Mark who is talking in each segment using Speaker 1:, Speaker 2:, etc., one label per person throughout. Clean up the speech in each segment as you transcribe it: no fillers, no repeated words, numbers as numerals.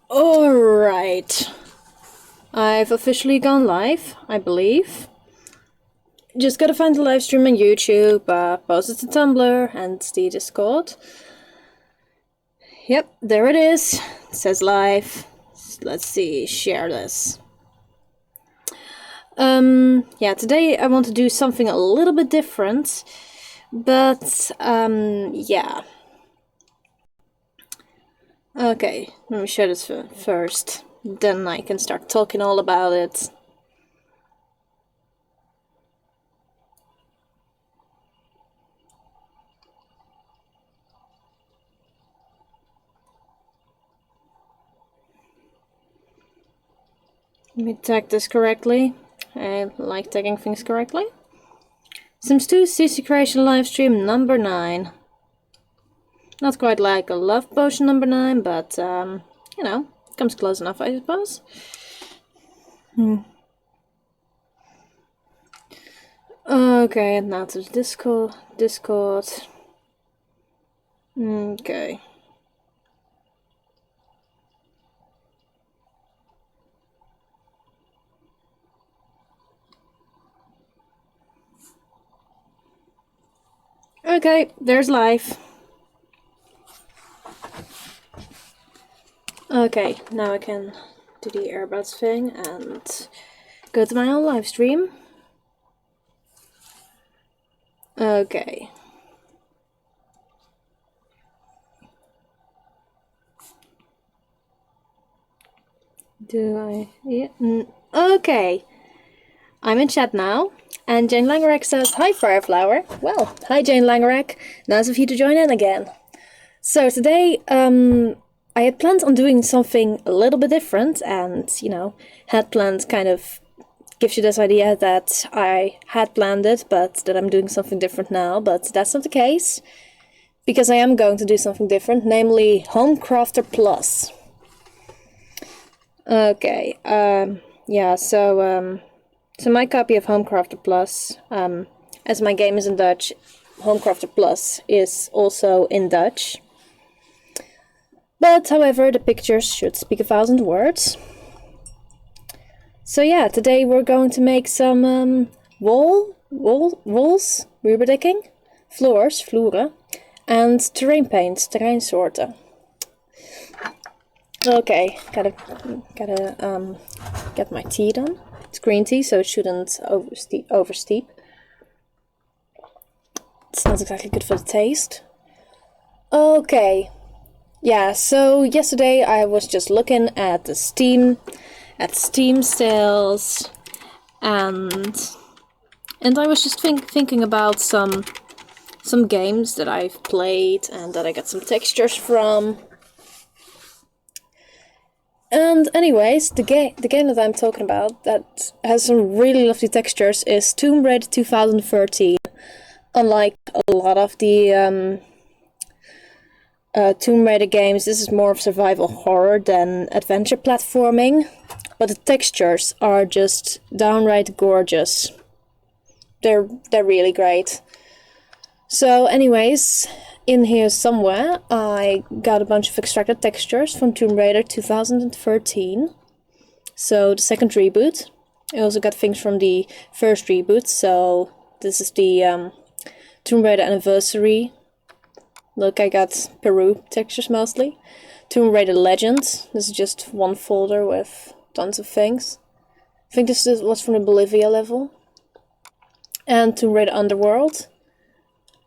Speaker 1: Alright, I've officially gone live, I believe. Just gotta find the live stream on YouTube, post it to Tumblr and the Discord. Yep, there it is. It says live. Let's see, share this. Yeah, today I want to do something a little bit different, but, yeah. Okay, let me show this first, then I can start talking all about it. Let me tag this correctly. I like tagging things correctly. Sims 2 CC Creation Livestream number 9. Not quite like a love potion number 9, but, you know, comes close enough, I suppose. Okay, now to the Discord. Okay. Okay, there's live. Okay, now I can do the earbuds thing and go to my own live stream. Okay. Yeah. Okay. I'm in chat now, and Jane Langerek says, "Hi Fireflower." Well, hi Jane Langerek. Nice of you to join in again. So today, I had planned on doing something a little bit different, and, you know, had planned kind of gives you this idea that I had planned it, but that I'm doing something different now, but that's not the case, because I am going to do something different, namely Homecrafter Plus. Okay, yeah, so my copy of Homecrafter Plus, as my game is in Dutch, Homecrafter Plus is also in Dutch. But, however, the pictures should speak 1,000 words. So yeah, today we're going to make some walls, rubberdekking, floors, vloeren, and terrain paints, terreinsoorten. Okay, gotta get my tea done. It's green tea, so it shouldn't oversteep. It's not exactly good for the taste. Okay, yeah, so yesterday I was just looking at the Steam sales, and I was just thinking about some games that I've played and that I got some textures from. And anyways, the game that I'm talking about that has some really lovely textures is Tomb Raider 2013. Unlike a lot of the Tomb Raider games, this is more of survival horror than adventure platforming, but the textures are just downright gorgeous. They're really great. So anyways, in here somewhere I got a bunch of extracted textures from Tomb Raider 2013. So the second reboot. I also got things from the first reboot, so this is the Tomb Raider Anniversary. Look, I got Peru textures mostly. Tomb Raider Legends. This is just one folder with tons of things. I think this was from the Bolivia level. And Tomb Raider Underworld,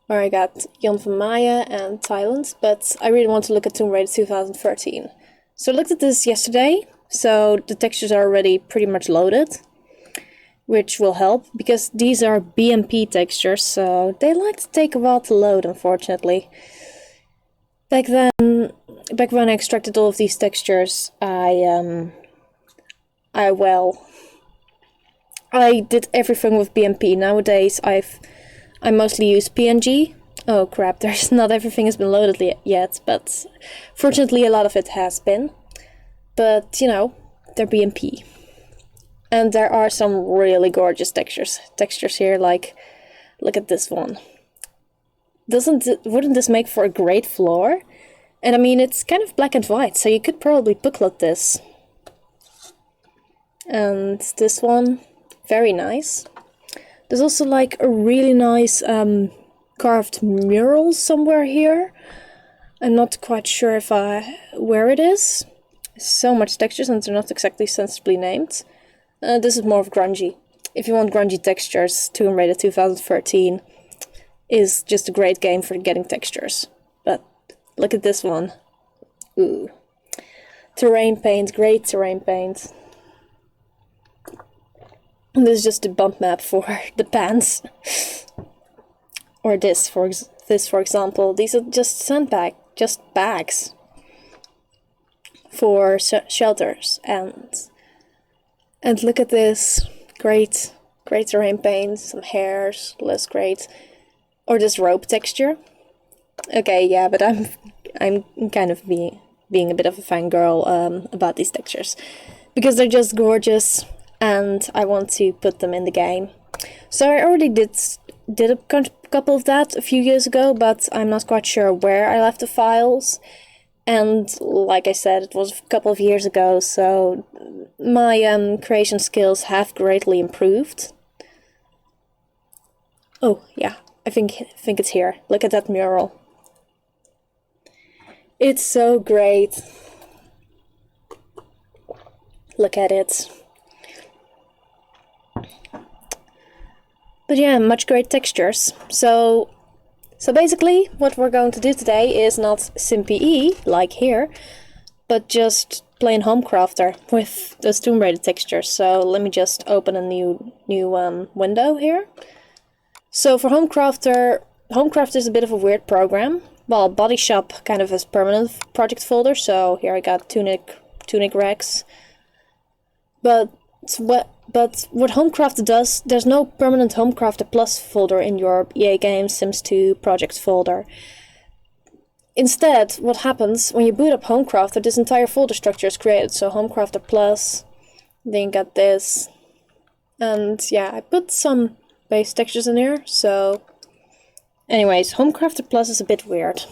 Speaker 1: where I got Jan van Maya and Thailand, but I really want to look at Tomb Raider 2013. So I looked at this yesterday, so the textures are already pretty much loaded, which will help, because these are BMP textures, so they like to take a while to load, unfortunately. Back when I extracted all of these textures, I did everything with BMP. Nowadays, I mostly use PNG. Oh crap, not everything has been loaded yet, but fortunately a lot of it has been. But, you know, they're BMP. And there are some really gorgeous textures here, like, look at this one. Wouldn't this make for a great floor? And I mean, it's kind of black and white, so you could probably booklet this. And this one, very nice. There's also like a really nice carved mural somewhere here. I'm not quite sure if where it is. So much textures and they're not exactly sensibly named. This is more of grungy. If you want grungy textures, Tomb Raider 2013 is just a great game for getting textures. But look at this one. Ooh. Terrain paint, great terrain paint. And this is just a bump map for the pants. Or this, for example. These are just bags for shelters. And look at this, great terrain paint, some hairs, less great. Or this rope texture. Okay, yeah, but I'm kind of being a bit of a fangirl about these textures. Because they're just gorgeous and I want to put them in the game. So I already did a couple of that a few years ago, but I'm not quite sure where I left the files. And like I said, it was a couple of years ago, so my creation skills have greatly improved. Oh yeah, I think it's here. Look at that mural. It's so great. Look at it. But yeah, much great textures. So basically, what we're going to do today is not SimPE, like here, but just plain Homecrafter with those Tomb Raider textures. So let me just open a new window here. So for Homecrafter is a bit of a weird program. Well, Body Shop kind of has permanent project folder, so here I got tunic Rex. But what Homecrafter does, there's no permanent Homecrafter Plus folder in your EA Games Sims 2 project folder. Instead, what happens when you boot up Homecrafter, this entire folder structure is created. So Homecrafter Plus, then you got this. And yeah, I put some base textures in here, so anyways, Homecrafter Plus is a bit weird.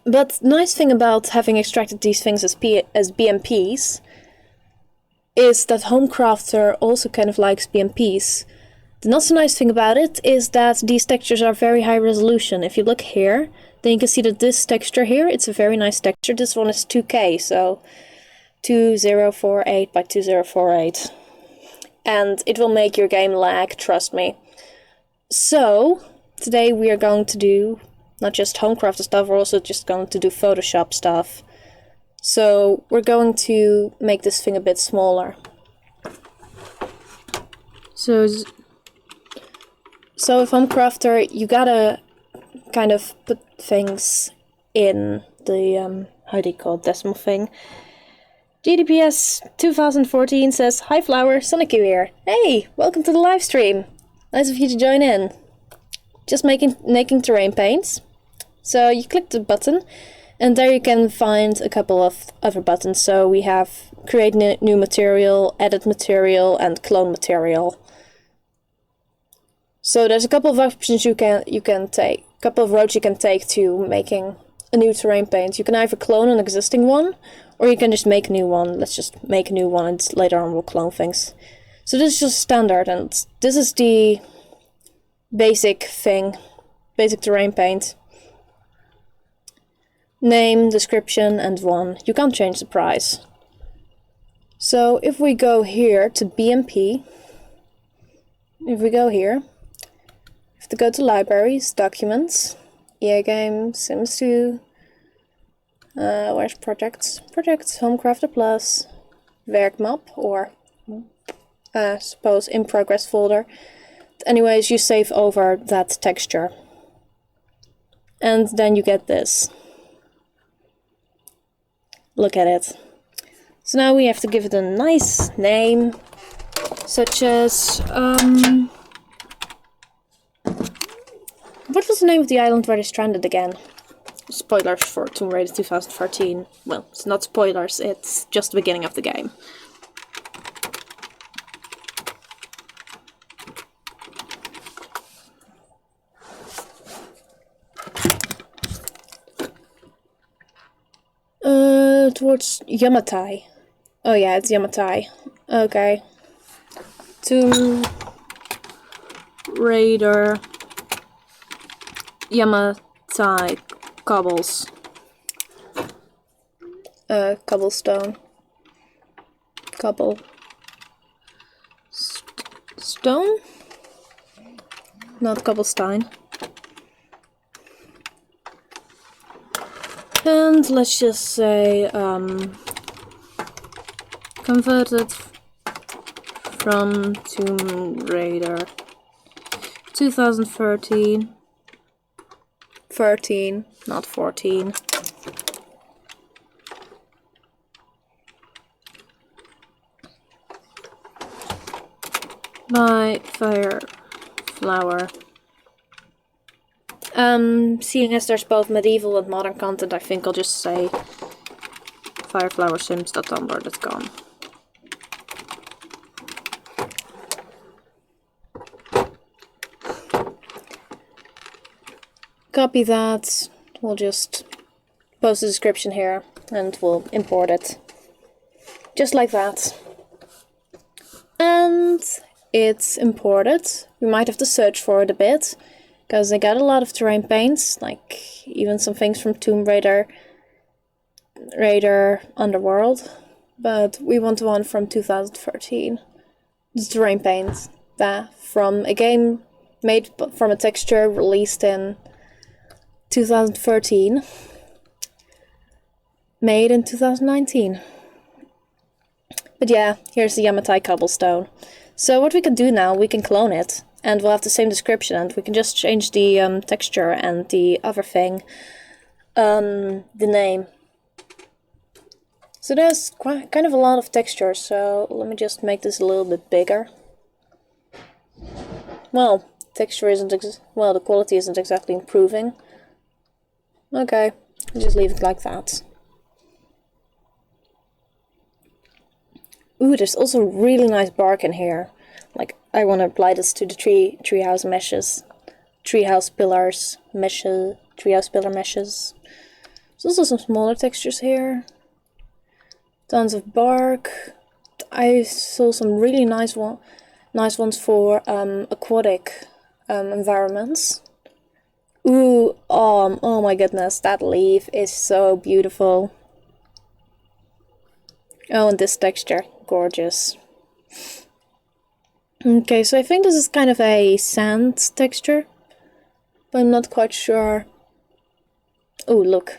Speaker 1: But nice thing about having extracted these things as BMPs is that Homecrafter also kind of likes BMPs. The not so nice thing about it is that these textures are very high resolution. If you look here, then you can see that this texture here, it's a very nice texture. This one is 2K, so 2048 by 2048. And it will make your game lag, trust me. So, today we are going to do not just Homecrafter stuff, we're also just going to do Photoshop stuff. So we're going to make this thing a bit smaller. So with Homecrafter, you gotta kind of put things in the, how do you call it, decimal thing. GDPS 2014 says, "Hi Flower, Sonic here. Hey, welcome to the live stream. Nice of you to join in. Just making terrain paints." So you click the button, and there you can find a couple of other buttons. So we have create new material, edit material, and clone material. So there's a couple of options you can take, a couple of roads you can take to making a new terrain paint. You can either clone an existing one, or you can just make a new one. Let's just make a new one, and later on we'll clone things. So this is just standard, and this is the basic thing, basic terrain paint. Name, description, and one. You can't change the price. So if we go here to BMP, if we go here, we have to go to libraries, documents, EA Games, Sims 2, where's projects? Projects, Homecrafter Plus, Werkmap, or suppose in progress folder. Anyways, you save over that texture. And then you get this. Look at it. So now we have to give it a nice name, such as, what was the name of the island where they stranded again? Spoilers for Tomb Raider 2013. Well, it's not spoilers, it's just the beginning of the game. Towards Yamatai. Oh yeah, it's Yamatai. Okay. Tomb Raider Yamatai cobbles. Cobblestone. Stone? Not cobblestone. And let's just say converted from Tomb Raider 2013. 13, not 14. By Fire Flower. Seeing as there's both medieval and modern content, I think I'll just say fireflowersims.tumblr.com. Copy that. We'll just post the description here and we'll import it. Just like that. And it's imported. We might have to search for it a bit, because I got a lot of terrain paints, like even some things from Tomb Raider Underworld, but we want one from 2013. The terrain paint that from a game made from a texture released in 2013, made in 2019. But yeah, here's the Yamatai cobblestone. So what we can do now, we can clone it, and we'll have the same description, and we can just change the texture and the other thing, the name. So there's kind of a lot of texture, so let me just make this a little bit bigger. Well, texture isn't, well, the quality isn't exactly improving. Okay, I'll just leave it like that. Ooh, there's also really nice bark in here. Like, I want to apply this to the treehouse meshes. Treehouse pillars, meshes, treehouse pillar meshes. There's also some smaller textures here. Tons of bark. I saw some really nice ones for aquatic environments. Ooh, oh my goodness, that leaf is so beautiful. Oh, and this texture, gorgeous. Okay, so I think this is kind of a sand texture, but I'm not quite sure. Oh, look,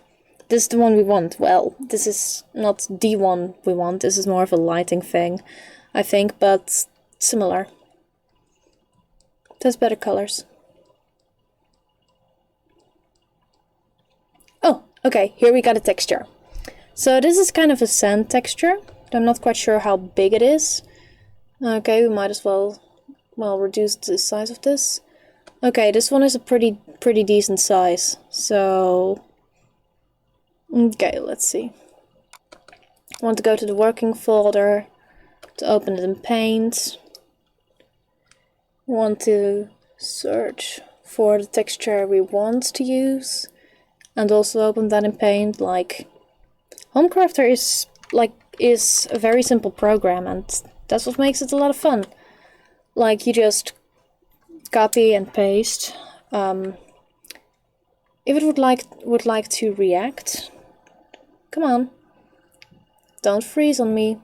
Speaker 1: this is the one we want. Well, this is not the one we want, this is more of a lighting thing, I think, but similar. It has better colors. Oh, okay, here we got a texture. So this is kind of a sand texture. I'm not quite sure how big it is. Okay, we might as well reduce the size of this. Okay, this one is a pretty decent size. So okay, let's see. I want to go to the working folder to open it in Paint. I want to search for the texture we want to use and also open that in Paint. Like, Homecrafter is a very simple program, and that's what makes it a lot of fun. Like, you just copy and paste. If it would like to react, come on, don't freeze on me.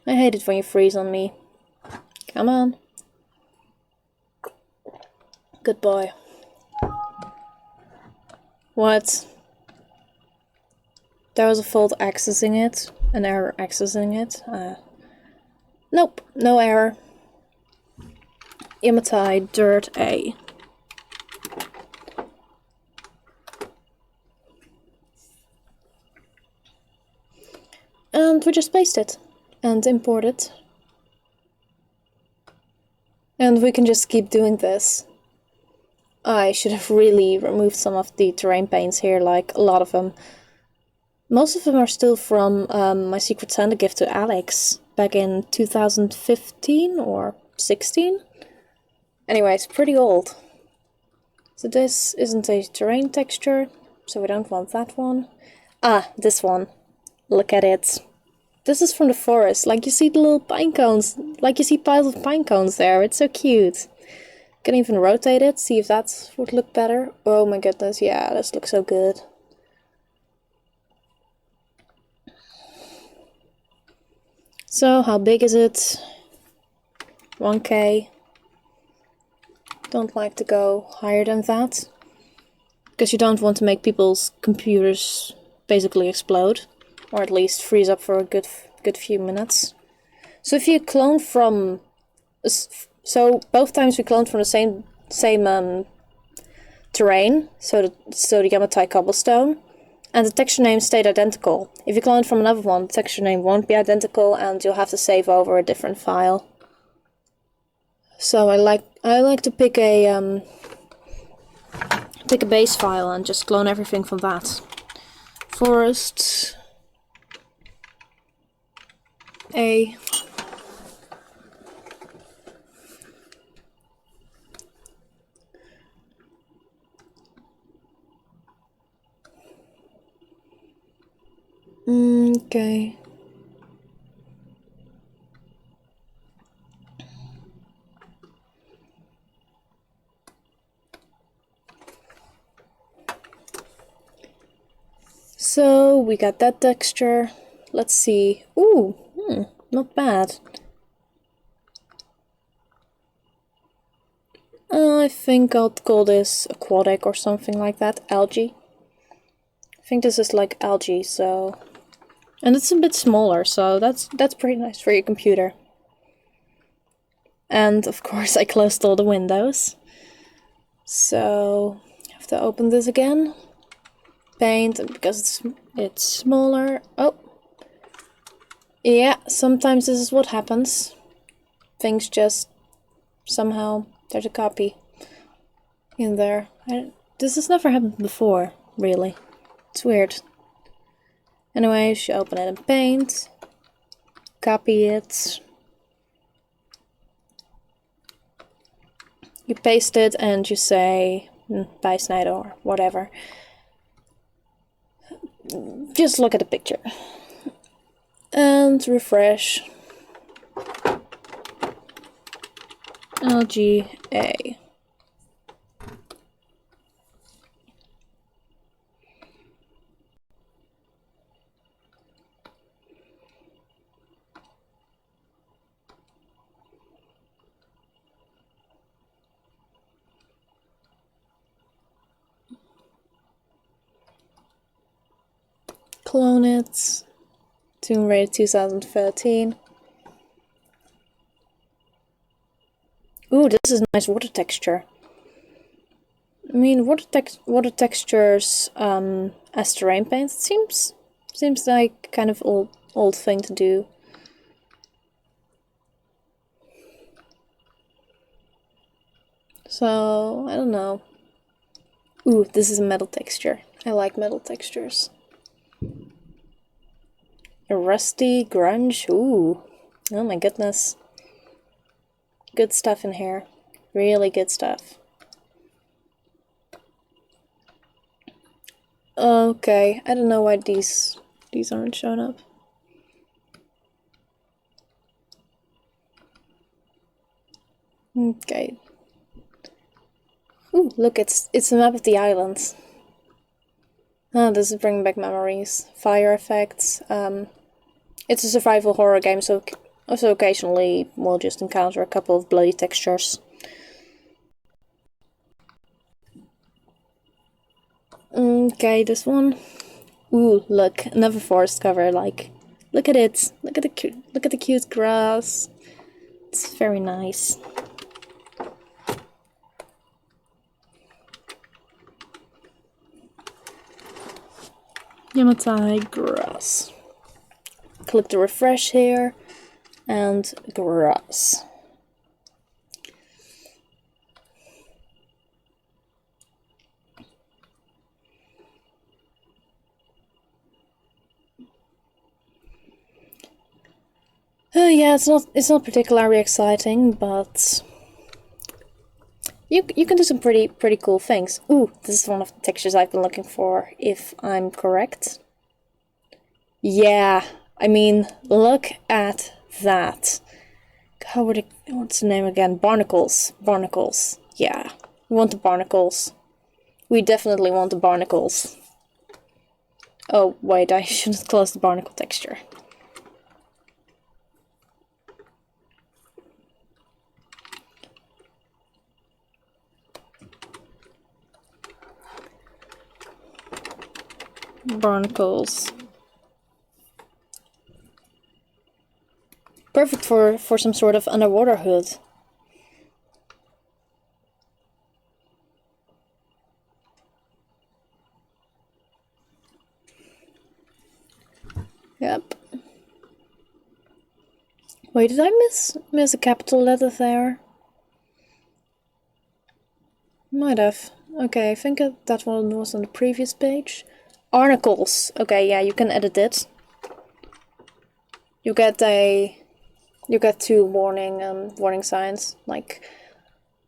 Speaker 1: I hate it when you freeze on me. Come on. Good boy. What? There was a fault accessing it, an error accessing it. Nope, no error. Yamatai dirt A. And we just paste it and import it. And we can just keep doing this. I should have really removed some of the terrain paints here, like a lot of them. Most of them are still from my Secret Santa gift to Alex back in 2015 or 16. Anyways, pretty old. So this isn't a terrain texture, so we don't want that one. Ah, this one. Look at it. This is from the forest. Like you see the little pine cones. Like you see piles of pine cones there. It's so cute. Can even rotate it, see if that would look better. Oh my goodness, yeah, this looks so good. So, how big is it? 1K. Don't like to go higher than that. Because you don't want to make people's computers basically explode. Or at least freeze up for a good few minutes. So if you clone from... So both times we cloned from the same terrain, so the Yamatai cobblestone, and the texture name stayed identical. If you clone from another one, the texture name won't be identical, and you'll have to save over a different file. So I like to pick a base file and just clone everything from that. Forest A. Okay. So we got that texture. Let's see. Ooh, not bad. I think I'll call this aquatic or something like that. Algae. I think this is like algae, so... And it's a bit smaller, so that's pretty nice for your computer. And of course I closed all the windows. So I have to open this again. Paint, because it's smaller. Oh. Yeah, sometimes this is what happens. Things just somehow there's a copy in there. This has never happened before, really. It's weird. Anyway, you should open it in Paint, copy it, you paste it and you say bijsnijden or whatever. Just look at the picture. And refresh. LGA. Clone it. Tomb Raider 2013. Ooh, this is nice water texture. I mean, water textures as terrain paint seems like kind of old thing to do. So I don't know. Ooh, this is a metal texture. I like metal textures. A rusty grunge. Ooh, oh my goodness. Good stuff in here. Really good stuff. Okay, I don't know why these aren't showing up. Okay. Ooh, look, it's a map of the island. Oh, this is bringing back memories. Fire effects. It's a survival horror game, so also occasionally we'll just encounter a couple of bloody textures. Okay, this one. Ooh, look, another forest cover. Like, look at it. Look at the cute grass. It's very nice. Yamatai grass. Click the refresh here, and grass. Yeah, it's not particularly exciting, but you can do some pretty cool things. Ooh, this is one of the textures I've been looking for, if I'm correct. Yeah, I mean, look at that. What's the name again? Barnacles. Barnacles. Yeah, we want the barnacles. We definitely want the barnacles. Oh, wait, I shouldn't close the barnacle texture. Barnacles. Perfect for some sort of underwater hood. Yep. Wait, did I miss a capital letter there? Might have. Okay, I think that one was on the previous page. Articles. Okay, yeah, you can edit it. You get two warning signs. Like,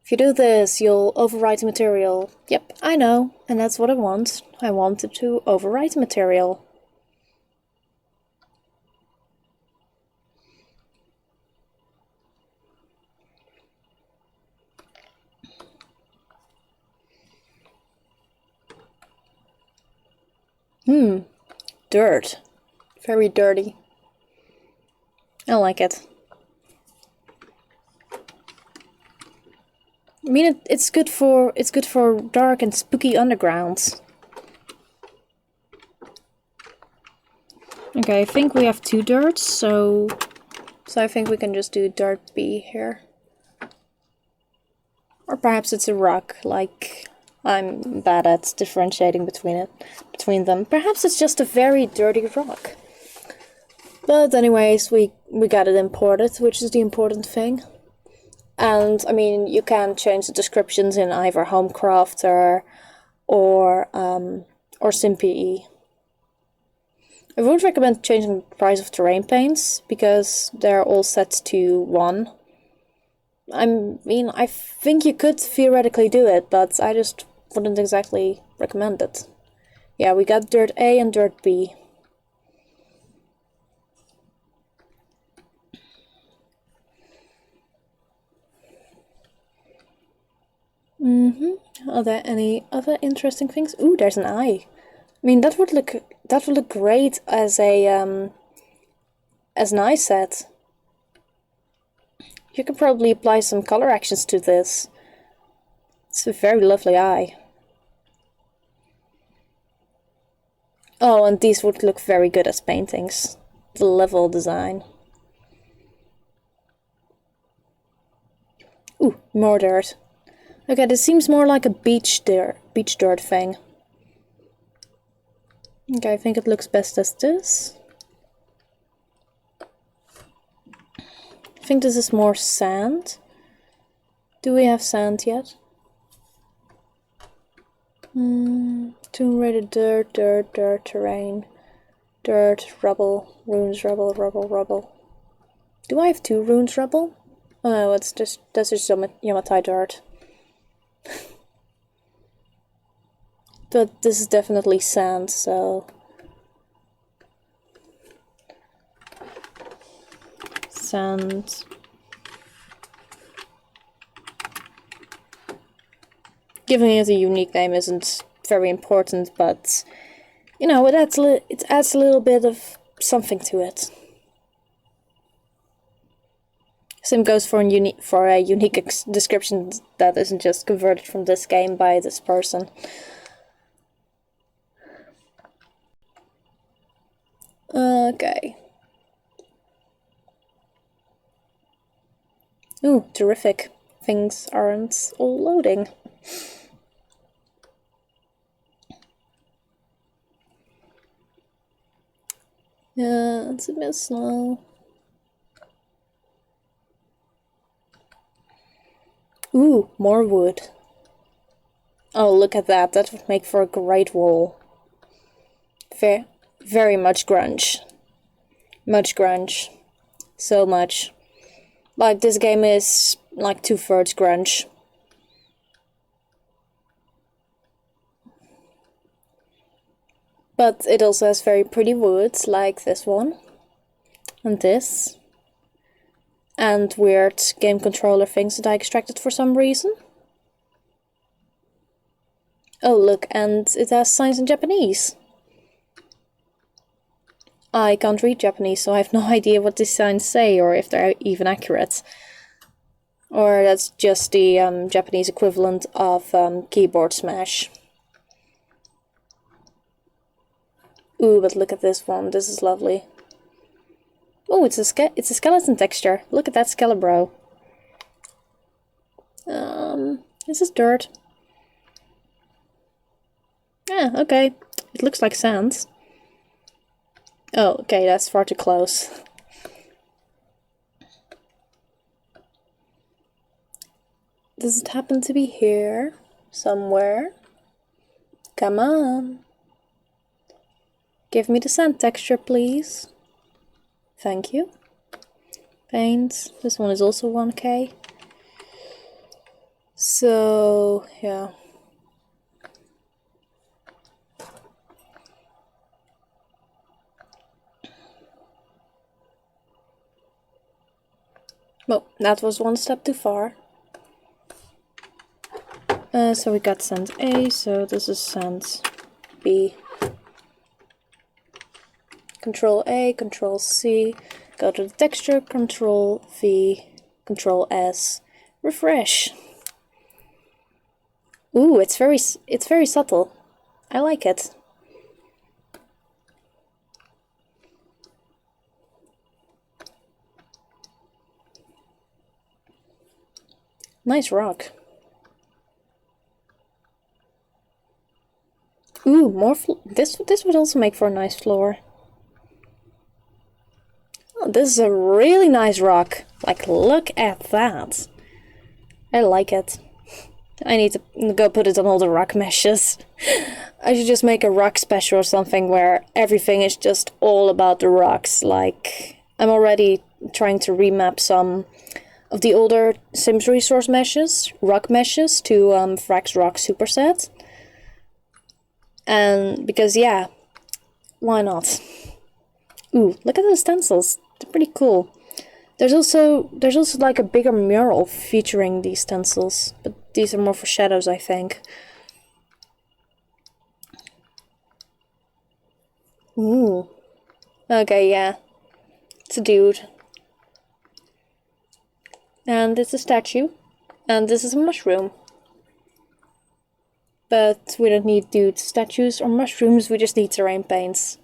Speaker 1: if you do this, you'll overwrite the material. Yep, I know, and that's what I want. I wanted to overwrite the material. Dirt. Very dirty. I like it. I mean, it's good for dark and spooky undergrounds. Okay, I think we have 2 dirts, so I think we can just do dirt B here. Or perhaps it's a rock, like I'm bad at differentiating between them. Perhaps it's just a very dirty rock. But anyways, we got it imported, which is the important thing. And I mean, you can change the descriptions in either Homecrafter or SimPE. I would recommend changing the price of terrain paints because they're all set to 1. I mean, I think you could theoretically do it, but I just wouldn't exactly recommend it. Yeah, we got dirt A and dirt B. Are there any other interesting things? Ooh, there's an eye. I mean, that would look great as an eye set. You could probably apply some color actions to this. It's a very lovely eye. Oh, and these would look very good as paintings. The level design. Ooh, more dirt. Okay, this seems more like a beach dirt thing. Okay, I think it looks best as this. I think this is more sand. Do we have sand yet? Tomb-rated dirt, terrain. Dirt, rubble, runes, rubble. Do I have 2 runes, rubble? Oh no, that's just Yamatai dirt. But this is definitely sand, so... Sand... Giving it a unique name isn't very important, but... You know, it adds a little bit of something to it. Same goes for a unique description that isn't just converted from this game by this person. Okay. Ooh, terrific. Things aren't all loading. Yeah, it's a bit slow. Ooh, more wood. Oh, look at that. That would make for a great wall. Very much grunge. Much grunge. So much. Like, this game is like 2/3 grunge. But it also has very pretty woods, like this one. And this. And weird game controller things that I extracted for some reason. Oh look, and it has signs in Japanese. I can't read Japanese, so I have no idea what these signs say or if they're even accurate. Or that's just the Japanese equivalent of keyboard smash. Ooh, but look at this one. This is lovely. Oh, it's a skeleton texture. Look at that Skelebro. This is dirt. Yeah, okay. It looks like sand. Oh, okay, that's far too close. Does it happen to be here? Somewhere? Come on. Give me the sand texture, please. Thank you. Paint. This one is also 1K. So, yeah. Well, that was one step too far. So we got sand A, so this is sand B. Control A, Control C, go to the texture, Control V, Control S, refresh. Ooh, it's very subtle. I like it. Nice rock. Ooh, more this would also make for a nice floor. Oh, this is a really nice rock. Like, look at that. I like it. I need to go put it on all the rock meshes. I should just make a rock special or something where everything is just all about the rocks. Like, I'm already trying to remap some of the older Sims resource meshes, rock meshes, to Frax Rock Superset. And because, yeah, why not? Ooh, look at those stencils. They're pretty cool. There's also like a bigger mural featuring these stencils, but these are more for shadows, I think. Ooh. Okay, yeah. It's a dude. And it's a statue. And this is a mushroom. But we don't need dudes, statues, or mushrooms, we just need terrain paints.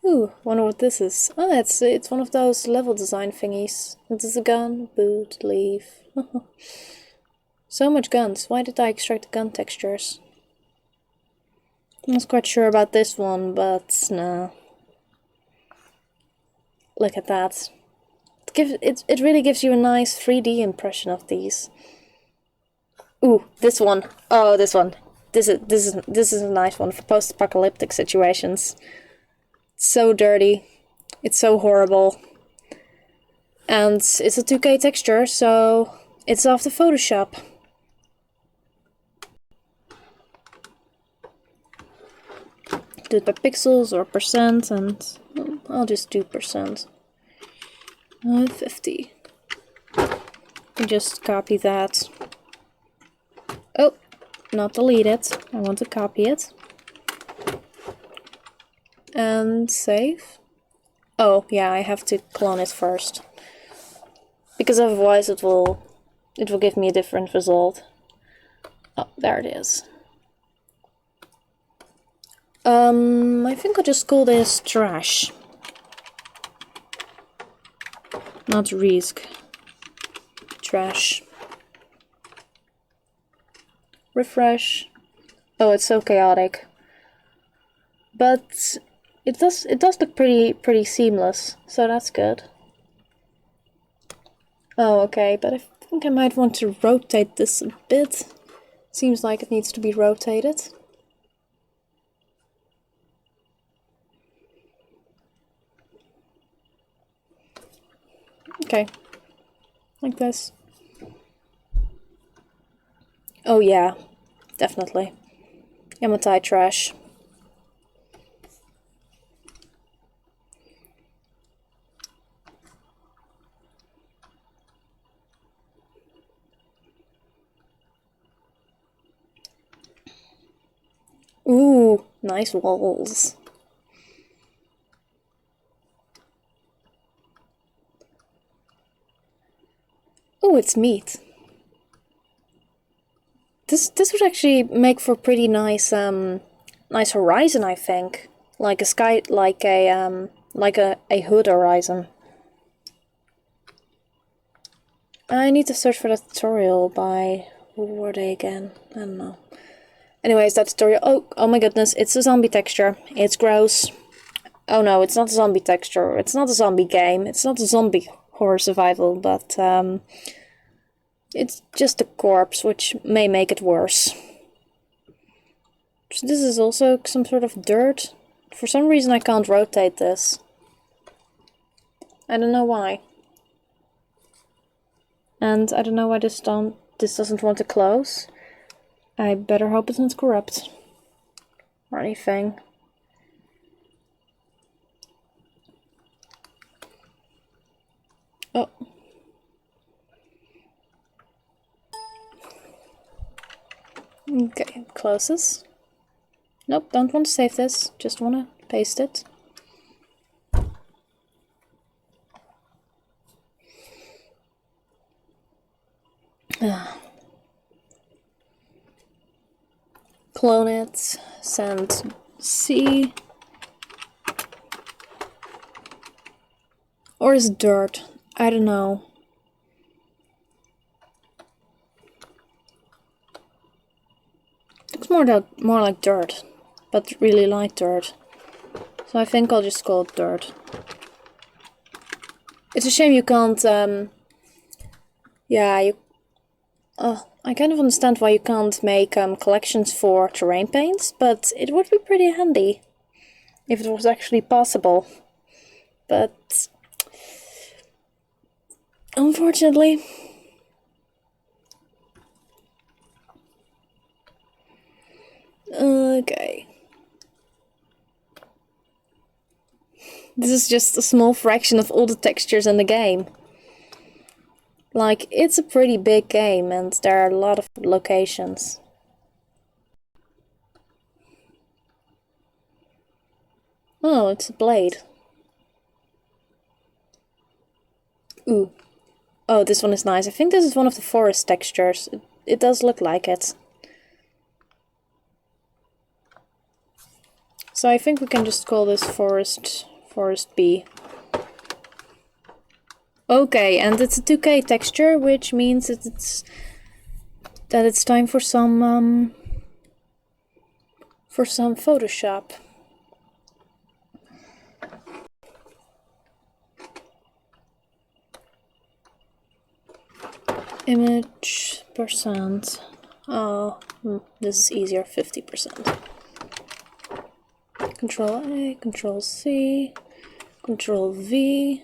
Speaker 1: Ooh, wonder what this is. Oh, it's one of those level design thingies. This is a gun, boot, leaf. So much guns. Why did I extract the gun textures? I'm not quite sure about this one, but no. Look at that. It really gives you a nice 3D impression of these. Ooh, this one. Oh, this one. This is a nice one for post-apocalyptic situations. It's so dirty. It's so horrible. And it's a 2K texture, so it's off the Photoshop. Do it by pixels or percent, and I'll just do percent. 50. And just copy that. Oh, not delete it. I want to copy it. And save. Oh, yeah, I have to clone it first. Because otherwise it will give me a different result. Oh, there it is. I think I'll just call this trash. Not risk. Trash. Refresh. Oh, it's so chaotic. But it does look pretty seamless, so that's good. Oh, okay, but I think I might want to rotate this a bit. Seems like it needs to be rotated. Okay, like this. Oh yeah, definitely. Yamatai trash. Ooh, nice walls. Oh, it's meat. This would actually make for pretty nice nice horizon, I think. Like a sky, like a hood horizon. I need to search for that tutorial by, who were they again? I don't know. Anyways, that tutorial. Oh my goodness, it's a zombie texture. It's gross. Oh no, it's not a zombie texture. It's not a zombie game. It's not a zombie horror survival, but it's just a corpse, which may make it worse. So this is also some sort of dirt. For some reason I can't rotate this. I don't know why. And I don't know why this doesn't want to close. I better hope it's not corrupt. Or anything. Oh. Okay, it closes. Nope, don't want to save this. Just want to paste it. Clone it, send C. Or is it dirt? I don't know. Looks more like dirt, but really light dirt. So I think I'll just call it dirt. It's a shame you can't, yeah, I kind of understand why you can't make collections for terrain paints, but it would be pretty handy if it was actually possible. But unfortunately, okay. This is just a small fraction of all the textures in the game. Like, it's a pretty big game and there are a lot of locations. Oh, it's a blade. Ooh. Oh, this one is nice. I think this is one of the forest textures. It does look like it. So I think we can just call this forest B. Okay, and it's a 2K texture, which means that it's time for some Photoshop. Image %. Oh, this is easier. 50%. Control A, Control C, Control V.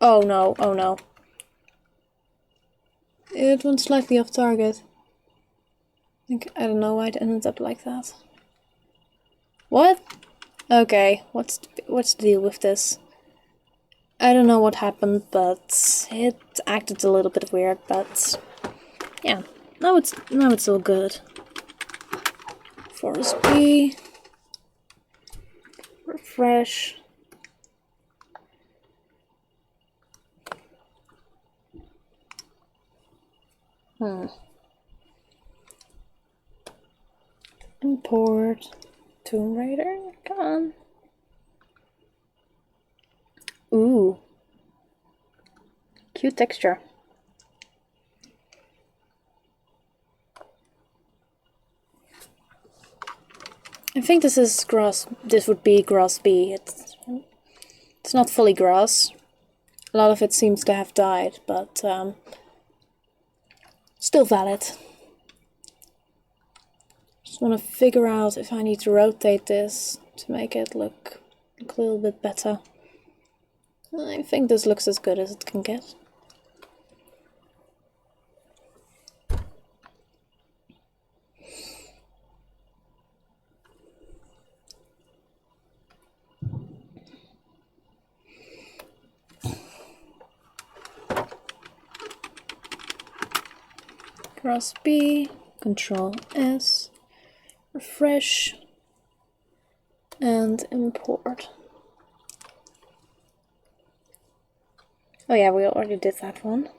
Speaker 1: Oh no, oh no. It went slightly off target. I don't know why it ended up like that. What? Okay, what's the deal with this? I don't know what happened, but it acted a little bit weird, but yeah, now it's all good. Forest B. Refresh. Import Tomb Raider. Come on. Ooh. Cute texture. I think this is grass. This would be grass B. It's not fully grass. A lot of it seems to have died, but still valid. Just want to figure out if I need to rotate this to make it look a little bit better. I think this looks as good as it can get. Cross B, Control S, refresh, and import. Oh yeah, we already did that one.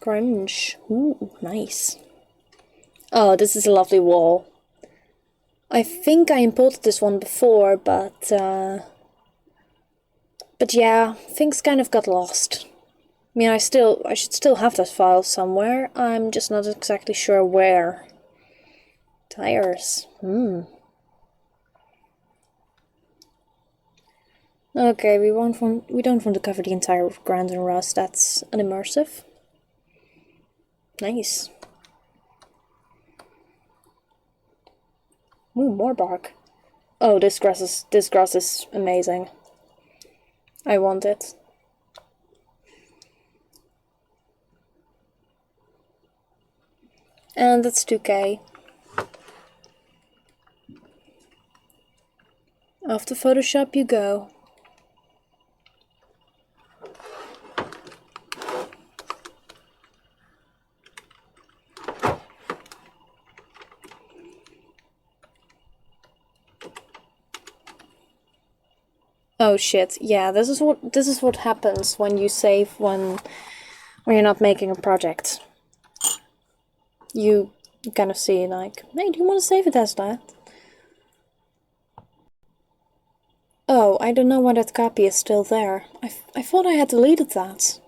Speaker 1: Grunge. Ooh, nice. Oh, this is a lovely wall. I think I imported this one before, but yeah, things kind of got lost. I mean, I should still have that file somewhere. I'm just not exactly sure where. Tires. Okay, we don't want to cover the entire ground in rust. That's unimmersive. Nice. Ooh, more bark. Oh, this grass is amazing. I want it. And that's 2K. Off to Photoshop you go. Oh shit, yeah, this is what happens when you save when you're not making a project. You kind of see like, hey, do you want to save it as that? Oh, I don't know why that copy is still there. I thought I had deleted that.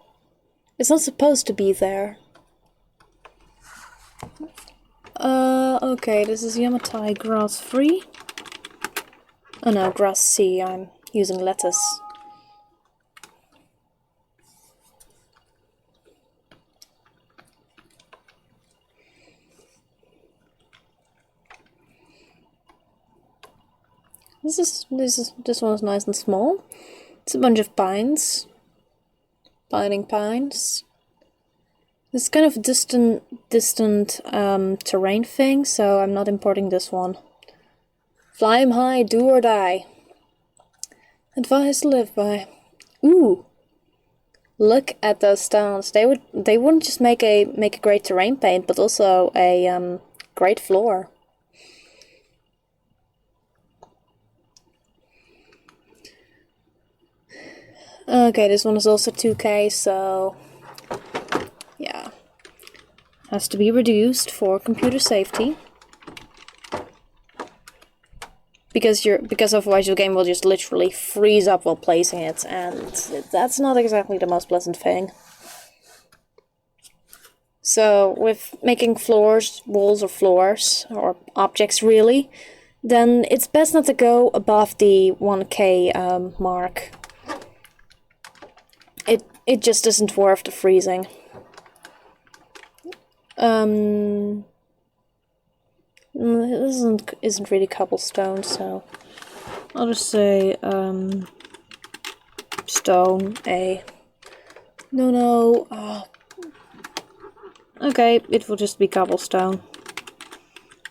Speaker 1: It's not supposed to be there. Okay, this is Yamatai grass free. Oh no, grass C, I'm using lettuce. This one is nice and small. It's a bunch of pines. Biting pines. It's kind of distant terrain thing, so I'm not importing this one. Fly 'em high, do or die. Advice to live by. Ooh, look at those stones. They wouldn't just make a great terrain paint, but also a great floor. Okay, this one is also 2K, so yeah, has to be reduced for computer safety. Because otherwise your game will just literally freeze up while placing it, and that's not exactly the most pleasant thing. So with making floors, walls or floors, or objects really, then it's best not to go above the 1K mark. It just isn't worth the freezing. This isn't really cobblestone, so I'll just say stone A. No. Okay, it will just be cobblestone.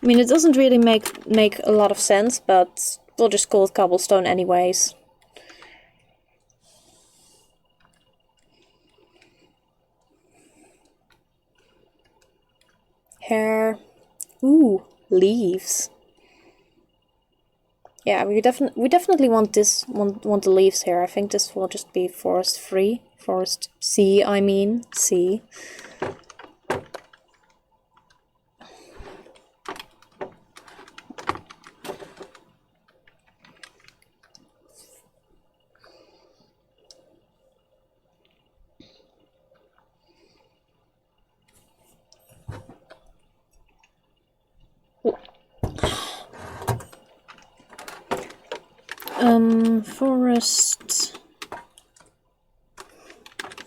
Speaker 1: I mean, it doesn't really make a lot of sense, but we'll just call it cobblestone anyways. Hair. Ooh, leaves. Yeah, we definitely want the leaves here. I think this will just be forest free. Forest C, I mean C.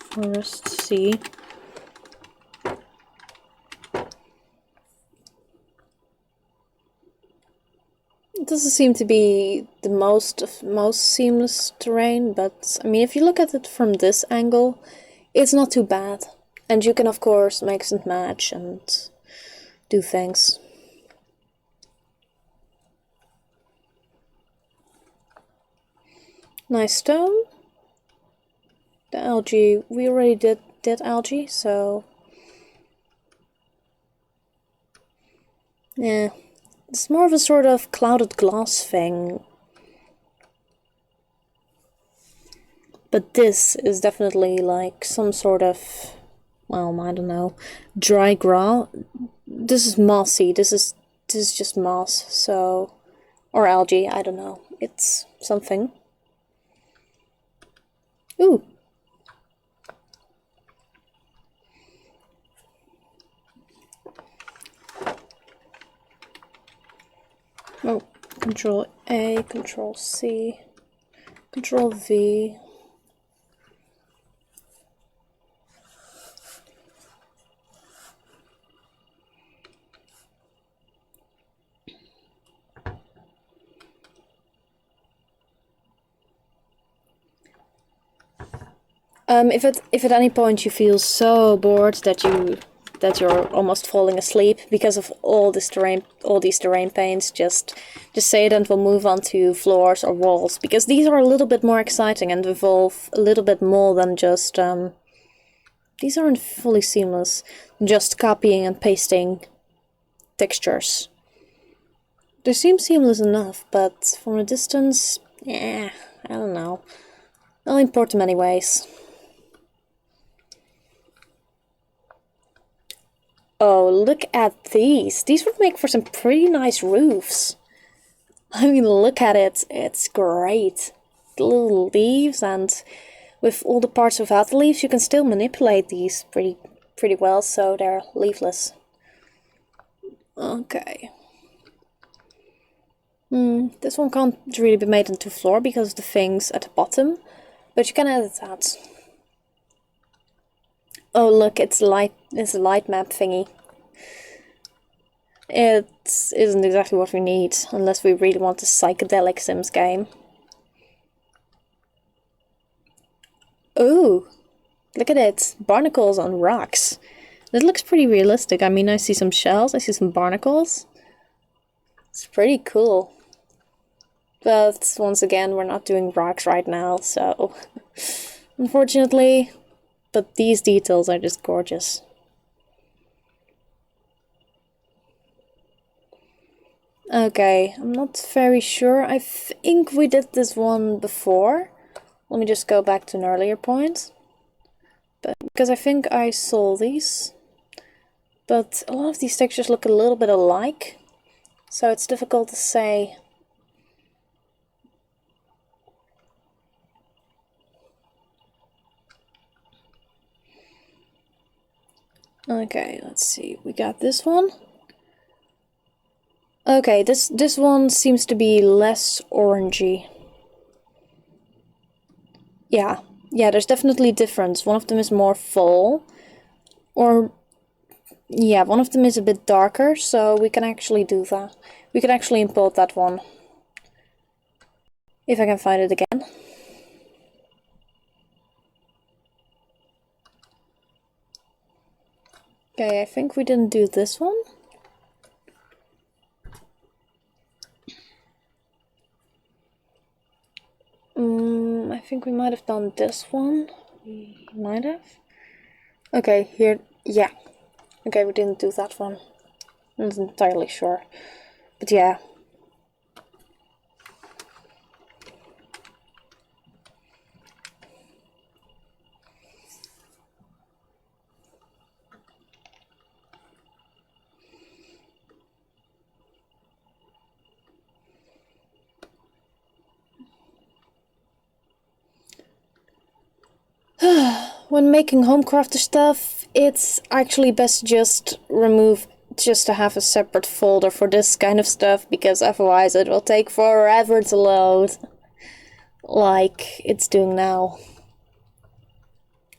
Speaker 1: Forest C. It doesn't seem to be the most seamless terrain, but I mean, if you look at it from this angle, it's not too bad. And you can of course mix and match and do things. Nice stone. The algae, we already did algae, so Yeah, it's more of a sort of clouded glass thing. But this is definitely like some sort of, well, I don't know, dry grass. This is mossy. This is just moss. So, or algae. I don't know. It's something. Ooh. Oh, Control A, Control C, Control V. If at any point you feel so bored that you're almost falling asleep because of all these terrain paints, just say it and we'll move on to floors or walls, because these are a little bit more exciting and involve a little bit more than just these aren't fully seamless, just copying and pasting textures. They seem seamless enough, but from a distance, yeah, I don't know. I'll import them anyways. Oh, look at these. These would make for some pretty nice roofs. I mean, look at it. It's great. The little leaves, and with all the parts without the leaves, you can still manipulate these pretty well, so they're leafless. Okay. This one can't really be made into floor because of the things at the bottom, but you can edit that. Oh look, it's a light map thingy. It isn't exactly what we need, unless we really want a psychedelic Sims game. Ooh, look at it, barnacles on rocks. This looks pretty realistic. I mean, I see some shells, I see some barnacles. It's pretty cool. But once again, we're not doing rocks right now, so unfortunately. But these details are just gorgeous. Okay, I'm not very sure. I think we did this one before. Let me just go back to an earlier point. But because I think I saw these. But a lot of these textures look a little bit alike, so it's difficult to say. Okay, let's see. We got this one. Okay, this one seems to be less orangey. Yeah, there's definitely a difference. One of them is more full, or yeah, one of them is a bit darker, so we can actually do that. We can actually import that one. If I can find it again. Okay, I think we didn't do this one. I think we might have done this one. We might have. Okay, here, yeah. Okay, we didn't do that one. I'm not entirely sure. But yeah. When making Homecrafter stuff, it's actually best just to have a separate folder for this kind of stuff, because otherwise it will take forever to load, like it's doing now.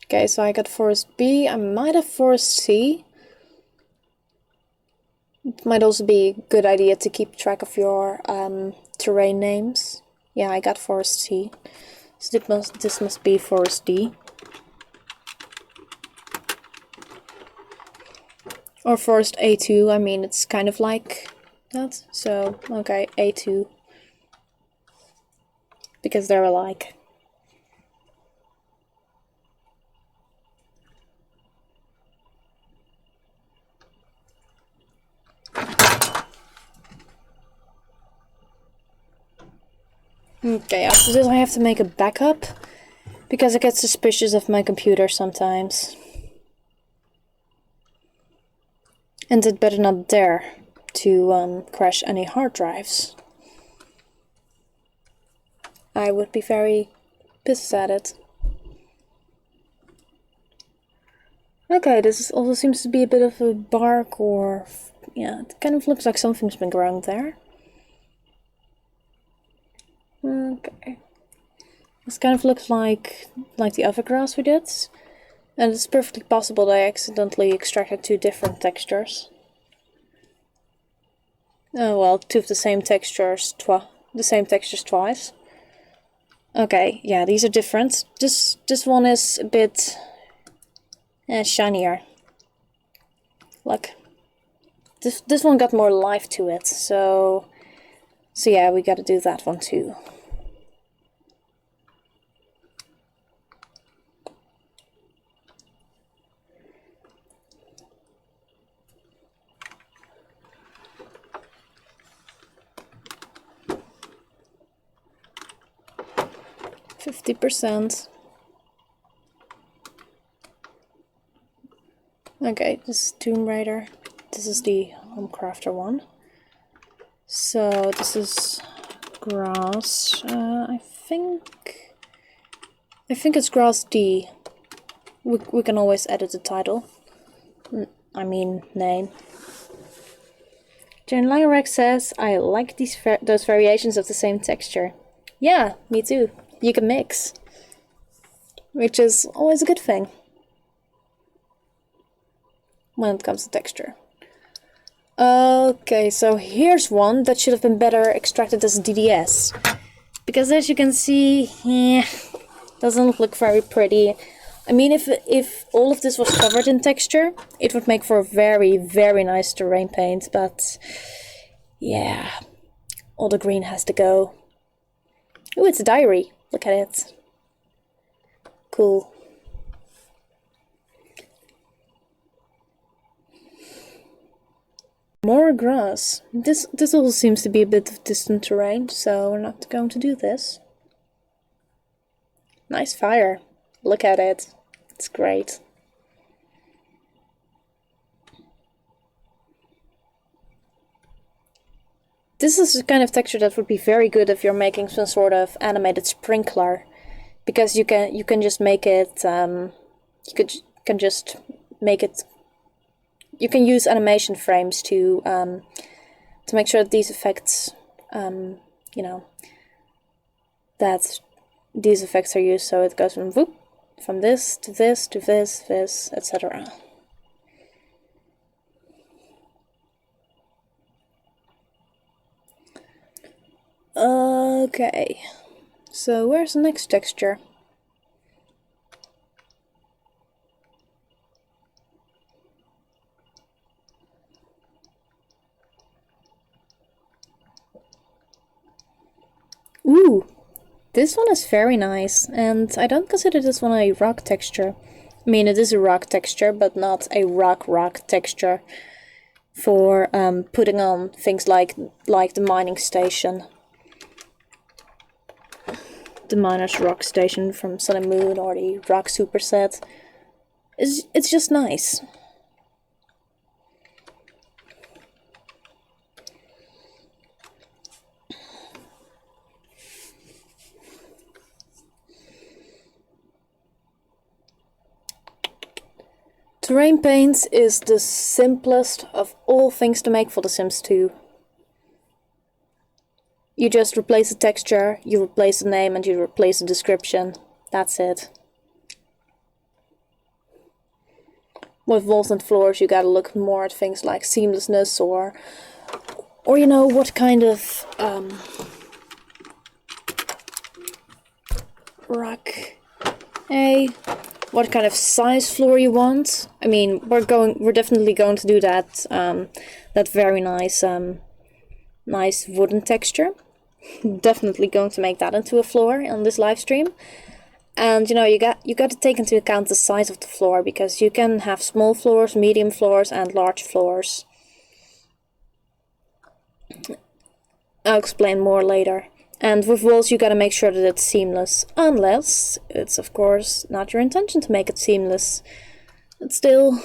Speaker 1: Okay, so I got Forest B, I might have Forest C. It might also be a good idea to keep track of your terrain names. Yeah, I got Forest C, so this must be Forest D. Or Forest A2, I mean, it's kind of like that. So, okay, A2. Because they're alike. Okay, after this I have to make a backup, because I get suspicious of my computer sometimes. And it better not dare to crash any hard drives. I would be very pissed at it. Okay, this also seems to be a bit of a bark, or... yeah, it kind of looks like something's been growing there. Okay. This kind of looks like the other grass we did. And it's perfectly possible that I accidentally extracted two different textures. Oh well, two of the same textures twice. Okay, yeah, these are different. This one is a bit shinier. Look. This one got more life to it, so yeah, we gotta do that one too. %. Okay, this is Tomb Raider. This is the Homecrafter one. So this is grass. I think it's grass D. We can always edit the title. I mean name. Jane Lyrex says, I like those variations of the same texture. Yeah, me too. You can mix, which is always a good thing when it comes to texture. Okay, so here's one that should have been better extracted as DDS, because as you can see, doesn't look very pretty. I mean, if all of this was covered in texture, it would make for a very, very nice terrain paint, but yeah, all the green has to go. Ooh, it's a diary. Look at it. Cool. More grass. This also seems to be a bit of distant terrain, so we're not going to do this. Nice fire. Look at it. It's great. This is the kind of texture that would be very good if you're making some sort of animated sprinkler, because you can just make it. You can use animation frames to make sure that these effects, that these effects are used. So it goes from whoop, from this to this to this, etc. Okay, so where's the next texture? Ooh, this one is very nice, and I don't consider this one a rock texture. I mean, it is a rock texture, but not a rock texture for putting on things like the mining station. The miner's rock station from Sun and Moon, or the rock superset. It's just nice. Terrain paints is the simplest of all things to make for The Sims 2. You just replace the texture, you replace the name, and you replace the description. That's it. With walls and floors, you gotta look more at things like seamlessness, or you know, what kind of what kind of size floor you want. I mean, we're definitely going to do that that very nice nice wooden texture. Definitely going to make that into a floor on this live stream. And you know, you got to take into account the size of the floor, because you can have small floors, medium floors, and large floors. I'll explain more later. And with walls you gotta make sure that it's seamless, unless it's of course not your intention to make it seamless. But still,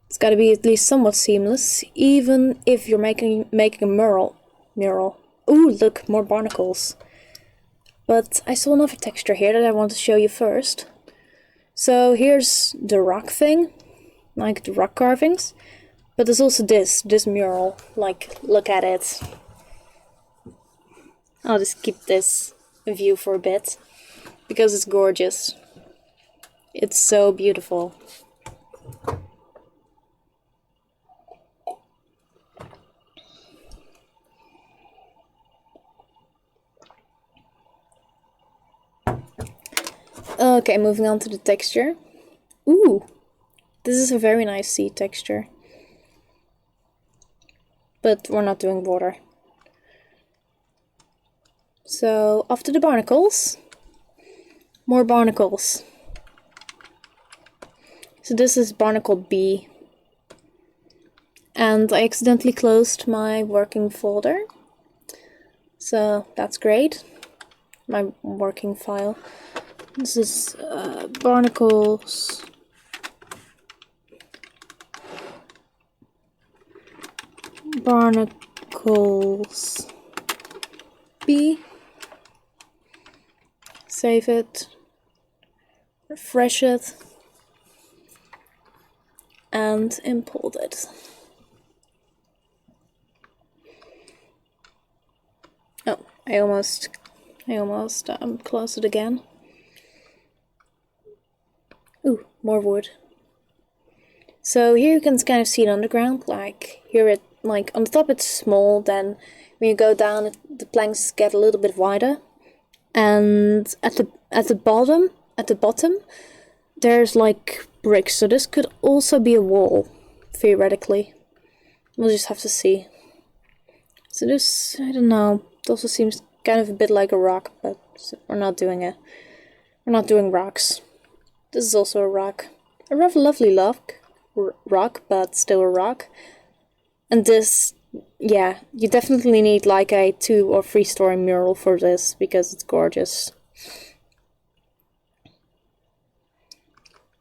Speaker 1: it's gotta be at least somewhat seamless, even if you're making a mural. Ooh, look, more barnacles. But I saw another texture here that I want to show you first. So here's the rock thing, like the rock carvings. But there's also this mural, like, look at it. I'll just keep this view for a bit, because it's gorgeous. It's so beautiful. Okay, moving on to the texture. Ooh, this is a very nice sea texture. But we're not doing water. So, after the barnacles, more barnacles. So this is barnacle B. And I accidentally closed my working folder. So that's great. My working file. This is barnacles. Barnacles B. Save it. Refresh it. And import it. Oh, I almost closed it again. Ooh, more wood. So here you can kind of see it underground, like here it, like on the top it's small, then when you go down the planks get a little bit wider, and at the bottom there's like bricks, so this could also be a wall, theoretically. We'll just have to see. So this, I don't know, it also seems kind of a bit like a rock, but we're not doing it. We're not doing rocks. This is also a rock. A rather lovely rock, but still a rock. And this, yeah, you definitely need like a 2 or 3 story mural for this, because it's gorgeous.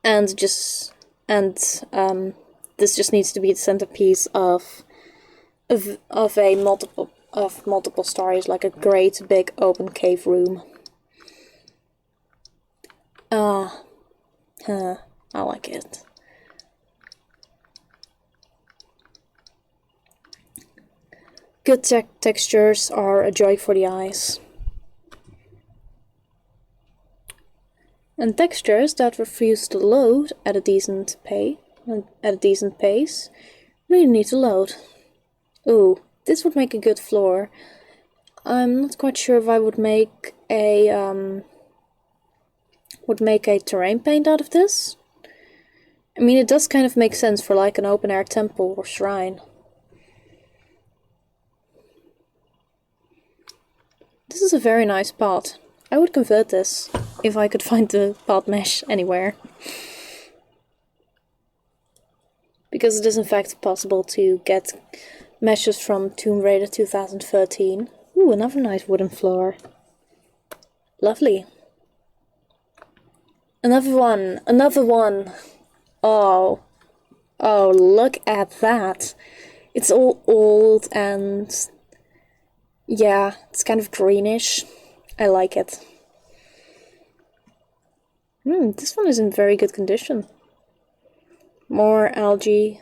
Speaker 1: And this just needs to be the centerpiece of multiple stories, like a great big open cave room. I like it. Good textures are a joy for the eyes. And textures that refuse to load at a decent pace really need to load. Ooh, this would make a good floor. I'm not quite sure if I would make a terrain paint out of this. I mean, it does kind of make sense for like an open air temple or shrine. This is a very nice pot. I would convert this if I could find the pot mesh anywhere. Because it is in fact possible to get meshes from Tomb Raider 2013. Ooh, another nice wooden floor. Lovely. Another one. Oh, look at that. It's all old and yeah, it's kind of greenish. I like it. This one is in very good condition. More algae.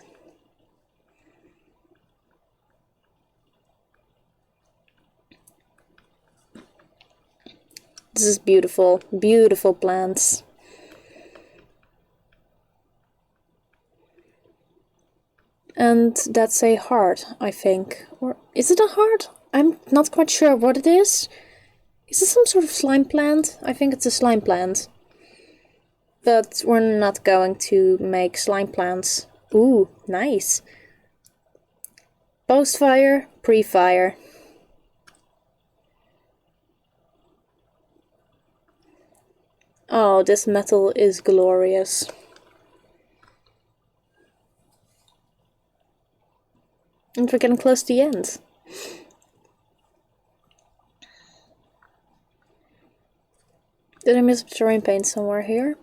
Speaker 1: This is beautiful, beautiful plants. And that's a heart, I think. Or is it a heart? I'm not quite sure what it is. Is this some sort of slime plant? I think it's a slime plant. But we're not going to make slime plants. Ooh, nice. Post-fire, pre-fire. Oh, this metal is glorious. And we're getting close to the end. Did I miss a terrain paint somewhere here?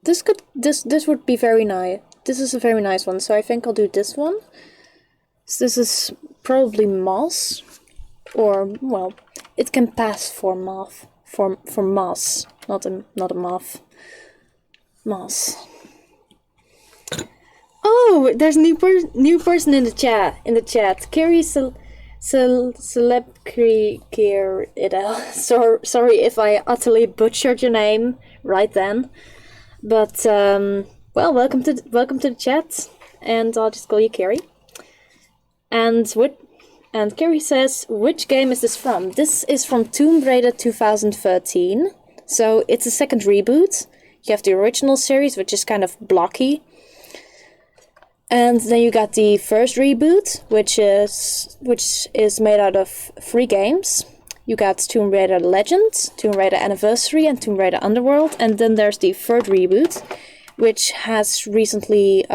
Speaker 1: This would be very nice. This is a very nice one, so I think I'll do this one. So this is probably moss, or well, it can pass for moth, for moss, not a moth. Moss. Oh, there's a new person in the chat. Carrie Sorry if I utterly butchered your name right then. But well, welcome to the chat, and I'll just call you Carrie. And Carrie says, which game is this from? This is from Tomb Raider 2013. So it's a second reboot. You have the original series, which is kind of blocky. And then you got the first reboot, which is made out of 3 games. You got Tomb Raider Legends, Tomb Raider Anniversary, and Tomb Raider Underworld. And then there's the third reboot, which has recently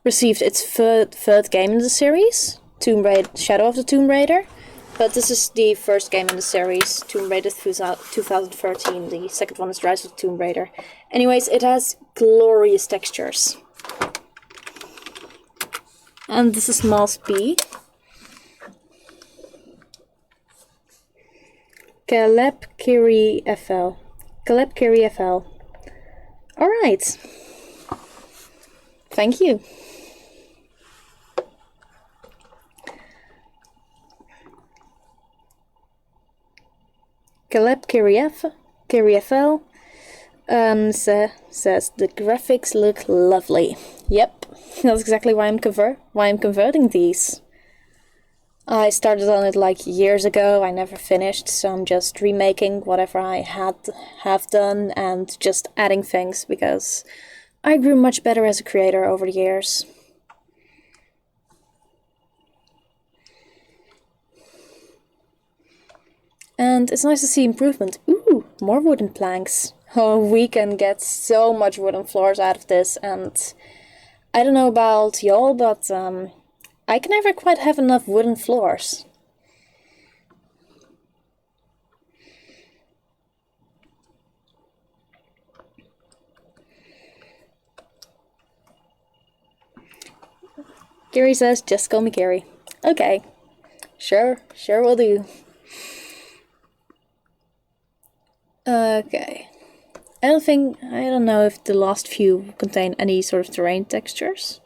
Speaker 1: received its third game in the series, Tomb Raider Shadow of the Tomb Raider. But this is the first game in the series, Tomb Raider 2013. The second one is Rise of the Tomb Raider. Anyways, it has glorious textures. And this is Moss B. Caleb Kiri FL. Alright. Thank you. Caleb Kiriefel says the graphics look lovely. Yep, that's exactly why I'm converting these. I started on it like years ago. I never finished, so I'm just remaking whatever I have done and just adding things because I grew much better as a creator over the years. And it's nice to see improvement. Ooh, more wooden planks. Oh, we can get so much wooden floors out of this, and I don't know about y'all, but I can never quite have enough wooden floors. Gary says, just call me Gary. Okay, sure will do. Okay. I don't know if the last few contain any sort of terrain textures.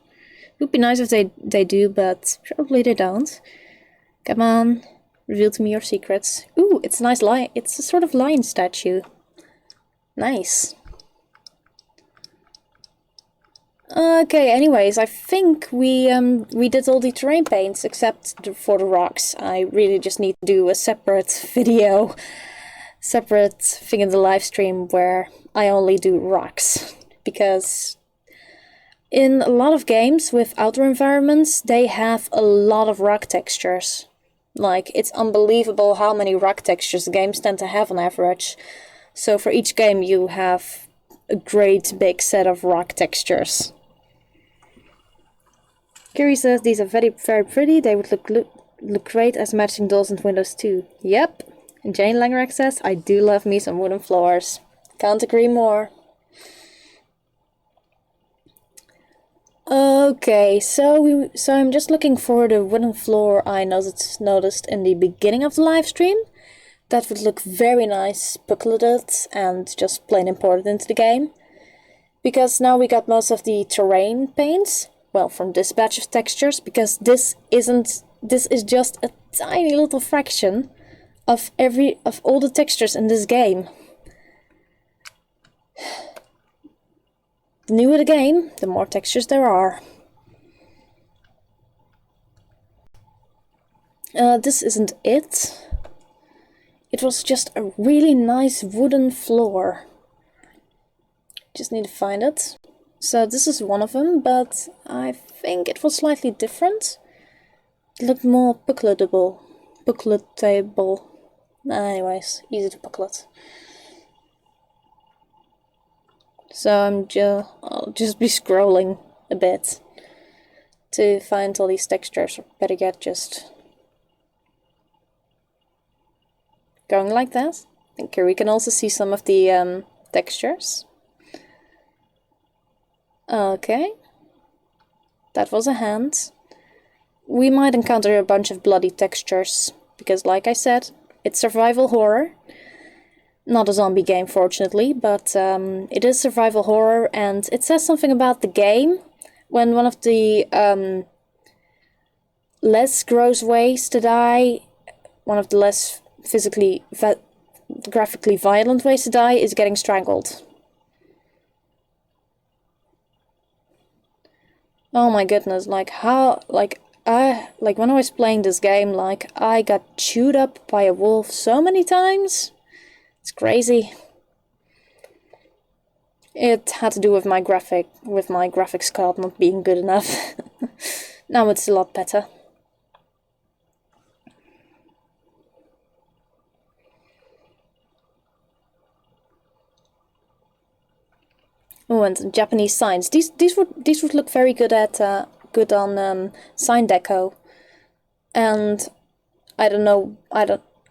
Speaker 1: It would be nice if they do, but probably they don't. Come on, reveal to me your secrets. Ooh, it's a nice lion. It's a sort of lion statue. Nice. Okay, anyways, I think we did all the terrain paints except for the rocks. I really just need to do a separate video. Separate thing in the live stream where I only do rocks, because in a lot of games with outdoor environments they have a lot of rock textures. Like, it's unbelievable how many rock textures the games tend to have on average. So for each game you have a great big set of rock textures. Kiri says these are very pretty. They would look great as matching dolls and windows too. Yep. And Jane Langerack says, I do love me some wooden floors. Can't agree more. Okay, so I'm just looking for the wooden floor I noticed in the beginning of the live stream. That would look very nice, buckleted, and just plain imported into the game. Because now we got most of the terrain paints, well, from this batch of textures, because this is just a tiny little fraction of all the textures in this game. The newer the game, the more textures there are. This isn't it. It was just a really nice wooden floor. Just need to find it. So this is one of them, but I think it was slightly different. It looked more buckletable. Anyways, easy to bucklet. So I'll just be scrolling a bit to find all these textures, or better yet, just going like that. And here we can also see some of the textures. Okay. That was a hand. We might encounter a bunch of bloody textures, because like I said, it's survival horror. Not a zombie game, fortunately, but it is survival horror, and it says something about the game. When one of the less gross ways to die, one of the less graphically violent ways to die, is getting strangled. Oh my goodness, like how, like when I was playing this game, like I got chewed up by a wolf so many times. It's crazy. It had to do with my graphics card not being good enough. Now it's a lot better. Oh, and some Japanese signs. These would look very good at good on sign deco. And I don't know.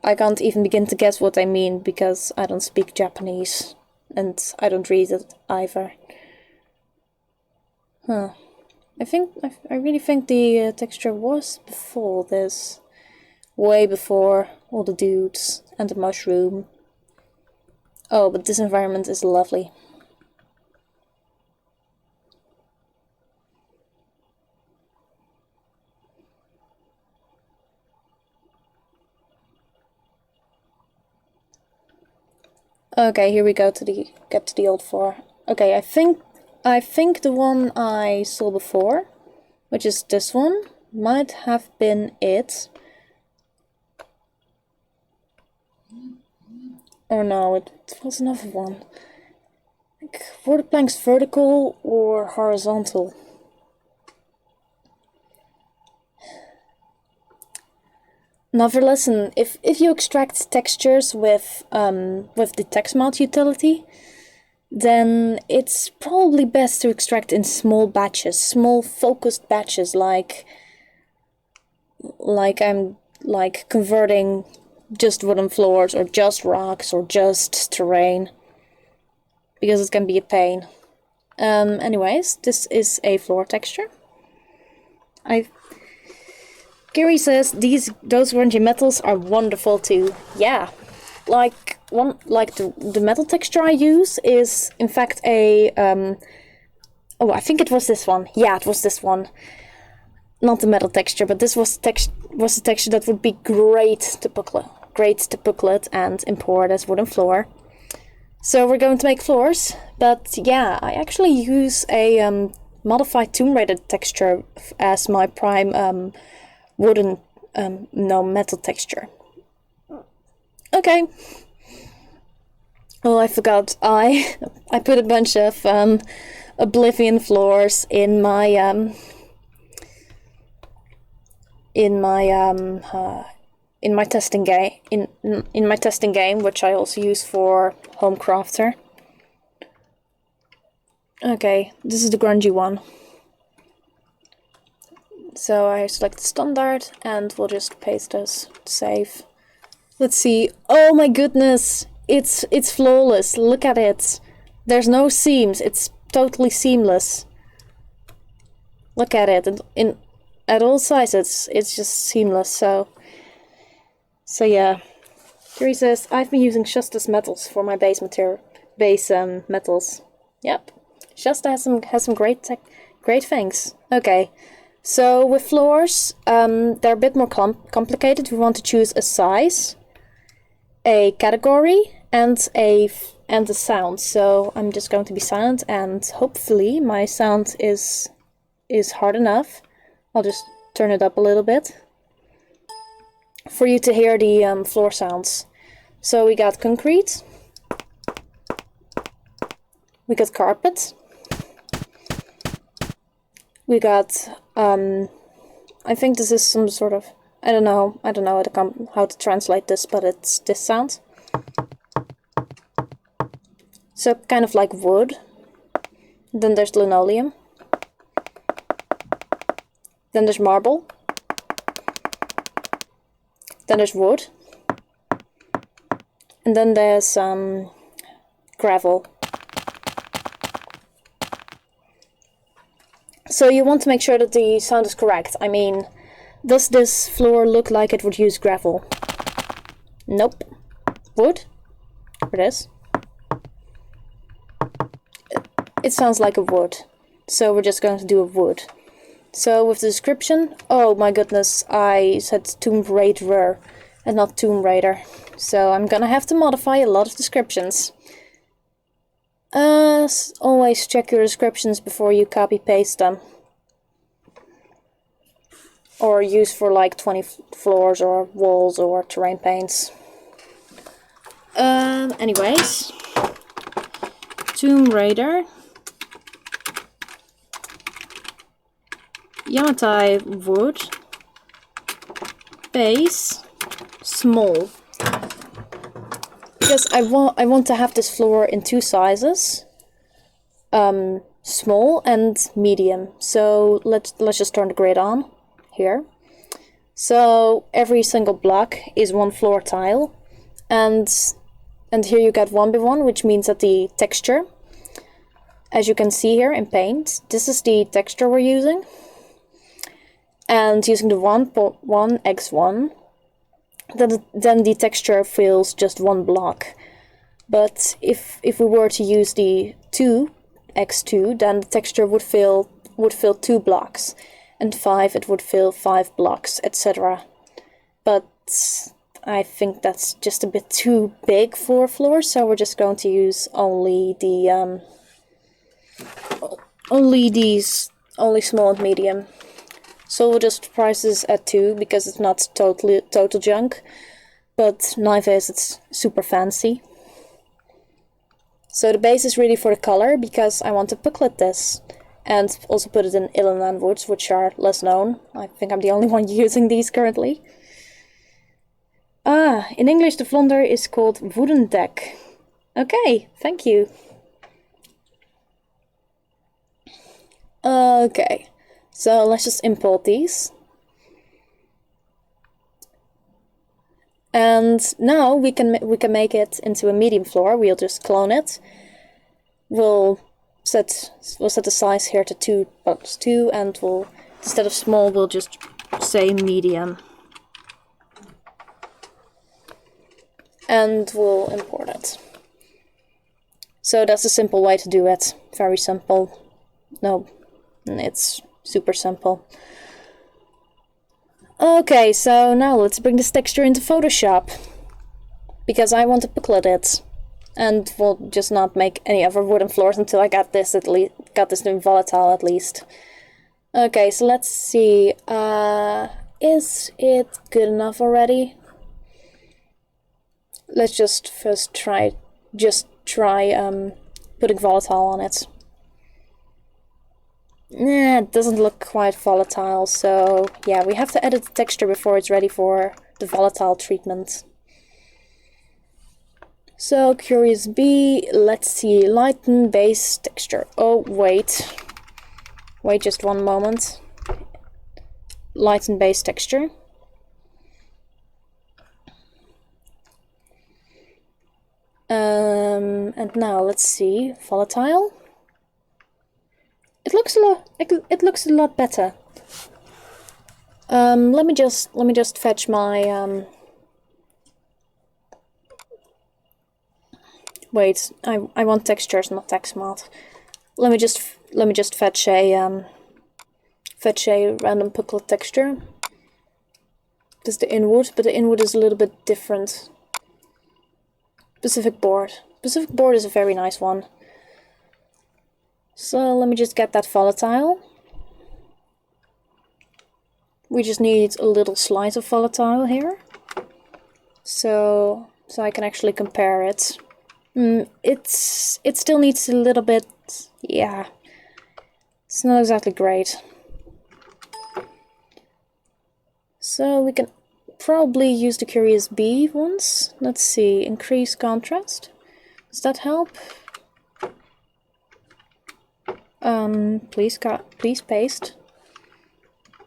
Speaker 1: I can't even begin to guess what they mean because I don't speak Japanese and I don't read it either. Huh. I really think the texture was before this. Way before all the dudes and the mushroom. Oh, but this environment is lovely. Okay, here we go to get to the old floor. Okay, I think the one I saw before, which is this one, might have been it. Or no, it was another one. Like, were the planks vertical or horizontal? Another lesson: if you extract textures with the text mount utility, then it's probably best to extract in small batches, small focused batches, like I'm like converting just wooden floors or just rocks or just terrain, because it can be a pain. Anyways, this is a floor texture. Gary says those orangey metals are wonderful too. Yeah, like the metal texture I use is in fact a oh, I think it was this one. Yeah, it was this one. Not the metal texture, but this was a texture that would be great to booklet and import as wooden floor. So we're going to make floors, but yeah, I actually use a modified Tomb Raider texture as my prime wooden, no, metal texture. Okay. Oh, I forgot. I put a bunch of Oblivion floors in my testing game in my testing game, which I also use for Homecrafter. Okay, this is the grungy one. So I select standard and we'll just paste this, save. Let's see. Oh my goodness, it's flawless. Look at it. There's no seams. It's totally seamless. Look at it. At all sizes, it's just seamless. So yeah. Here says I've been using Shusta's metals for my base metals. Yep. Shusta has some great things. Okay. So with floors, they're a bit more complicated. We want to choose a size, a category, and a sound. So I'm just going to be silent, and hopefully my sound is hard enough. I'll just turn it up a little bit for you to hear the floor sounds. So we got concrete, we got carpet. We got, I think this is some sort of, I don't know how to translate this, but it's this sound. So kind of like wood. Then there's linoleum. Then there's marble. Then there's wood. And then there's gravel. So you want to make sure that the sound is correct. I mean, does this floor look like it would use gravel? Nope. Wood? There it is. It sounds like a wood. So we're just going to do a wood. So with the description, oh my goodness, I said Tomb Raider and not Tomb Raider. So I'm gonna have to modify a lot of descriptions. Always check your descriptions before you copy paste them. Or use for like 20 floors or walls or terrain paints. Anyways. Tomb Raider. Yamatai wood. Base. Small. Because I want to have this floor in two sizes. Small and medium. So let's just turn the grid on here. So every single block is one floor tile, and here you get 1x1, which means that the texture, as you can see here in paint, this is the texture we're using. And using the 1x1, then the texture fills just one block. But if we were to use the 2x2, then the texture would fill 2 blocks, and 5 it would fill 5 blocks, etc. But I think that's just a bit too big for floors, so we're just going to use only small and medium. So we'll just price this at 2 because it's not total junk, but knife is, it's super fancy. So the base is really for the color because I want to booklet this and also put it in Illinan woods, which are less known. I think I'm the only one using these currently. In English the Vlonder is called wooden deck. Okay, thank you. Okay. So let's just import these. And now we can make it into a medium floor. We'll just clone it. We'll set the size here to 2x2, and we'll, instead of small, we'll just say medium. And we'll import it. So that's a simple way to do it. Very simple. No, it's super simple. Okay, so now let's bring this texture into Photoshop, because I want to booklet it, and we'll just not make any other wooden floors until I got this in volatile at least. Okay, so let's see. Is it good enough already? Let's just first try putting volatile on it. Nah, it doesn't look quite volatile, so yeah, we have to edit the texture before it's ready for the volatile treatment. So, Curious Bee, let's see, lighten base texture. Oh, wait just one moment. Lighten base texture. And now let's see, volatile. It looks a lot better. Let me just fetch my wait, I want textures, not text mod. Let me just fetch a random booklet texture. This is the inwood, but the inwood is a little bit different. Pacific board. Pacific board is a very nice one. So let me just get that volatile. We just need a little slice of volatile here. So I can actually compare it. It still needs a little bit, yeah. It's not exactly great. So we can probably use the Curious Bee ones. Let's see, increase contrast. Does that help? Please paste.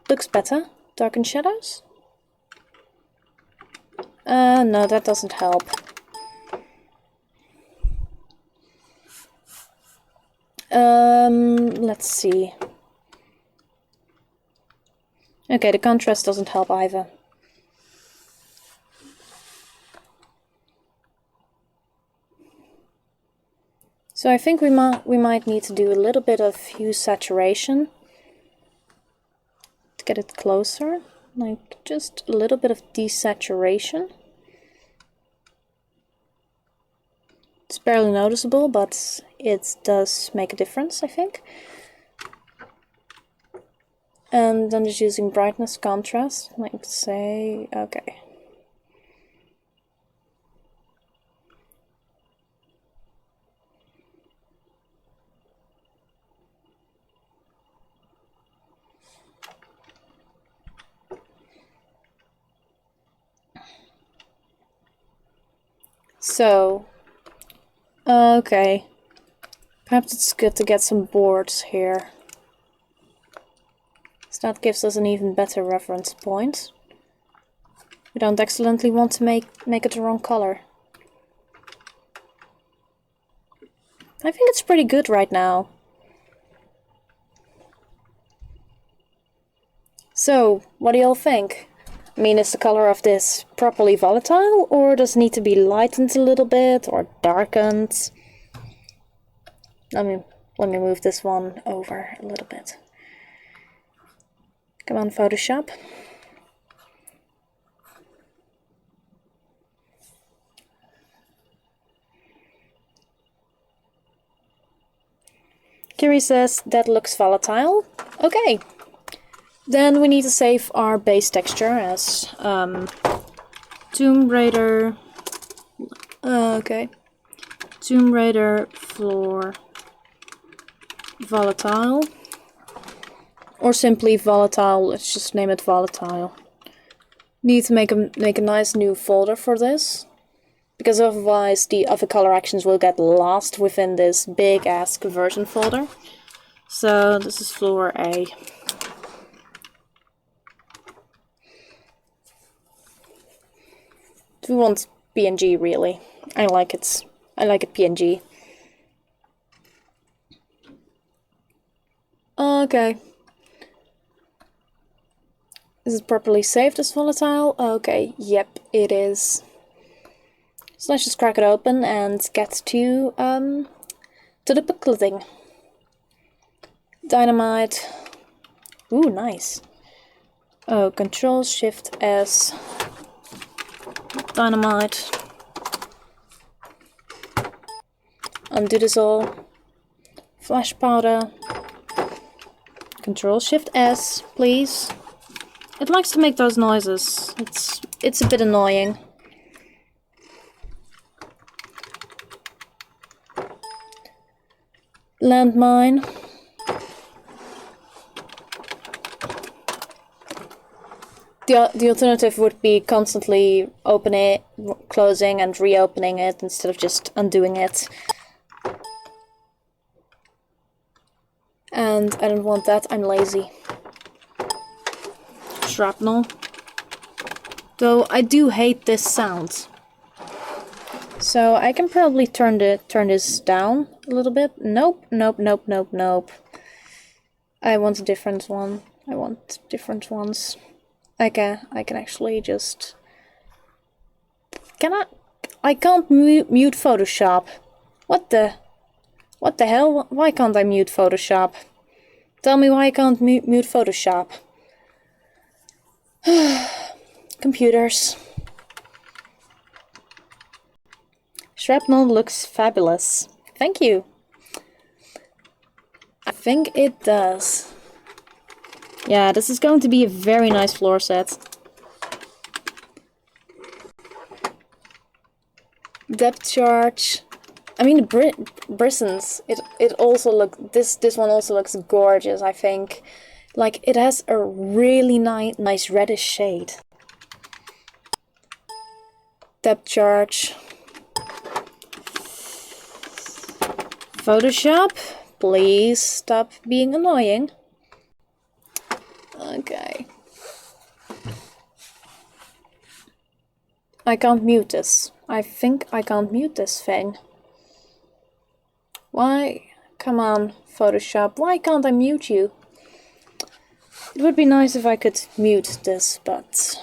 Speaker 1: Looks better. Darken shadows? No, that doesn't help. Let's see. Okay, the contrast doesn't help either. So I think we might need to do a little bit of hue saturation to get it closer, like just a little bit of desaturation. It's barely noticeable, but it does make a difference, I think. And then just using brightness contrast, like say, okay. So, okay, perhaps it's good to get some boards here. So that gives us an even better reference point. We don't accidentally want to make it the wrong color. I think it's pretty good right now. So, what do y'all think? I mean, is the color of this properly volatile, or does it need to be lightened a little bit, or darkened? Let me move this one over a little bit. Come on, Photoshop. Kiri says, that looks volatile. Okay. Then we need to save our base texture as Tomb Raider. Okay. Tomb Raider floor volatile. Or simply volatile, let's just name it volatile. Need to make a nice new folder for this. Because otherwise the other color actions will get lost within this big ass conversion folder. So this is floor A. We want PNG really. I like it PNG. Okay. Is it properly saved as volatile? Okay, yep, it is. So let's just crack it open and get to the bookletting. Dynamite. Ooh, nice. Oh, Control Shift S. Dynamite. Undo this all. Flash powder. Control Shift S, please. It likes to make those noises. It's a bit annoying. Landmine. The alternative would be constantly opening it, closing and reopening it instead of just undoing it. And I don't want that, I'm lazy. Shrapnel. Though I do hate this sound. So I can probably turn this down a little bit. Nope, nope, nope, nope, nope. I want a different one. I want different ones. I can actually just... I can't mute Photoshop. What the hell? Why can't I mute Photoshop? Tell me why I can't mute Photoshop. Computers. Shrapnel looks fabulous. Thank you. I think it does. Yeah, this is going to be a very nice floor set. Depth charge. I mean, the bristles. It also this one also looks gorgeous. I think, like it has a really nice reddish shade. Depth charge. Photoshop, please stop being annoying. Okay. I can't mute this. I think I can't mute this thing. Why Come on, Photoshop. Why can't I mute you? It would be nice if I could mute this, but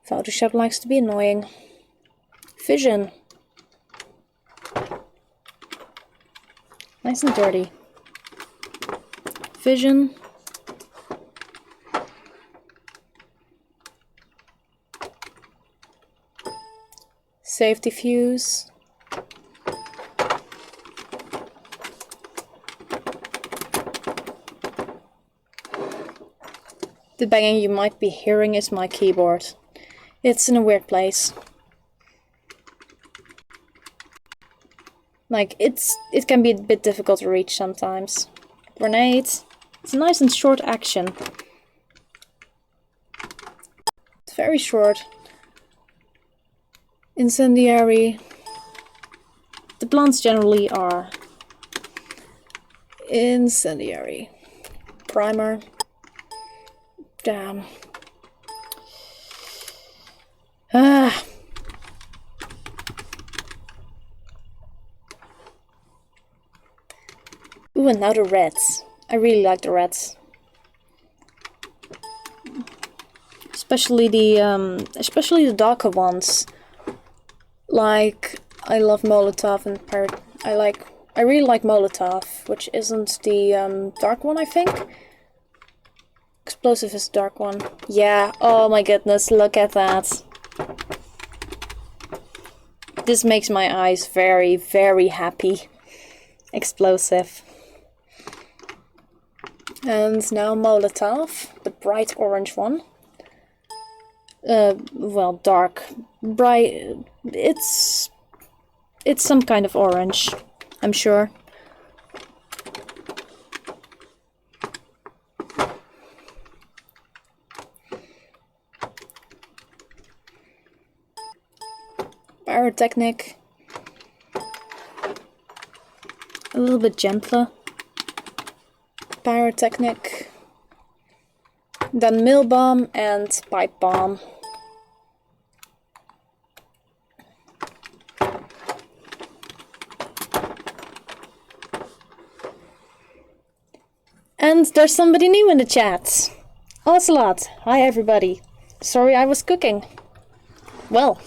Speaker 1: Photoshop likes to be annoying. Vision. Nice and dirty. Vision. Save diffuse. The banging you might be hearing is my keyboard. It's in a weird place. Like, it can be a bit difficult to reach sometimes. Grenade. It's a nice and short action. It's very short. Incendiary. The plants generally are. Incendiary. Primer. Damn. Ah. Ooh, and now the reds. I really like the reds. Especially the darker ones. Like, I love Molotov and I really like Molotov, which isn't the dark one, I think. Explosive is the dark one. Yeah, oh my goodness, look at that. This makes my eyes very, very happy. Explosive. And now Molotov, the bright orange one. Well, dark. Bright. It's some kind of orange, I'm sure. Pyrotechnic. A little bit gentler. Pyrotechnic. Then mill bomb and pipe bomb. And there's somebody new in the chat. Ocelot. Hi everybody. Sorry I was cooking. Well,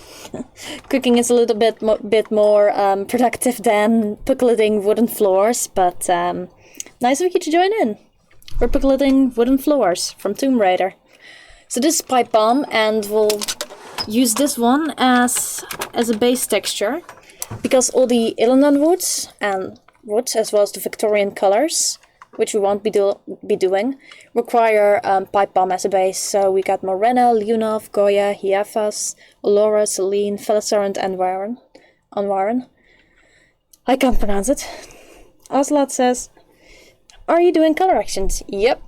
Speaker 1: cooking is a little bit more productive than pickling wooden floors, but nice of you to join in. We're pickling wooden floors from Tomb Raider. So this is pipe bomb, and we'll use this one as a base texture, because all the Illidan woods as well as the Victorian colors, which we won't be doing, require pipe bomb as a base. So we got Morena, Leonov, Goya, Hiefas, Allura, Selene, Felisar, and Anwaran. I can't pronounce it. Ocelot says, are you doing color actions? Yep,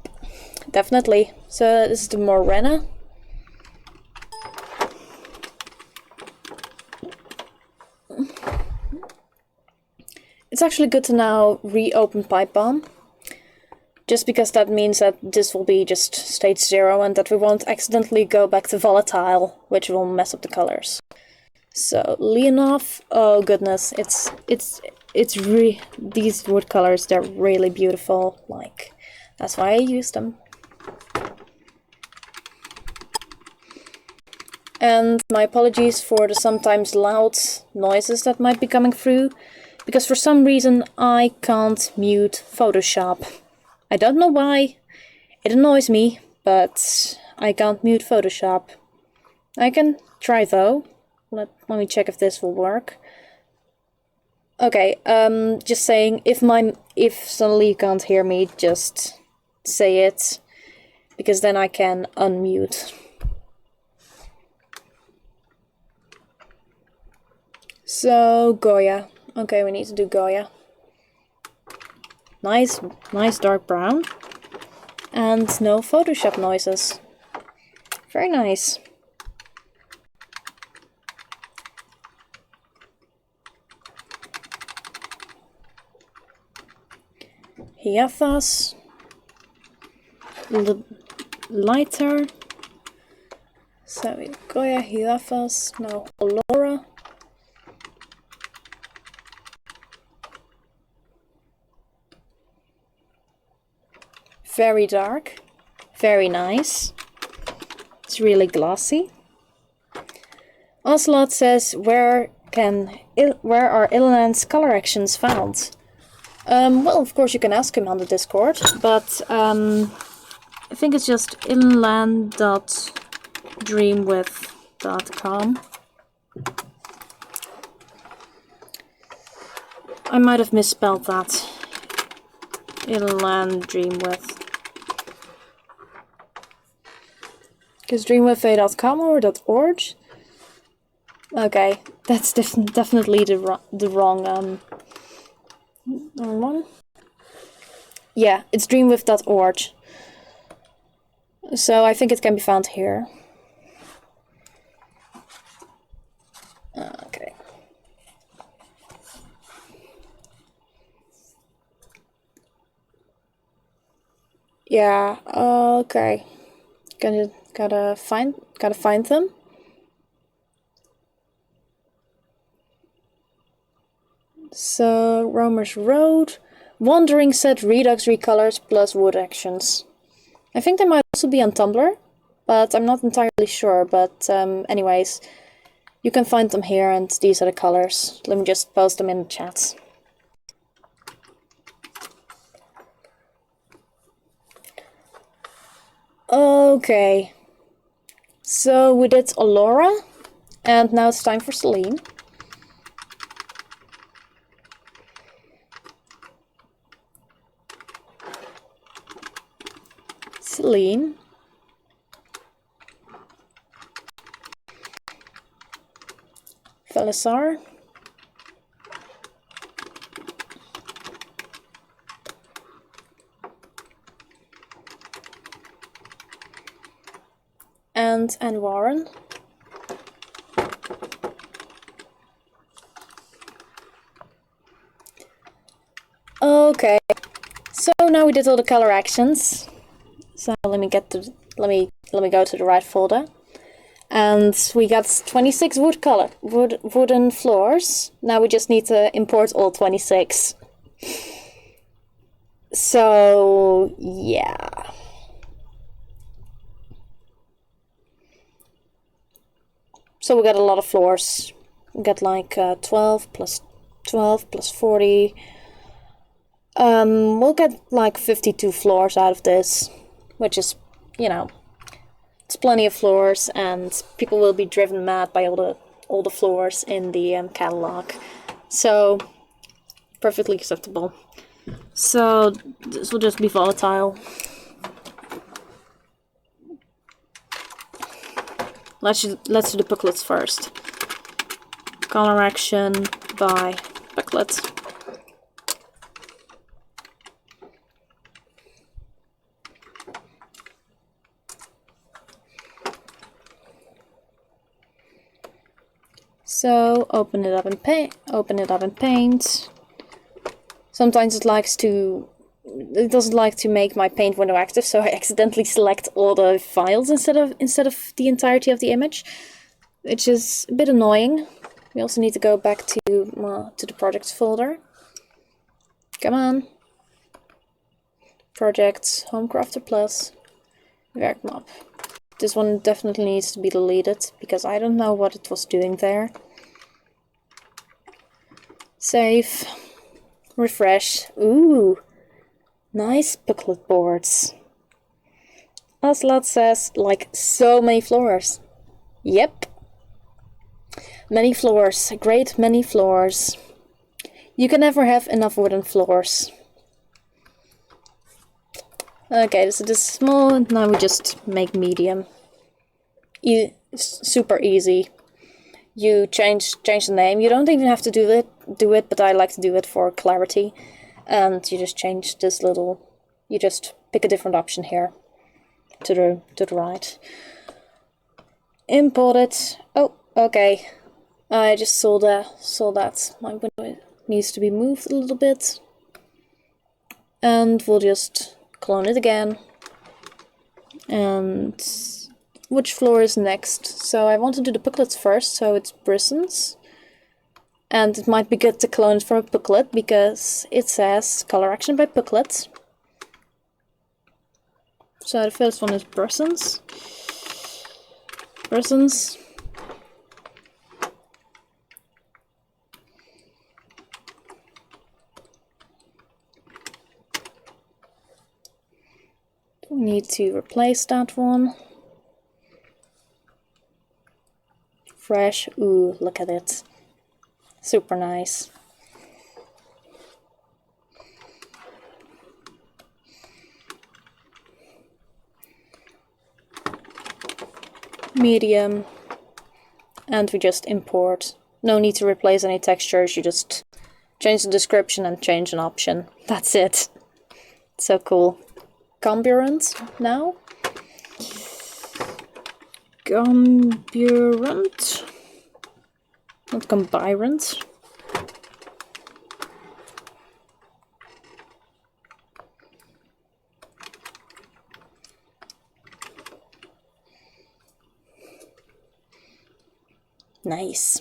Speaker 1: definitely. So this is the Morena. It's actually good to now reopen pipe bomb. Just because that means that this will be just stage 0 and that we won't accidentally go back to volatile, which will mess up the colors. So Leonov, oh goodness, these wood colors, they're really beautiful. Like, that's why I use them. And my apologies for the sometimes loud noises that might be coming through, because for some reason I can't mute Photoshop. I don't know why, it annoys me, but I can't mute Photoshop. I can try though. Let me check if this will work. Okay, just saying, if suddenly you can't hear me, just say it, because then I can unmute. So, Goya. Okay, we need to do Goya. Nice dark brown. And no Photoshop noises. Very nice. Hiefas. Lighter. So we Goya, Hiefas, now Allura. very dark, very nice. It's really glossy. Ocelot says, where are Illiland's color actions found? Well, of course you can ask him on the Discord, but I think it's just inland.dreamwith.com. I might have misspelled that. Inland Dreamwith. Is dreamwitha.com or .org? Okay, that's definitely the wrong one. Yeah, it's dreamwith.org. So I think it can be found here. Okay. Yeah, okay. Gotta find them. So Romer's Road. Wandering said Redux recolors plus wood actions. I think they might also be on Tumblr, but I'm not entirely sure. But anyways, you can find them here, and these are the colors. Let me just post them in the chat. Okay, so we did Allura, and now it's time for Celine. Celine. Felisar. And Warren. Okay, so now we did all the color actions. So let me go to the right folder, and we got 26 wooden floors. Now we just need to import all 26. So yeah. So we got a lot of floors. We got like 12 plus 12 plus 40. We'll get like 52 floors out of this, which is, you know, it's plenty of floors, and people will be driven mad by all the floors in the catalog. So perfectly acceptable. So this will just be volatile. Let's do the booklets first. Color action by booklet. So open it up in Paint. Sometimes it doesn't like to make my Paint window active, so I accidentally select all the files instead of the entirety of the image, which is a bit annoying. We also need to go back to the projects folder. Come on. Projects, Homecrafter Plus, Werkmap. This one definitely needs to be deleted, because I don't know what it was doing there. Save. Refresh. Ooh. Nice booklet boards. Ocelot says, like, so many floors. Yep. Many floors. Great many floors. You can never have enough wooden floors. Okay, so this is small, now we just make medium. Super easy. You change the name. You don't even have to do it, but I like to do it for clarity. And you just change this little. You just pick a different option here to the right. Import it. Oh, okay. I just saw that my window needs to be moved a little bit, and we'll just clone it again. And which floor is next? So I want to do the booklets first, so it's Brisson's. And it might be good to clone it from a booklet, because it says color action by booklet. So the first one is Brussels. Brussels. We need to replace that one. Fresh. Ooh, look at it. Super nice. Medium. And we just import. No need to replace any textures, you just change the description and change an option. That's it. So cool. Comburant now. Comburant. Not combirant. Nice.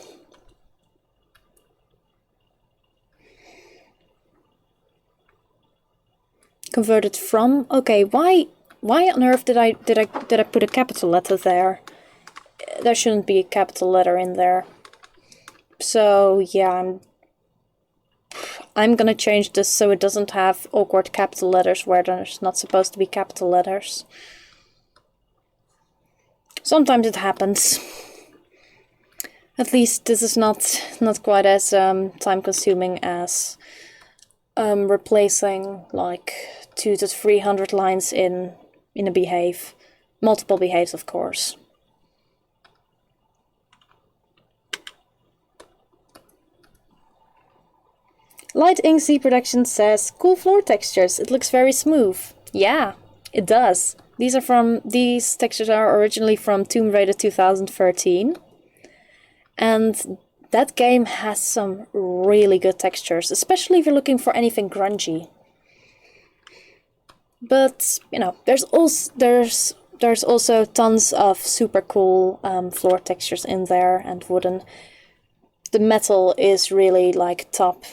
Speaker 1: Converted from. Okay, why on earth did I put a capital letter there? There shouldn't be a capital letter in there. So yeah, I'm gonna change this so it doesn't have awkward capital letters where there's not supposed to be capital letters. Sometimes it happens. At least this is not quite as time consuming as replacing like 200 to 300 lines in a behave. Multiple behaves, of course. Light Ink Z Production says, cool floor textures, it looks very smooth. Yeah, it does. These textures are originally from Tomb Raider 2013. And that game has some really good textures, especially if you're looking for anything grungy. But, you know, there's also tons of super cool floor textures in there and wooden. The metal is really like top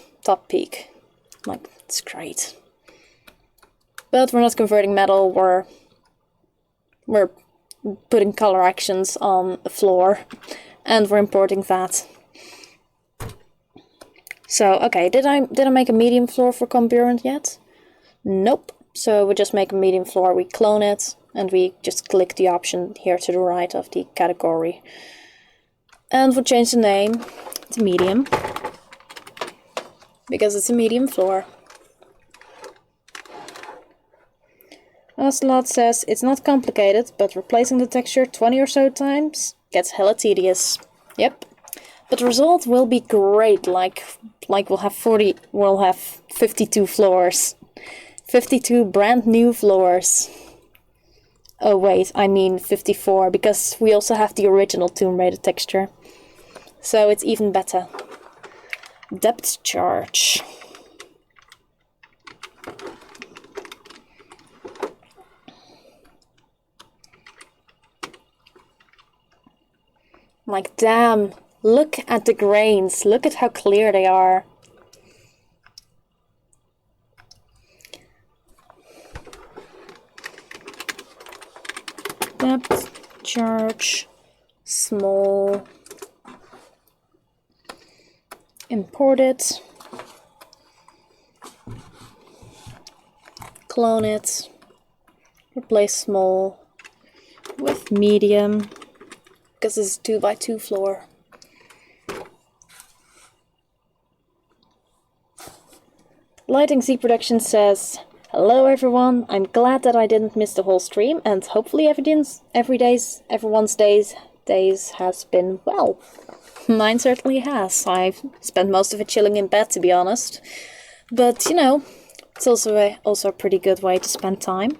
Speaker 1: peak. Like, it's great. But we're not converting metal, we're putting color actions on the floor. And we're importing that. So, okay, did I make a medium floor for Comburant yet? Nope. So we just make a medium floor, we clone it, and we just click the option here to the right of the category. And we'll change the name to medium, because it's a medium floor. Ocelot says, it's not complicated, but replacing the texture 20 or so times gets hella tedious. Yep. But the result will be great, like we'll have 52 floors. 52 brand new floors. Oh wait, I mean 54, because we also have the original Tomb Raider texture. So it's even better. Depth charge. Like, damn, look at the grains, look at how clear they are. Depth charge, small, import it, clone it, replace small with medium. Because it's a 2x2 floor. Light Ink Z Production says, hello everyone, I'm glad that I didn't miss the whole stream, and hopefully everyone's days has been well. Mine certainly has. I've spent most of it chilling in bed, to be honest. But, you know, it's also a pretty good way to spend time.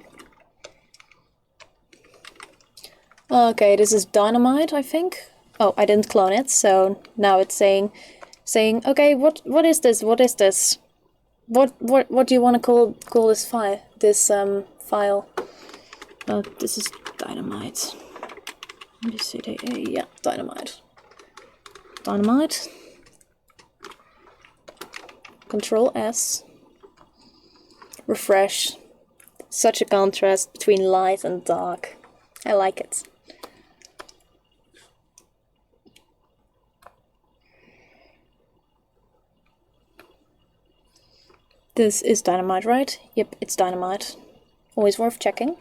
Speaker 1: Okay, this is dynamite, I think. Oh, I didn't clone it, so now it's saying, okay, what is this? What is this? What do you want to call this file? File. This is dynamite. Let me see. Yeah, dynamite. Dynamite. Control S. Refresh. Such a contrast between light and dark. I like it. This is dynamite, right? Yep, it's dynamite. Always worth checking.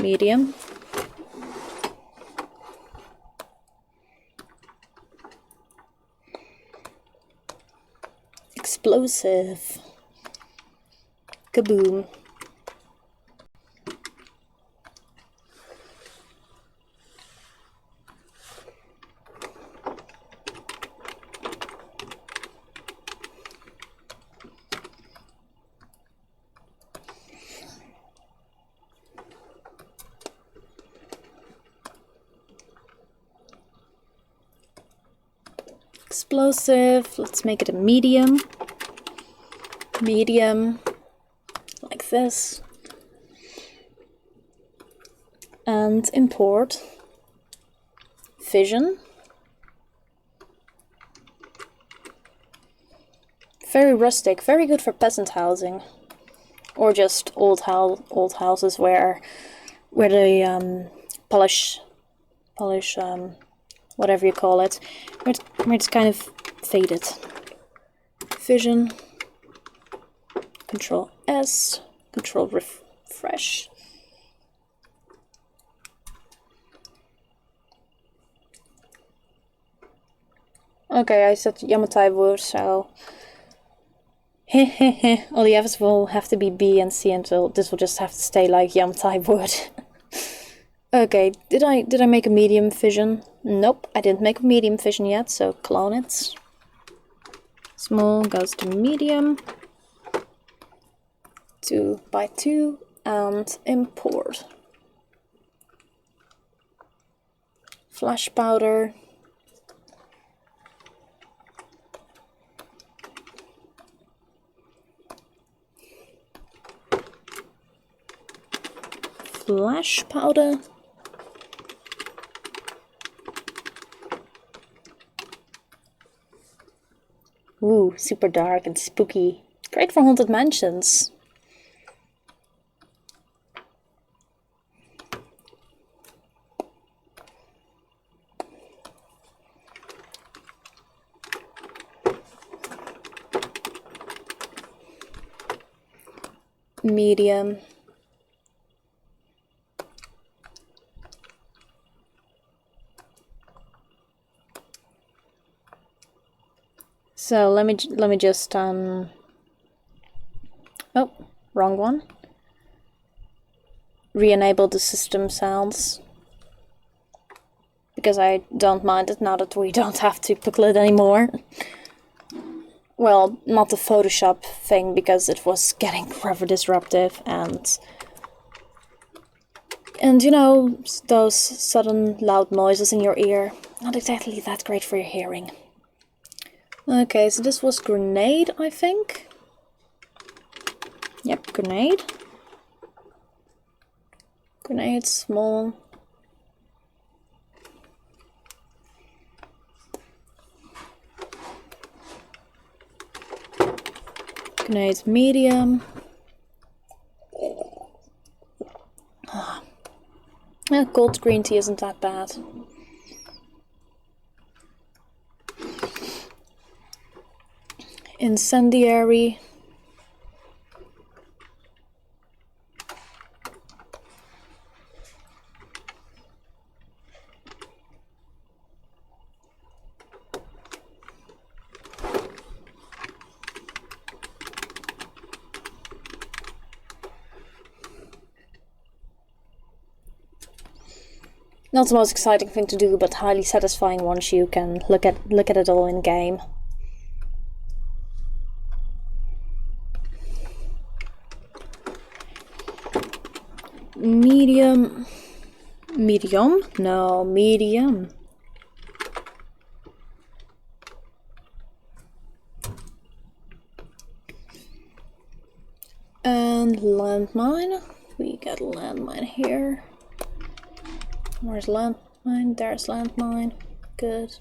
Speaker 1: Medium. Explosive. Kaboom. Explosive. Let's make it a medium. Medium. Like this. And import. Fission. Very rustic, very good for peasant housing. Or just old houses where the polish whatever you call it, where it's kind of faded. Fission. Control S. Control refresh. Okay, I said Yamatai wood, so all the others will have to be B and C until this will just have to stay like Yamatai wood. Okay, did I make a medium fission? Nope, I didn't make a medium fission yet, so clone it. Small goes to medium. 2 by 2 and import. Flash powder. Flash powder. Ooh, super dark and spooky. Great for haunted mansions. Medium. So let me just oh, wrong one. Re-enable the system sounds because I don't mind it now that we don't have to pickle it anymore. Well, not the Photoshop thing because it was getting rather disruptive and you know, those sudden loud noises in your ear, not exactly that great for your hearing. Okay, so this was grenade, I think. Yep, grenade. Grenade, small. Grenade, medium. Cold green tea isn't that bad. Incendiary. Not the most exciting thing to do, but highly satisfying once you can look at it all in game. Medium. Medium? No, medium. And landmine. We got a landmine here. Where's landmine? There's landmine. Good.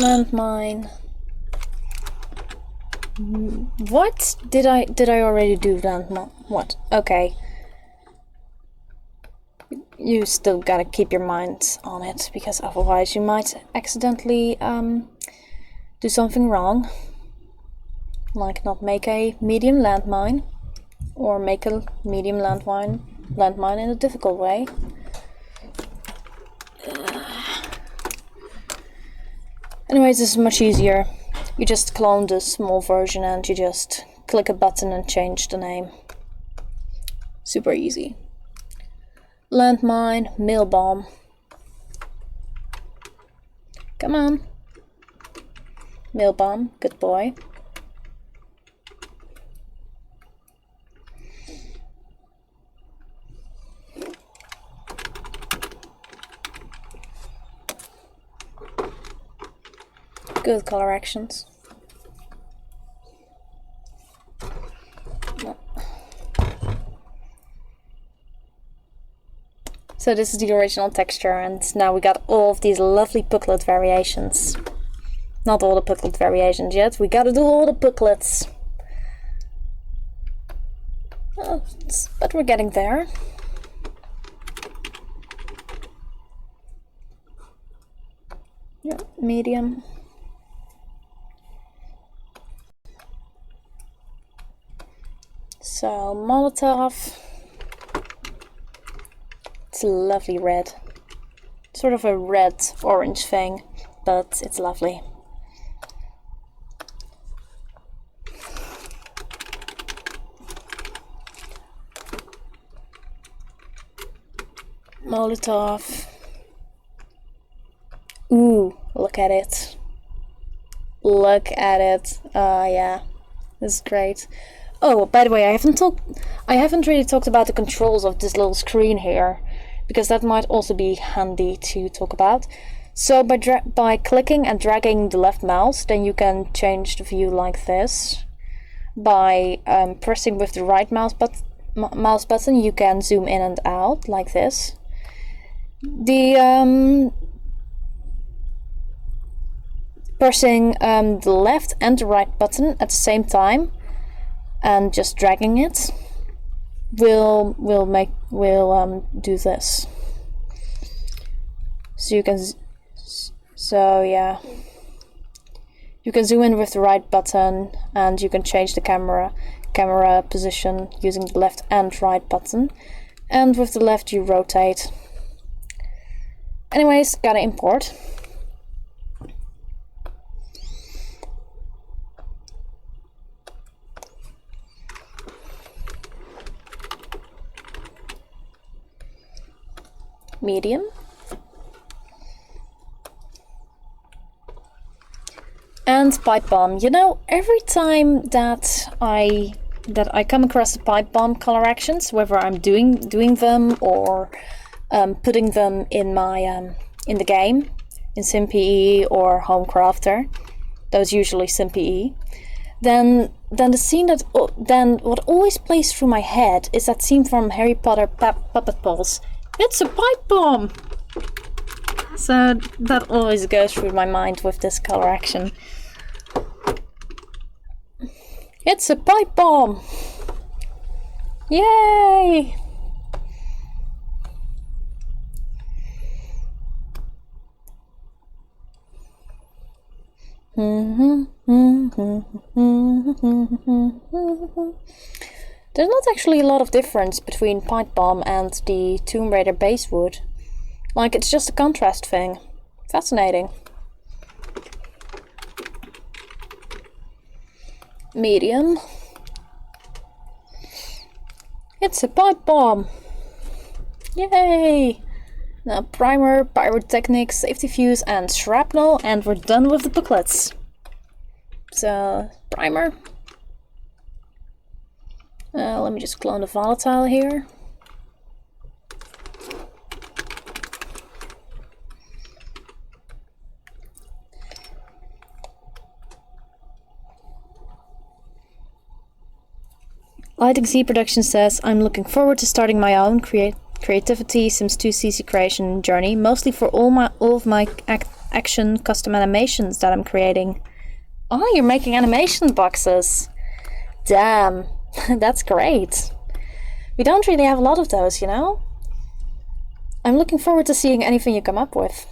Speaker 1: Landmine. What? Did I already do landmine? What? Okay. You still gotta keep your mind on it, because otherwise you might accidentally do something wrong. Like not make a medium landmine, or make a medium landmine in a difficult way. Anyways, this is much easier. You just clone the small version and you just click a button and change the name. Super easy. Landmine, mail bomb. Come on. Mail bomb, good boy. Good color actions. No. So this is the original texture, and now we got all of these lovely booklet variations. Not all the booklet variations yet, we gotta do all the booklets. Oh, but we're getting there. Yeah, medium. So, Molotov. It's a lovely red. Sort of a red-orange thing, but it's lovely. Molotov. Ooh, look at it. Look at it. Yeah, this is great. Oh, by the way, I haven't really talked about the controls of this little screen here, because that might also be handy to talk about. So by clicking and dragging the left mouse, then you can change the view like this. By pressing with the right mouse button, you can zoom in and out like this. Pressing the left and the right button at the same time and just dragging it will do this. So you can you can zoom in with the right button, and you can change the camera position using the left and right button, and with the left you rotate. Anyways, gotta import. Medium. And pipe bomb. You know, every time that I come across the pipe bomb color actions, whether I'm doing them or putting them in my in the game, in SimPE or Homecrafter, those usually SimPE, then the scene then what always plays through my head is that scene from Harry Potter Puppet Pulse. It's a pipe bomb! So that always goes through my mind with this color action. It's a pipe bomb! Yay! There's not actually a lot of difference between pipe bomb and the Tomb Raider base wood. Like, it's just a contrast thing. Fascinating. Medium. It's a pipe bomb! Yay! Now primer, pyrotechnics, safety fuse and shrapnel, and we're done with the booklets. So, primer. Let me just clone the volatile here. Lighting Z Production says, I'm looking forward to starting my own creativity Sims 2 CC creation journey, mostly for all of my action custom animations that I'm creating. Oh, you're making animation boxes. Damn, that's great. We don't really have a lot of those, you know? I'm looking forward to seeing anything you come up with.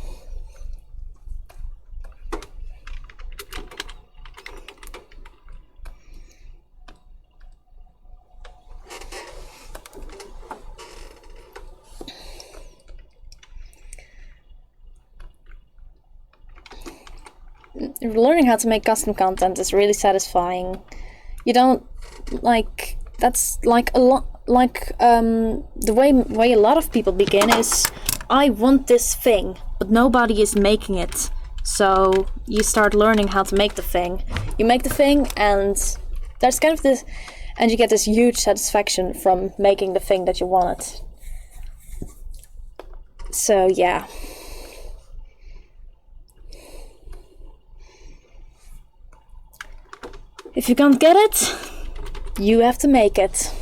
Speaker 1: Learning how to make custom content is really satisfying. You don't like, that's like a lot, like the way a lot of people begin is, I want this thing, but nobody is making it. So you start learning how to make the thing. You make the thing, and there's kind of this, and you get this huge satisfaction from making the thing that you wanted. So yeah. If you can't get it, you have to make it.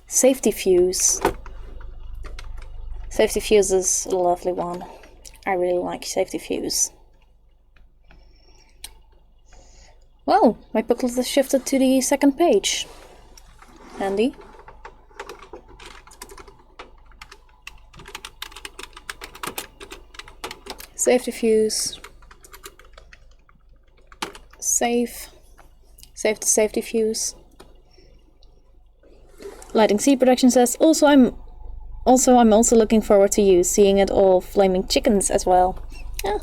Speaker 1: Safety fuse. Safety fuse is a lovely one. I really like safety fuse. Well, my booklet has shifted to the second page. Handy. Safety fuse. Save the safety fuse. Lighting C Production says, I'm also looking forward to you seeing it all flaming chickens as well. Yeah,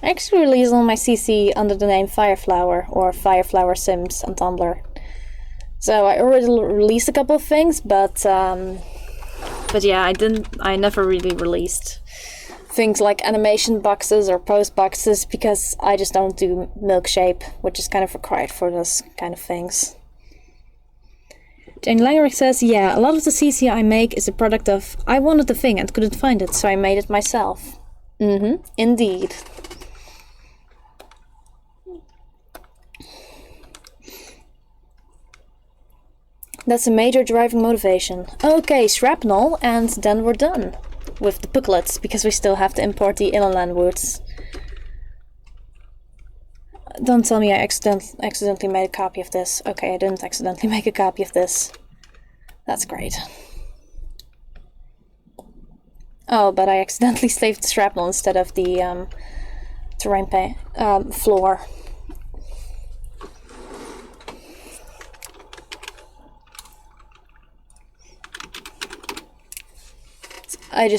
Speaker 1: I actually released on my CC under the name Fireflower or Fireflower Sims on Tumblr. So I already released a couple of things, but yeah, I never really released things like animation boxes or post boxes because I just don't do milk shape, which is kind of required for those kind of things. Jane Langerick says, yeah, a lot of the CC I make is a product of I wanted the thing and couldn't find it, so I made it myself. Indeed. That's a major driving motivation. Okay, shrapnel, and then we're done with the booklets, because we still have to import the inland woods. Don't tell me I accidentally made a copy of this. Okay, I didn't accidentally make a copy of this. That's great. Oh, but I accidentally saved the shrapnel instead of the terrain floor. I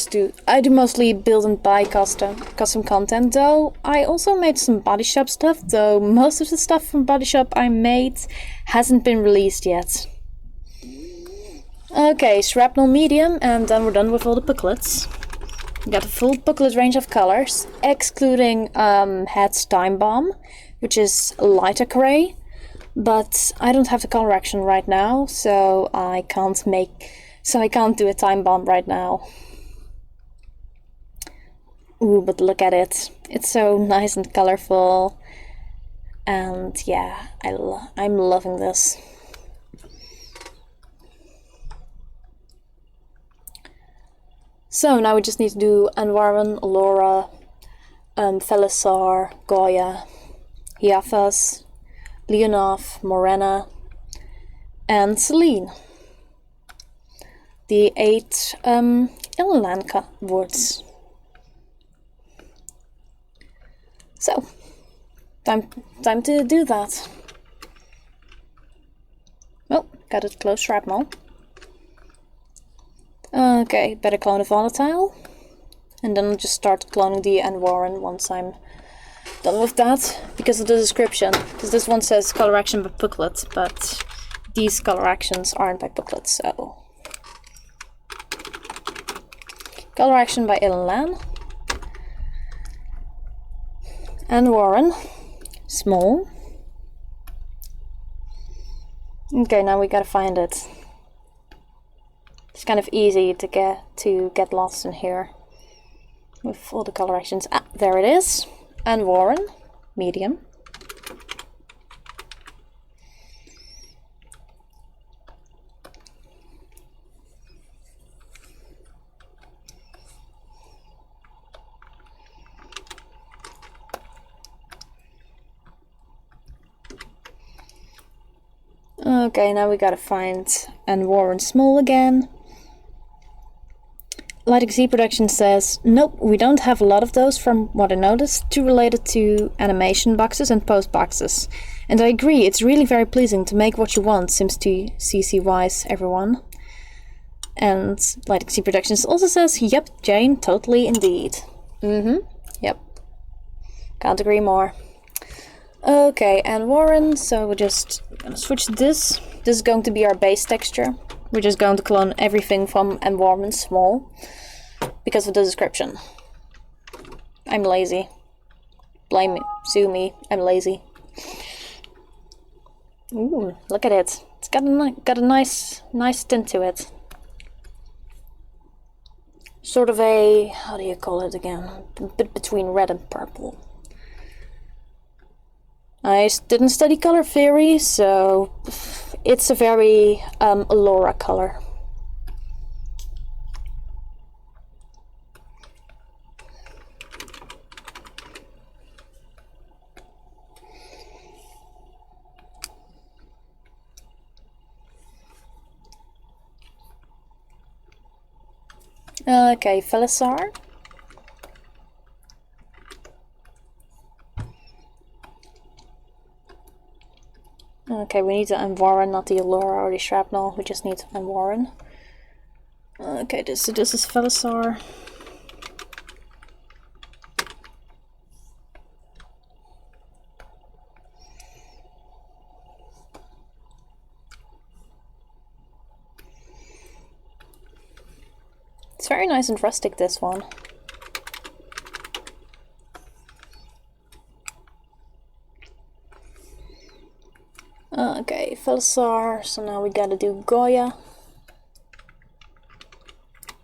Speaker 1: do mostly build and buy custom content, though I also made some body shop stuff, though most of the stuff from body shop I made hasn't been released yet. Okay, shrapnel medium, and then we're done with all the booklets. We got a full booklet range of colors, excluding Head's Time Bomb, which is lighter gray, but I don't have the color action right now, so I can't do a time bomb right now. Ooh, but look at it. It's so nice and colorful. And yeah, I'm loving this. So now we just need to do Anwaran, Laura, Felisar, Goya, Hiafas, Leonov, Morena, and Celine. The 8 inland words. So, time to do that. Oh, got it close shrapnel. Okay, better clone a volatile. And then I'll just start cloning the Anwaran once I'm done with that, because of the description. Because this one says color action by booklet, but these color actions aren't by booklet, so. Color action by Ilan. Anwaran, small. Okay, now we gotta find it. It's kind of easy to get lost in here with all the color actions. Ah, there it is. Anwaran, medium. Okay, now we gotta find and Warren Small again. Lighting Z Production says, nope, we don't have a lot of those from what I noticed, too related to animation boxes and post boxes. And I agree, it's really very pleasing to make what you want, Sims 2 CC wise, everyone. And Lighting Z Productions also says, yep, Jane, totally indeed. Yep. Can't agree more. Okay, and Warren, so we're just gonna switch this. This is going to be our base texture. We're just going to clone everything from Warren Small because of the description. I'm lazy. Blame me, sue me, I'm lazy. Ooh, look at it. It's got a nice tint to it. Sort of a, how do you call it again? A bit between red and purple. I didn't study color theory, so it's a very Allura color. Okay, Felisar. Okay, we need the Warren, not the Allura or the Shrapnel. We just need Warren. Okay, this is Felisar. It's very nice and rustic, this one. Okay, Felisar, so now we gotta do Goya.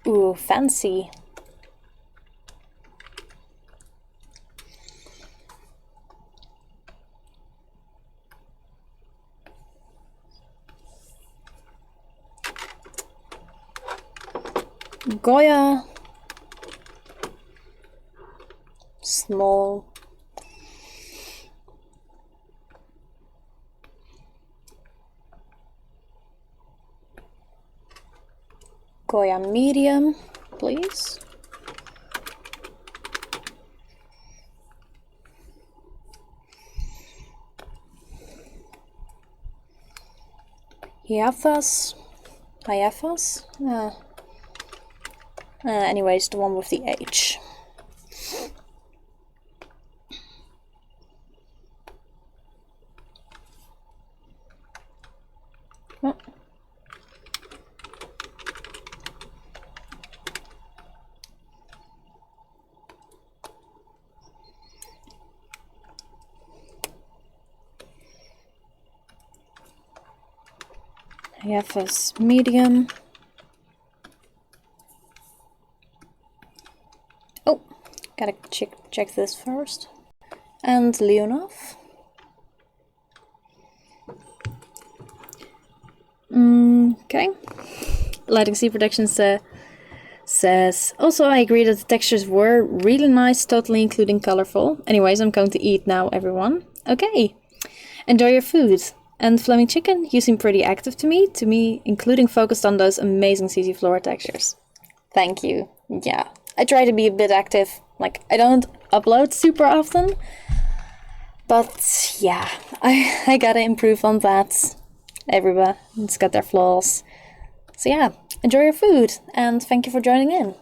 Speaker 1: Ooh, fancy. Goya. Small. Goya medium, please. Hiafas. Anyways, the one with the H. Oh. Hiafas medium. Oh, gotta check this first. And Leonov. Okay. Lighting C Production says, also I agree that the textures were really nice, totally including colorful. Anyways, I'm going to eat now, everyone. Okay. Enjoy your food. And Fleming Chicken, you seem pretty active to me, including focused on those amazing CC Flora textures. Thank you. Yeah, I try to be a bit active. Like, I don't upload super often, but yeah, I gotta improve on that. Everybody's got their flaws. So yeah, enjoy your food, and thank you for joining in.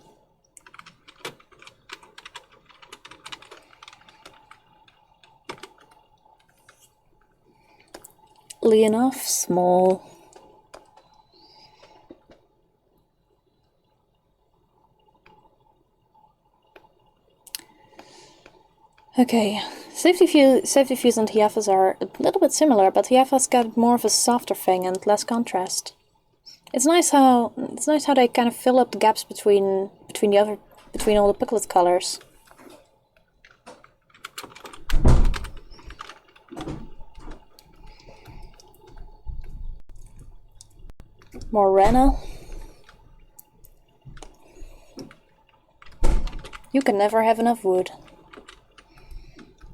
Speaker 1: Leonov, small. Okay, safety fuse and Hiafas are a little bit similar, but Hiafas got more of a softer thing and less contrast. It's nice how they kind of fill up the gaps between all the Piglet colors. Morena. You can never have enough wood.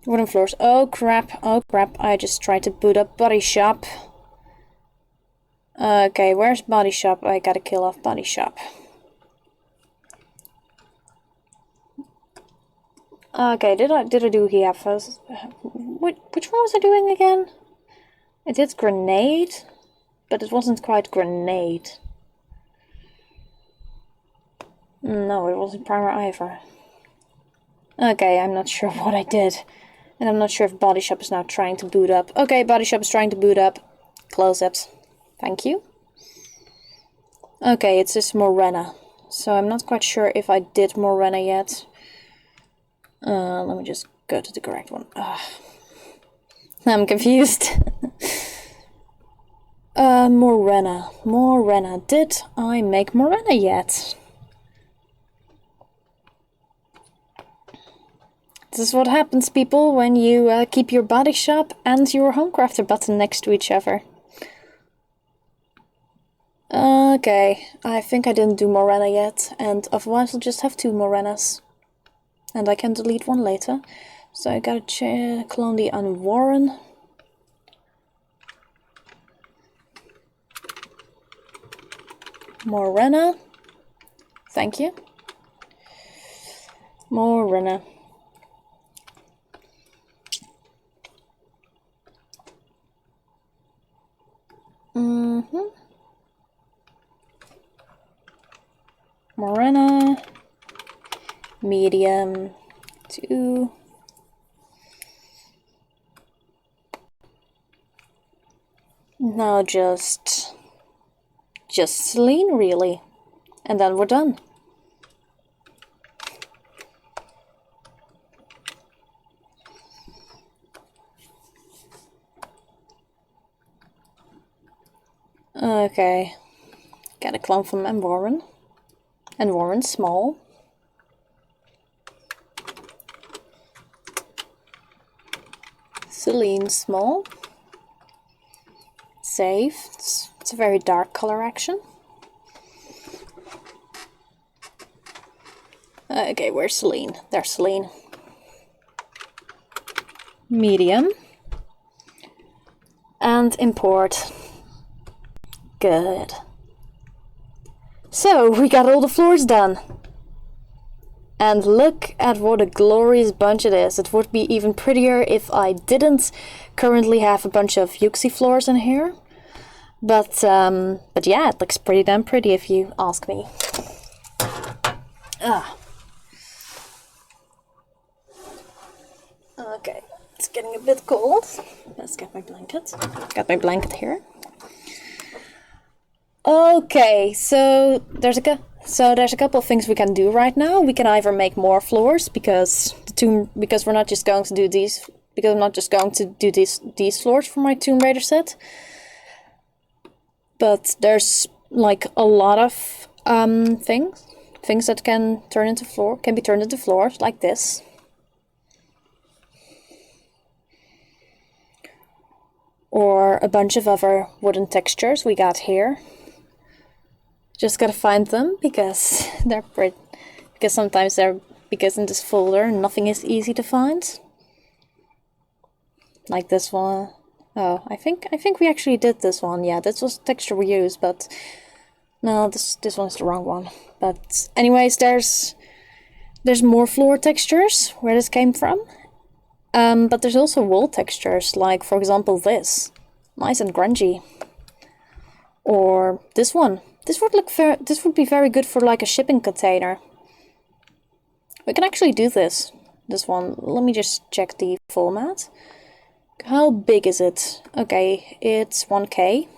Speaker 1: Wooden floors. Oh crap, I just tried to boot up Body Shop. Okay, where's body shop? I gotta kill off body shop. Okay, did I do here first? Which one was I doing again? I did grenade, but it wasn't quite grenade. No, it wasn't primer either. Okay, I'm not sure what I did. And I'm not sure if body shop is now trying to boot up. Okay, body shop is trying to boot up. Close it. Thank you. Okay, it's just Morena. So I'm not quite sure if I did Morena yet. Let me just go to the correct one. I'm confused. Morena. Morena. Did I make Morena yet? This is what happens, people, when you keep your body shop and your Homecrafter button next to each other. Okay, I think I didn't do Morena yet, and otherwise I'll just have 2 Morenas. And I can delete one later. So I gotta clone the Unwarren. Morena. Thank you. Morena. Morena. Medium. 2. Now just Celine, really. And then we're done. Okay. Got a clone from Warren. And Warren small. Celine small. Save. It's a very dark color action. Okay, where's Celine? There's Celine. Medium. And import. Good. So, we got all the floors done. And look at what a glorious bunch it is. It would be even prettier if I didn't currently have a bunch of Yuxi floors in here. But yeah, it looks pretty damn pretty if you ask me. Okay, it's getting a bit cold. Let's get my blanket. Got my blanket here. Okay, so there's a couple of things we can do right now. We can either make more floors because we're not just going to do these, because I'm not just going to do these floors for my Tomb Raider set. But there's like a lot of things that can be turned into floors, like this. Or a bunch of other wooden textures we got here. Just gotta find them because they're pretty. Because in this folder nothing is easy to find. Like this one. Oh, I think we actually did this one. Yeah, this was the texture we used, but no, this one is the wrong one. But anyways, there's more floor textures where this came from. But there's also wall textures, like for example this, nice and grungy. Or this one. This would be very good for like a shipping container. We can actually do this one. Let me just check the format. How big is it? Okay, it's 1K.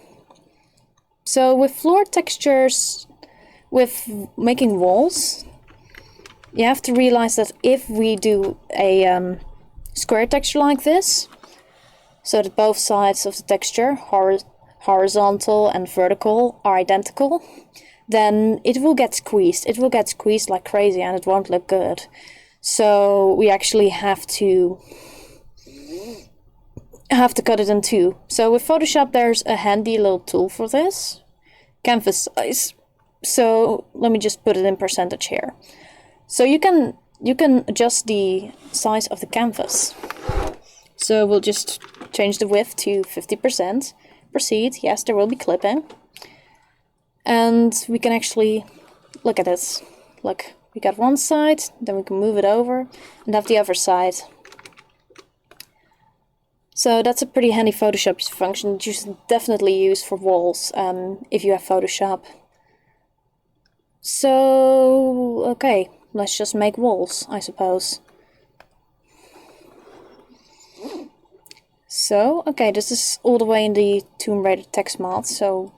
Speaker 1: So with floor textures, with making walls, you have to realize that if we do a square texture like this, so that both sides of the texture, horizontal and vertical, are identical, then it will get squeezed. It will get squeezed like crazy and it won't look good. So we actually have to cut it in two. So with Photoshop there's a handy little tool for this, canvas size. So let me just put it in percentage here. So you can adjust the size of the canvas. So we'll just change the width to 50%. Proceed. Yes, there will be clipping. And we can actually look at this. Look, we got one side, then we can move it over and have the other side. So that's a pretty handy Photoshop function that you should definitely use for walls if you have Photoshop. So, okay, let's just make walls, I suppose. So, okay, this is all the way in the Tomb Raider text mod, so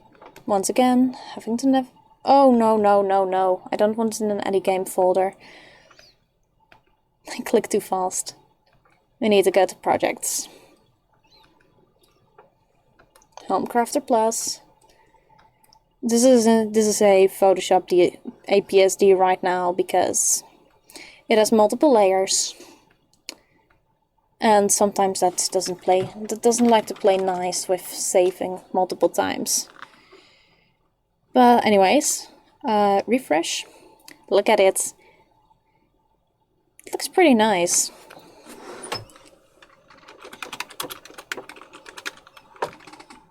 Speaker 1: once again, having to oh, no, I don't want it in an any game folder. I clicked too fast. We need to go to projects. Homecrafter Plus. This is a Photoshop APSD right now because it has multiple layers. And sometimes that doesn't like to play nice with saving multiple times. But anyways, refresh. Look at it. It looks pretty nice.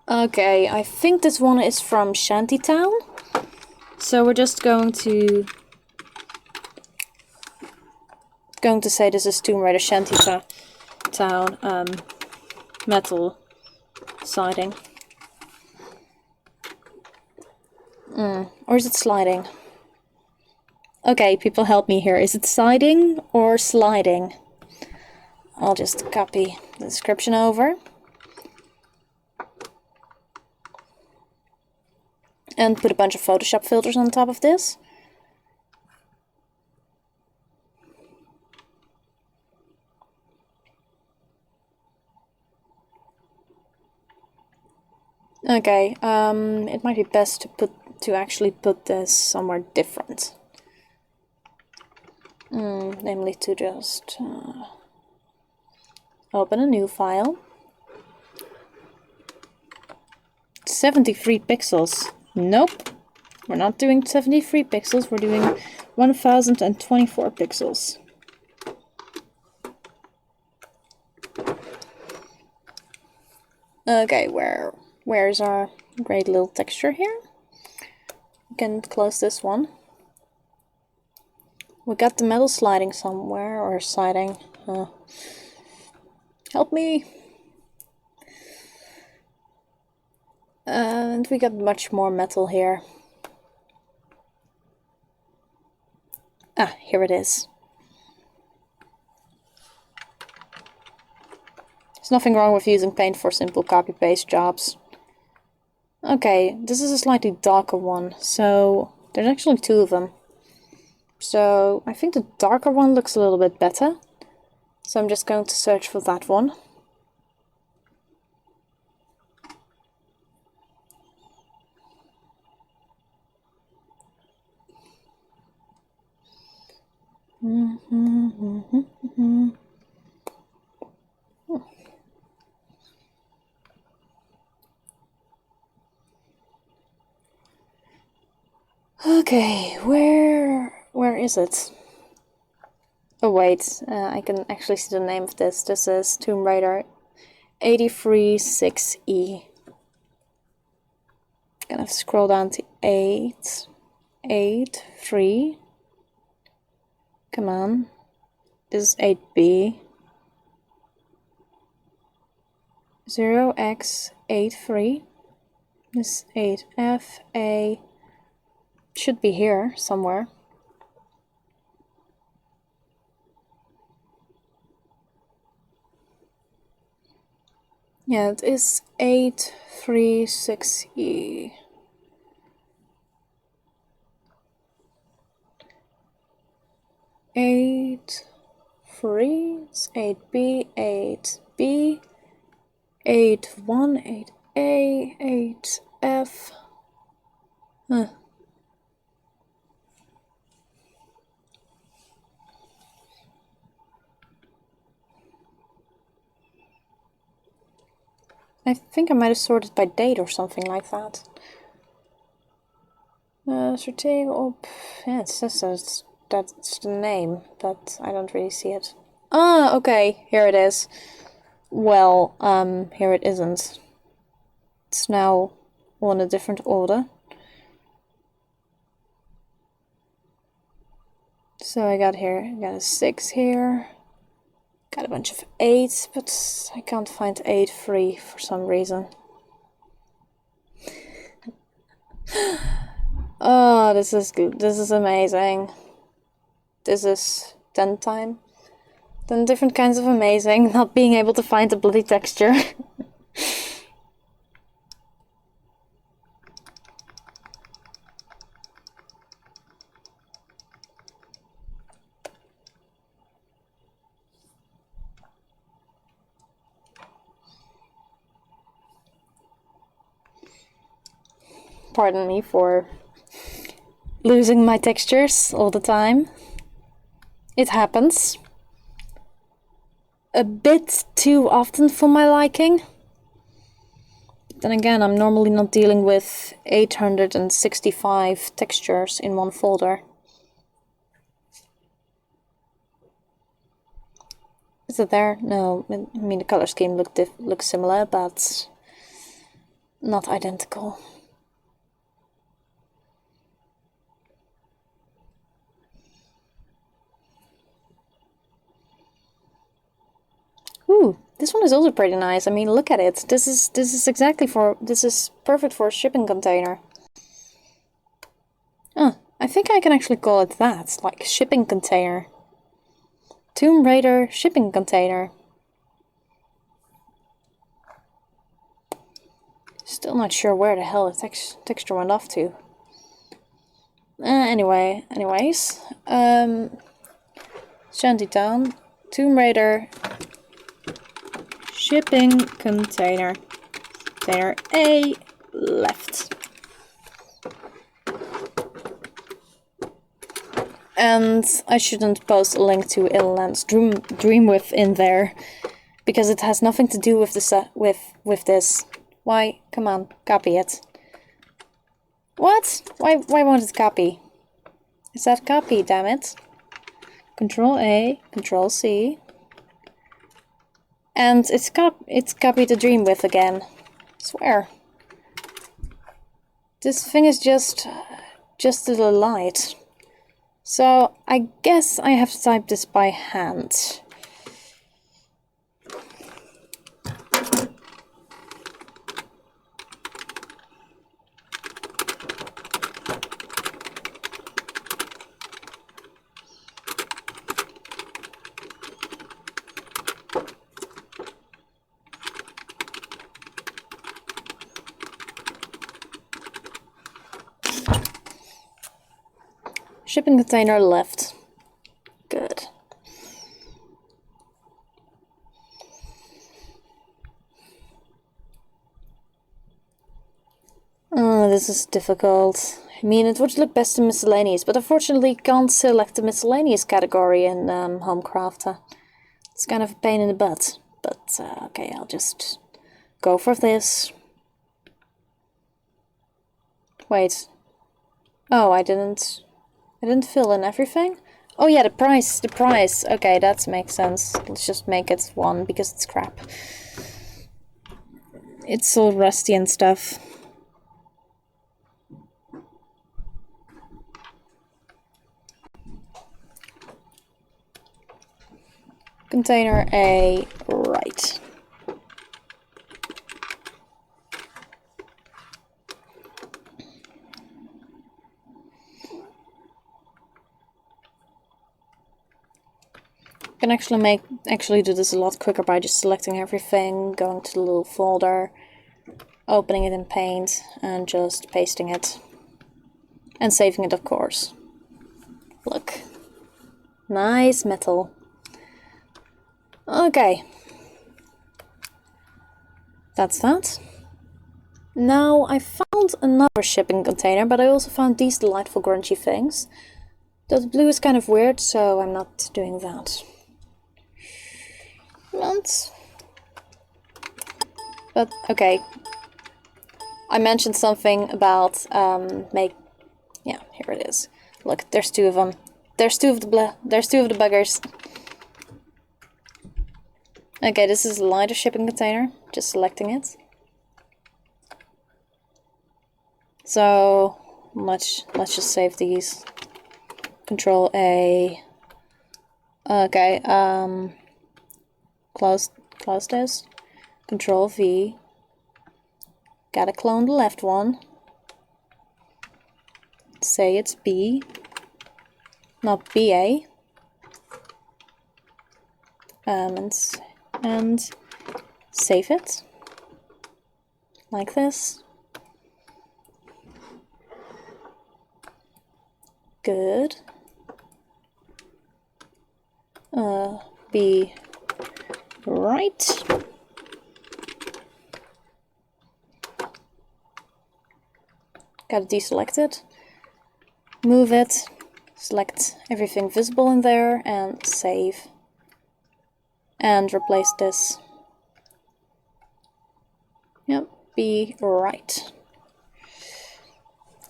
Speaker 1: Okay, I think this one is from Shantytown. So we're just going to say this is Tomb Raider Shantytown metal siding. Or is it sliding? Okay, people help me here. Is it siding or sliding? I'll just copy the description over. And put a bunch of Photoshop filters on top of this. Okay, it might be best to actually put this somewhere different. Namely to just open a new file. 73 pixels. Nope, we're not doing 73 pixels, we're doing 1024 pixels. Okay, where's our great little texture here? We can close this one. We got the metal sliding somewhere, or siding. Help me! And we got much more metal here. Ah, here it is. There's nothing wrong with using paint for simple copy-paste jobs. Okay, this is a slightly darker one, so there's actually two of them. So I think the darker one looks a little bit better. So I'm just going to search for that one. Okay, where is it? Oh wait, I can actually see the name of this. This is Tomb Raider 836E. Gonna have to scroll down to 8, 8, 3. Come on. This is 8B. 0x83. This is 8FA. Should be here somewhere. Yeah, it is 836E. Eight, 3, it's 8B, 8B, 8, 8A, 8F. I think I might have sorted by date or something like that. Sorting up. Yeah, it says that's the name, but I don't really see it. Ah, okay, here it is. Well, here it isn't. It's now on a different order. So I got a 6 here. Got a bunch of 8s, but I can't find 8 free for some reason. Oh, this is good. This is amazing. This is 10 different kinds of amazing, not being able to find the bloody texture. Pardon me for losing my textures all the time. It happens. A bit too often for my liking. Then again, I'm normally not dealing with 865 textures in one folder. Is it there? No, I mean the color scheme looks similar, but not identical. Ooh, this one is also pretty nice. I mean, look at it. This is perfect for a shipping container. Oh, I think I can actually call it that, like shipping container. Tomb Raider shipping container. Still not sure where the hell the texture went off to. Anyways, Shantytown, Tomb Raider shipping container. Container A left. And I shouldn't post a link to Inland's Dreamwidth in there, because it has nothing to do with this. Why? Come on, copy it. What? Why won't it copy? Is that copy, damn it? Control A, Control C. And it's copied the Dreamwidth again. I swear. This thing is just a little light. So I guess I have to type this by hand. Shipping container left. Good. Oh, this is difficult. I mean, it would look best in miscellaneous, but unfortunately can't select the miscellaneous category in Homecrafter. It's kind of a pain in the butt, but okay, I'll just go for this. Wait. Oh, I didn't fill in everything? Oh yeah, the price. Okay, that makes sense. Let's just make it 1 because it's crap. It's all rusty and stuff. Container A, right. I can actually do this a lot quicker by just selecting everything, going to the little folder, opening it in Paint, and just pasting it. And saving it, of course. Look. Nice metal. Okay. That's that. Now, I found another shipping container, but I also found these delightful grungy things. The blue is kind of weird, so I'm not doing that. But okay. I mentioned something about yeah, here it is. Look, there's 2 of them. There's two of the buggers. Okay, this is a lighter shipping container. Just selecting it. So let's just save these. Control A. Okay, close this. Control V. Gotta clone the left one. Say it's B, not BA. And save it. Like this. Good. Be right. Gotta deselect it. Move it. Select everything visible in there and save. And replace this. Yep, be right.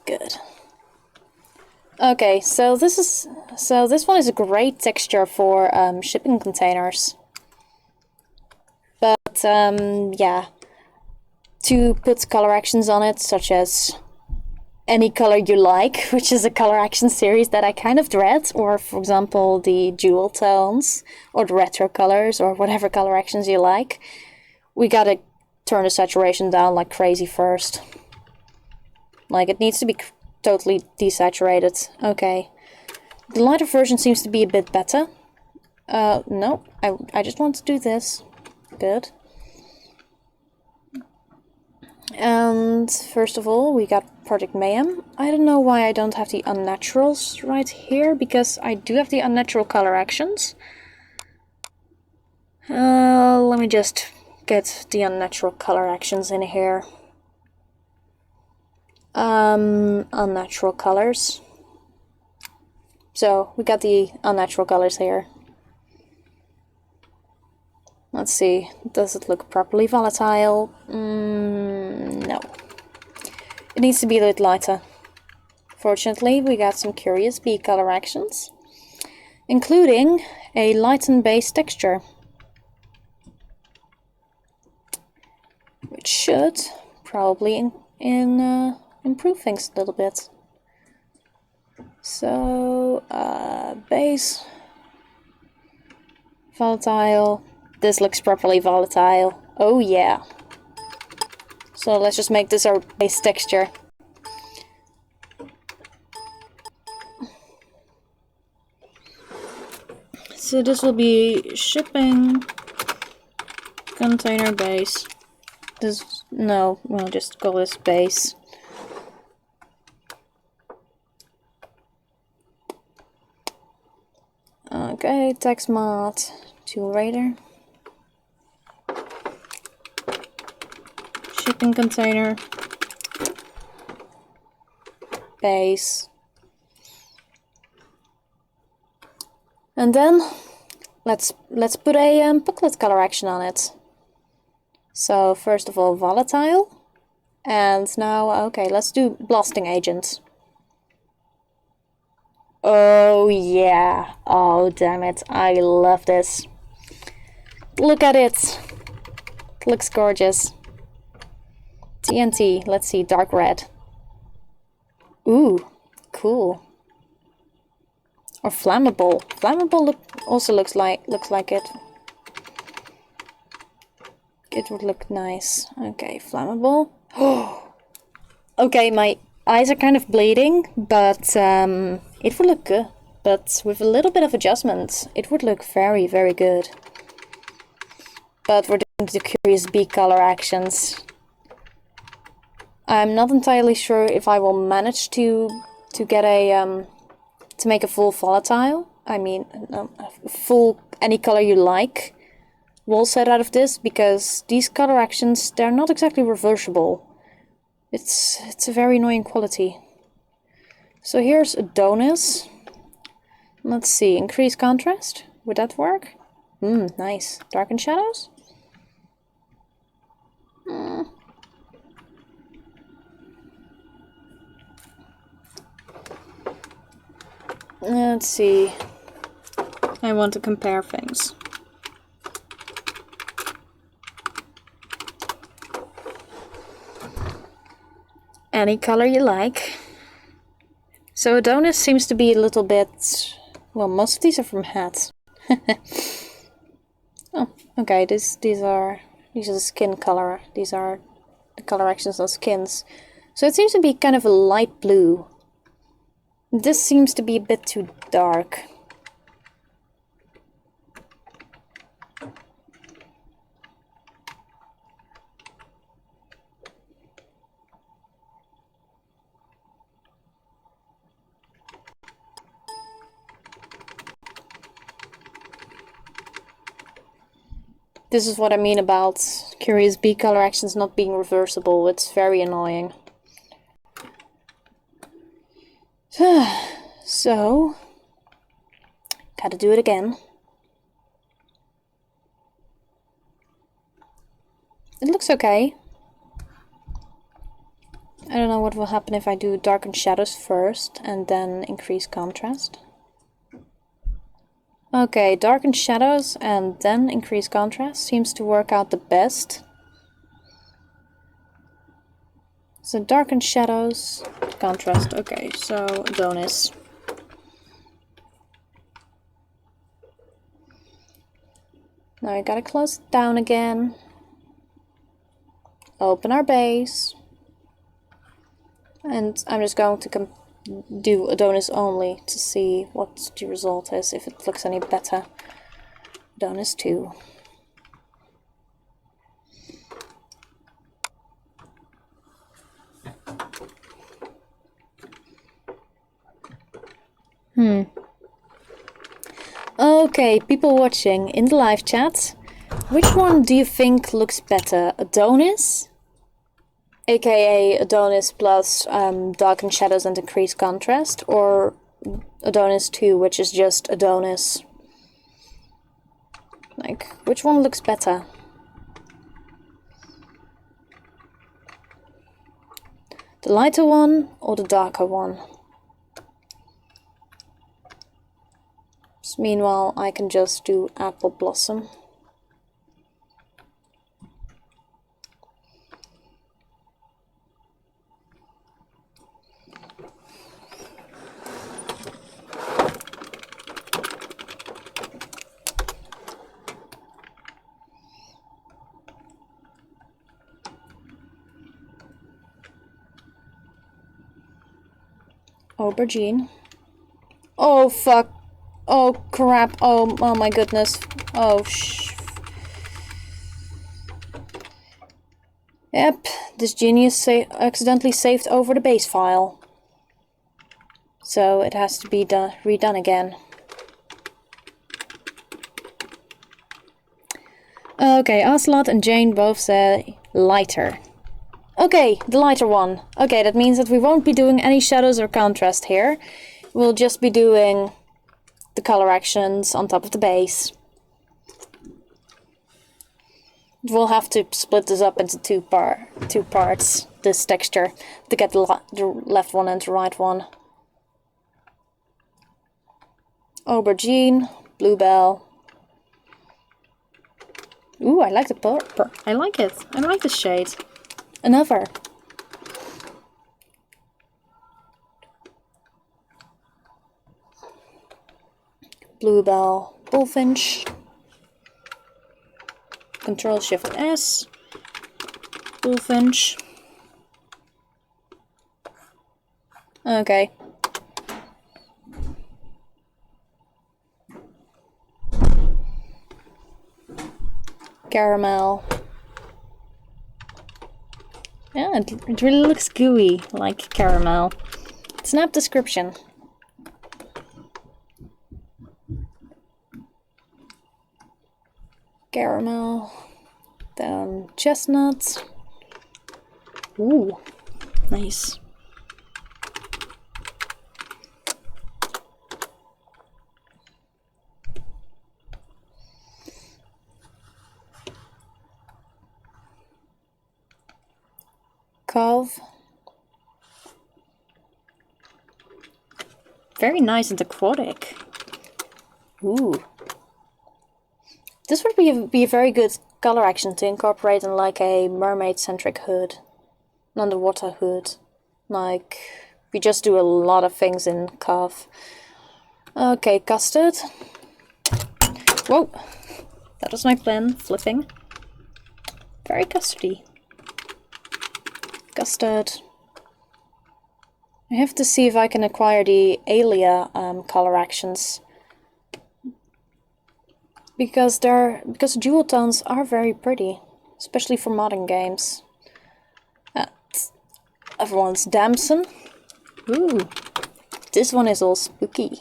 Speaker 1: Good. Okay, so this one is a great texture for shipping containers. But yeah, to put color actions on it, such as any color you like, which is a color action series that I kind of dread, or for example the jewel tones or the retro colors or whatever color actions you like, we gotta turn the saturation down like crazy first. Like, it needs to be totally desaturated. Okay. The lighter version seems to be a bit better. No, I just want to do this. Good. And first of all, we got Project Mayhem. I don't know why I don't have the unnaturals right here, because I do have the unnatural color actions. Let me just get the unnatural color actions in here. Unnatural colors. So we got the unnatural colors here. Let's see, does it look properly volatile? No. It needs to be a bit lighter. Fortunately, we got some curious B color actions, including a lighten base texture, which should probably improve things a little bit. So, base, volatile. This looks properly volatile. Oh yeah. So let's just make this our base texture. So this will be shipping container base. This, no, we'll just call this base. Okay, text mod, tool radar. Shipping container, base, and then let's put a booklet color action on it. So first of all, volatile, and now okay, let's do blasting agent. Oh yeah! Oh damn it! I love this. Look at it. It looks gorgeous. TNT, let's see, dark red. Ooh, cool. Or flammable. Flammable also looks like it. It would look nice. Okay, flammable. Oh, okay, my eyes are kind of bleeding, but it would look good. But with a little bit of adjustment, it would look very, very good. But we're doing the curious B color actions. I'm not entirely sure if I will manage to get a to make a full volatile. I mean, full any color you like wall set out of this, because these color actions, they're not exactly reversible. It's a very annoying quality. So here's Adonis. Let's see, increase contrast. Would that work? Nice. Darken shadows. Let's see. I want to compare things. Any color you like. So Adonis seems to be a little bit... Well, most of these are from hats. Oh, okay, these are the skin color. These are the color actions on skins. So it seems to be kind of a light blue. This seems to be a bit too dark. This is what I mean about Curious Bee color actions not being reversible. It's very annoying. So, gotta do it again. It looks okay. I don't know what will happen if I do darken shadows first and then increase contrast. Okay, darken shadows and then increase contrast seems to work out the best. So darken shadows, contrast. Okay, so Adonis. Now we gotta close it down again. Open our base. And I'm just going to do Adonis only to see what the result is, if it looks any better. Adonis 2. Okay, people watching in the live chat, which one do you think looks better? Adonis? AKA Adonis plus darken shadows and increase contrast, or Adonis 2, which is just Adonis? Like, which one looks better? The lighter one or the darker one? So meanwhile, I can just do Apple Blossom. Aubergine. Oh fuck. Oh crap. Oh my goodness. Oh Yep, this genius accidentally saved over the base file. So it has to be redone again. Okay, Ocelot and Jane both say lighter. Okay, the lighter one. Okay, that means that we won't be doing any shadows or contrast here. We'll just be doing the color actions on top of the base. We'll have to split this up into two parts, this texture, to get the left one and the right one. Aubergine, Bluebell. Ooh, I like the purple. I like it. I like the shade. Another. Bluebell, Bullfinch. Control Shift S. Bullfinch. Okay. Caramel. Yeah, it really looks gooey, like caramel. Snap description. Caramel. Then chestnut. Ooh, nice. Cove. Very nice and aquatic. Ooh. This would be a very good color action to incorporate in like a mermaid-centric hood. An underwater hood. Like We just do a lot of things in Cove. Okay, custard. Whoa, that was my plan, flipping. Very custardy. Custard. I have to see if I can acquire the Alia color actions. Because dual tones are very pretty, especially for modern games. Everyone's Damson. Ooh, this one is all spooky.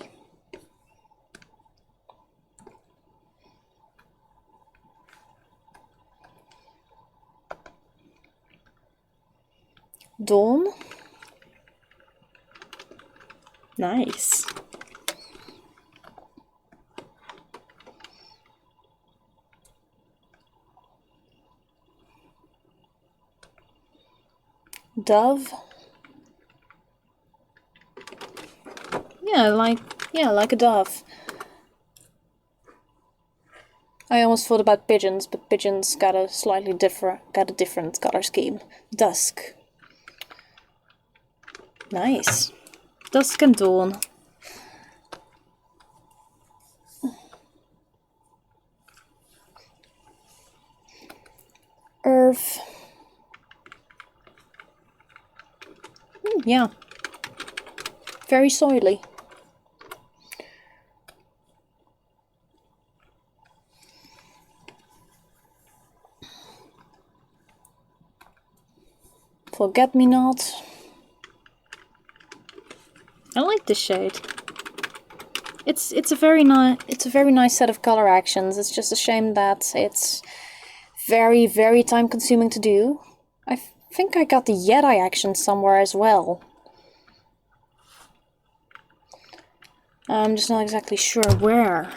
Speaker 1: Dawn. Nice. Dove. Yeah, like a dove. I almost thought about pigeons, but pigeons got a different color scheme. Dusk. Nice. Dusk and dawn. Earth. Yeah. Very soily. Forget-me-not. I like this shade. It's a very nice set of color actions. It's just a shame that it's very, very time consuming to do. I think I got the Jedi action somewhere as well. I'm just not exactly sure where.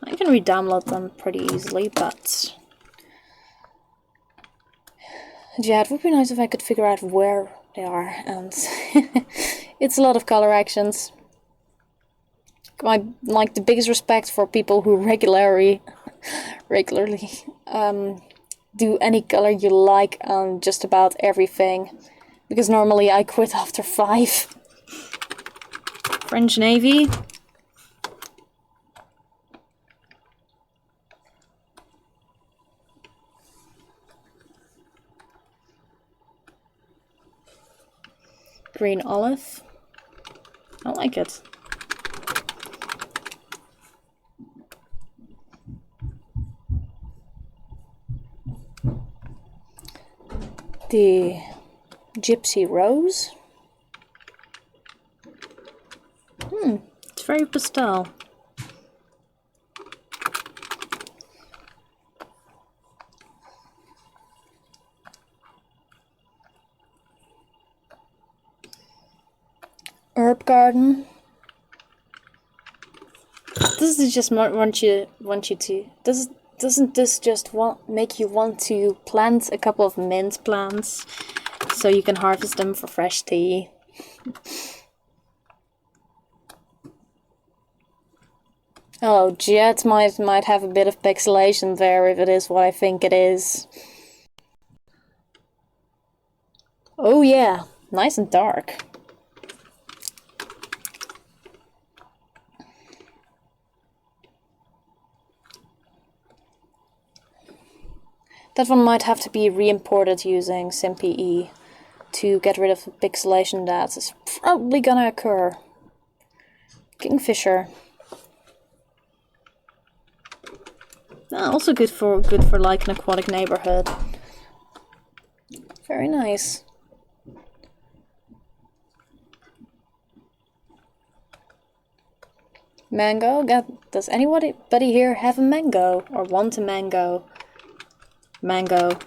Speaker 1: I can re-download them pretty easily, but yeah, it would be nice if I could figure out where they are, and it's a lot of color actions. Like the biggest respect for people who regularly do any color you like on just about everything, because normally I quit after 5. French Navy. Green olive. I like it. The Gypsy Rose. It's very pastel. Herb Garden. This is just want you to. Doesn't this just make you want to plant a couple of mint plants so you can harvest them for fresh tea? Oh, Jet might have a bit of pixelation there if it is what I think it is. Oh yeah, nice and dark. That one might have to be re-imported using SimPE to get rid of the pixelation that is probably gonna occur. Kingfisher. Also good for like an aquatic neighborhood. Very nice. Mango. Does anybody here have a mango or want a mango? Mango.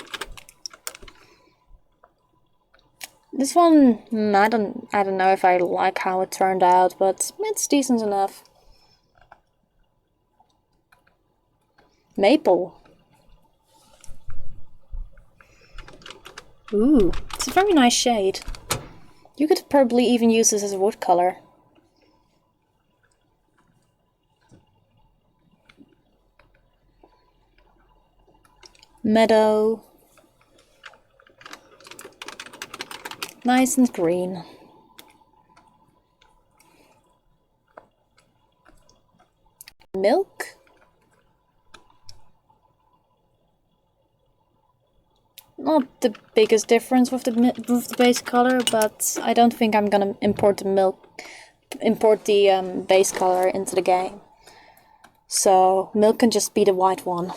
Speaker 1: This one, I don't know if I like how it turned out, but it's decent enough. Maple. Ooh, it's a very nice shade. You could probably even use this as a wood color. Meadow. Nice and green. the biggest difference with the base color, but I don't think I'm gonna import the base color into the game. So milk can just be the white one.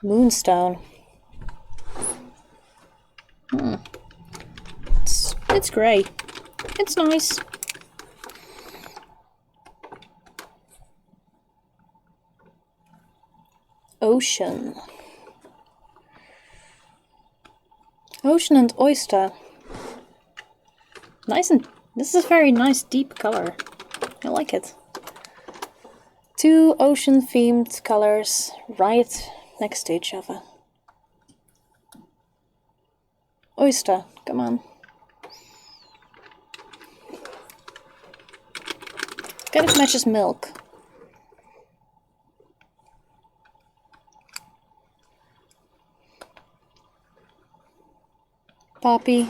Speaker 1: Moonstone. It's grey. It's nice. Ocean. Ocean and oyster. Nice, and this is a very nice deep color. I like it. Two ocean themed colors right next to each other. Oyster, come on. Kind of matches milk. Poppy.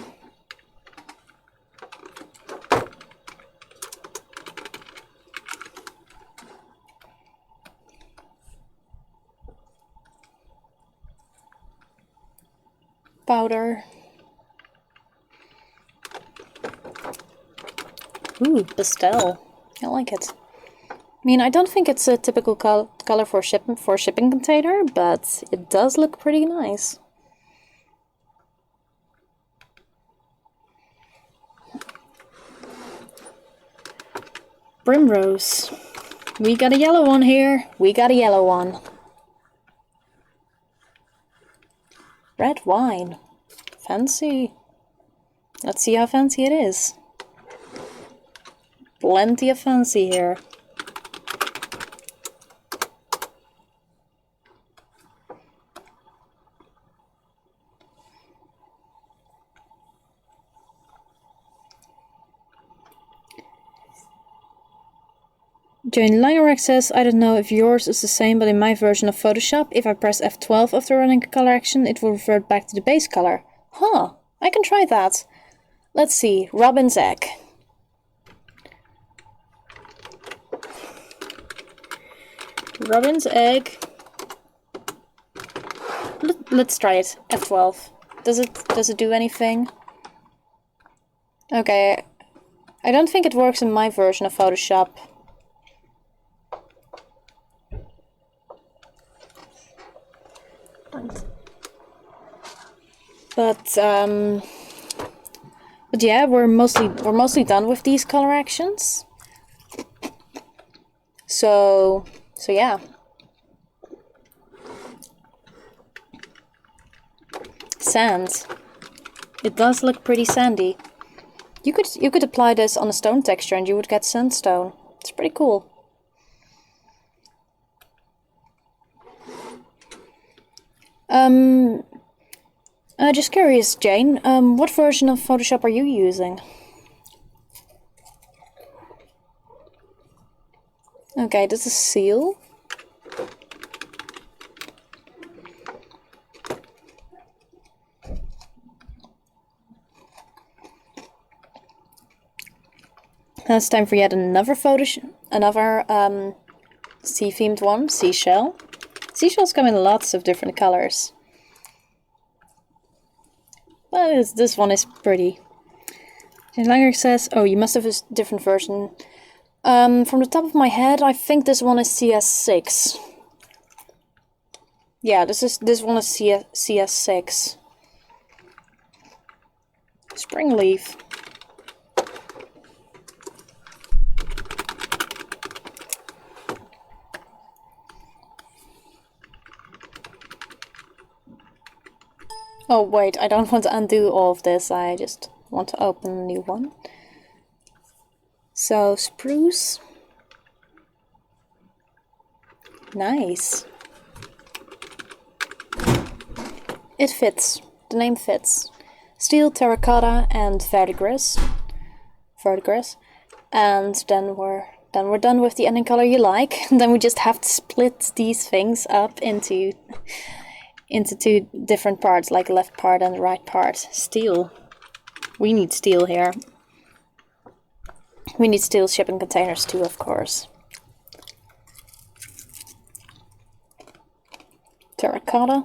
Speaker 1: Powder. Ooh, pastel. I like it. I mean, I don't think it's a typical color for shipping container, but it does look pretty nice. Primrose. We got a yellow one here. We got a yellow one. Red wine. Fancy. Let's see how fancy it is. Plenty of fancy here. Jane Langerek says, I don't know if yours is the same, but in my version of Photoshop, if I press F12 after running a color action, it will revert back to the base color. Huh, I can try that. Let's see, Robin's egg. Robin's egg. Let's try it. F12. Does it do anything? Okay. I don't think it works in my version of Photoshop. But yeah, we're mostly done with these color actions. So yeah. Sand. It does look pretty sandy. You could apply this on a stone texture and you would get sandstone. It's pretty cool. Just curious, Jane, what version of Photoshop are you using? Okay, this is Seal. Now it's time for yet another sea-themed one, Seashell. Seashells come in lots of different colors. But this one is pretty. And Langer says, oh, you must have a different version. From the top of my head, I think this one is CS6. Yeah, this one is CS6. Spring leaf. Oh wait, I don't want to undo all of this, I just want to open a new one. So, spruce. Nice. It fits. The name fits. Steel, terracotta, and verdigris. And then we're done with the ending color you like. And then we just have to split these things up into two different parts, like the left part and the right part. Steel. We need steel here. We need steel shipping containers too, of course. Terracotta.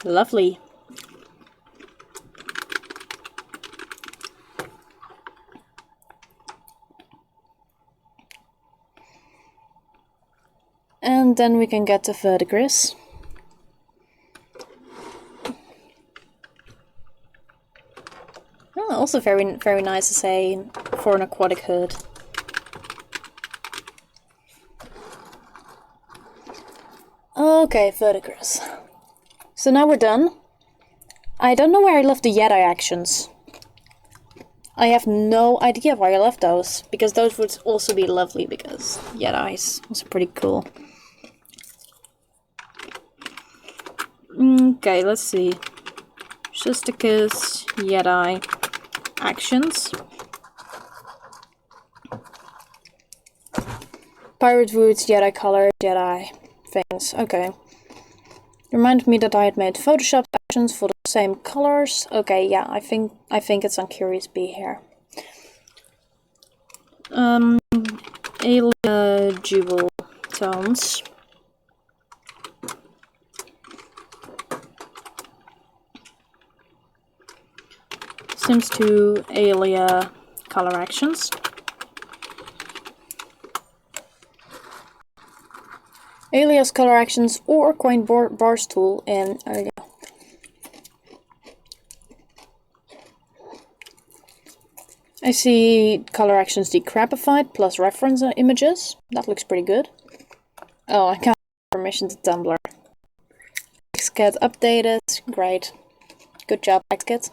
Speaker 1: Lovely. And then we can get to verdigris. Oh, also very, very nice to say for an aquatic hood. Okay, verdigris. So now we're done. I don't know where I left the Jedi actions. I have no idea where I left those, because those would also be lovely, because Jedi's also pretty cool. Okay, let's see. Justicus, Jedi, actions. Pirate Woods, Jedi color, Jedi things. Okay. Reminded me that I had made Photoshop actions for the same colors. Okay, yeah, I think it's on Curious Bee here. Alia Jewel tones. Sims 2 Alia color actions. Alias color actions or coin bars tool in Alia. I see color actions decrapified plus reference images. That looks pretty good. Oh, I can't give permission to Tumblr. XCat updated. Great. Good job, XCat.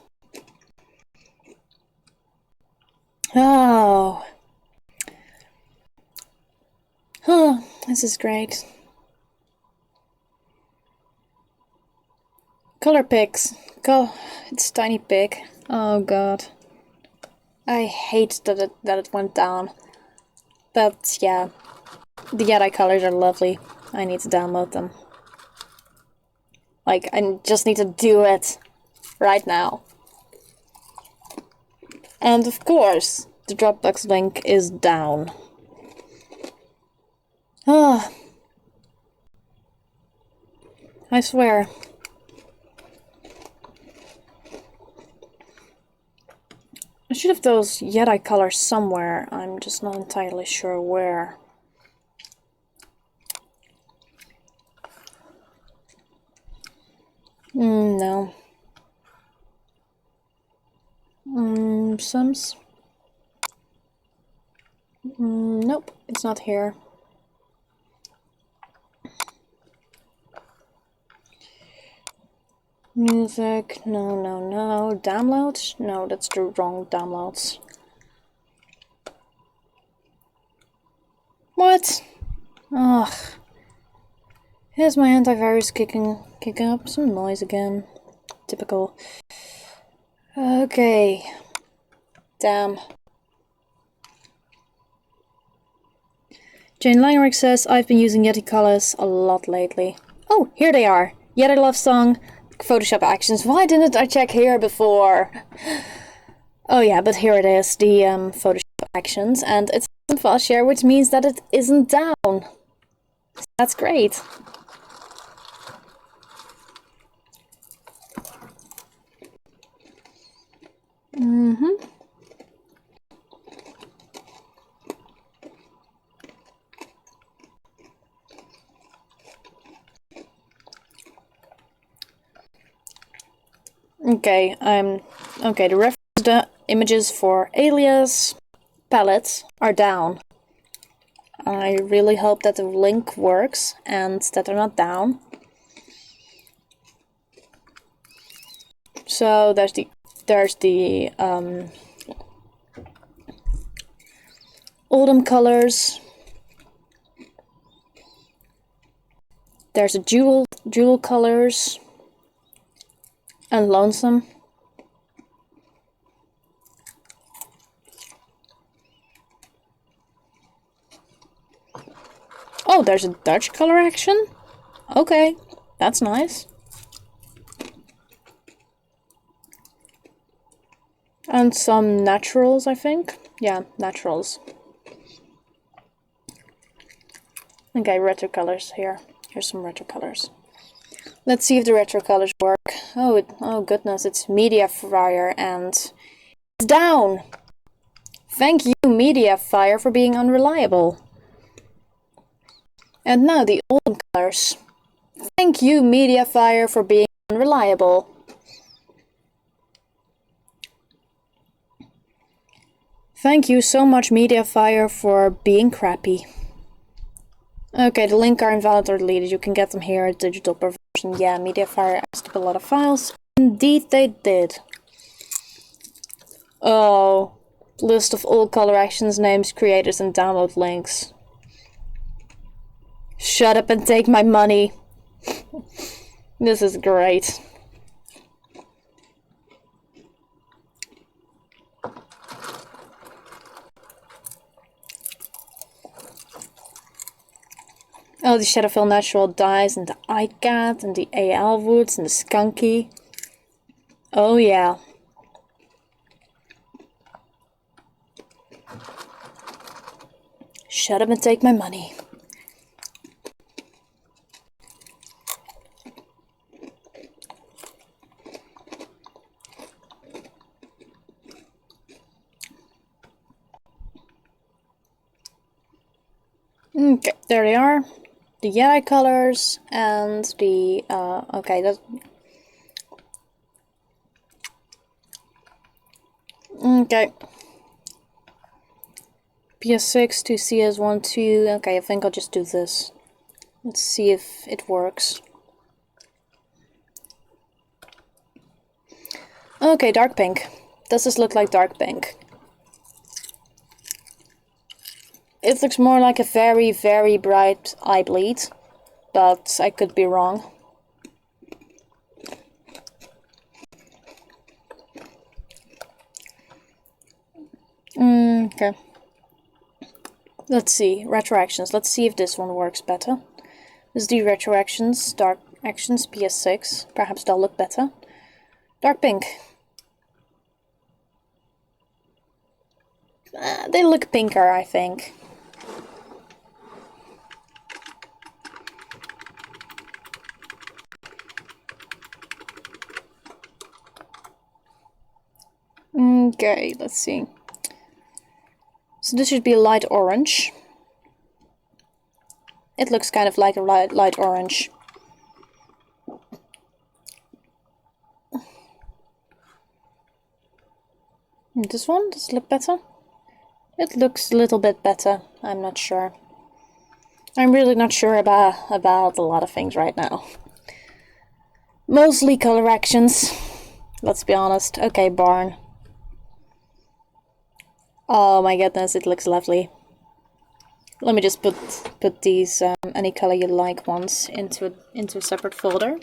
Speaker 1: Oh. Oh, this is great. Color picks. It's Tiny Pig. Oh god. I hate that it went down. But yeah. The Jedi colors are lovely. I need to download them. Like, I just need to do it right now. And of course, the Dropbox link is down. Ah. I swear. I should have those Jedi colors somewhere. I'm just not entirely sure where. No. Sims? Nope, it's not here. Music, no. Downloads? No, that's the wrong downloads. What? Ugh. Here's my antivirus kicking up some noise again. Typical. Okay. Damn. Jane Langrick says, I've been using Yeti colors a lot lately. Oh, here they are. Yeti Love Song, Photoshop actions. Why didn't I check here before? Oh yeah, but here it is, the Photoshop actions, and it's in file share, which means that it isn't down. That's great. Okay, okay, the reference images for Alias palettes are down. I really hope that the link works and that they're not down. So there's the autumn colors. There's the jewel colors. And lonesome. Oh, there's a Dutch color action? Okay, that's nice. And some naturals, I think. Yeah, naturals. Okay, retro colors here. Here's some retro colors. Let's see if the retro colors work. Oh goodness, it's Mediafire and it's down! Thank you, Mediafire, for being unreliable. And now the autumn colors. Thank you, Mediafire, for being unreliable. Thank you so much, Mediafire, for being crappy. Okay, the link are invalid or deleted. You can get them here at digital per version. Yeah, Mediafire asked up a lot of files. Indeed they did. Oh, list of all color actions, names, creators, and download links. Shut up and take my money. This is great. Oh, the Shadowfell Natural Dyes and the iCat and the AL Woods and the Skunky. Oh yeah. Shut up and take my money. Okay, there they are. The Jedi colors and the okay, that's okay. PS6 to CS1 2. Okay, I think I'll just do this. Let's see if it works. Okay, dark pink. Does this look like dark pink? It looks more like a very, very bright eye bleed, but I could be wrong. Okay. Let's see, retro actions. Let's see if this one works better. This is the retro actions, dark actions, PS6. Perhaps they'll look better. Dark pink. They look pinker, I think. Okay, let's see. So this should be a light orange. It looks kind of like a light orange. And this one, does it look better? It looks a little bit better. I'm not sure. I'm really not sure about a lot of things right now. Mostly color actions. Let's be honest. Okay, barn. Oh my goodness, it looks lovely. Let me just put these any color you like ones into a separate folder.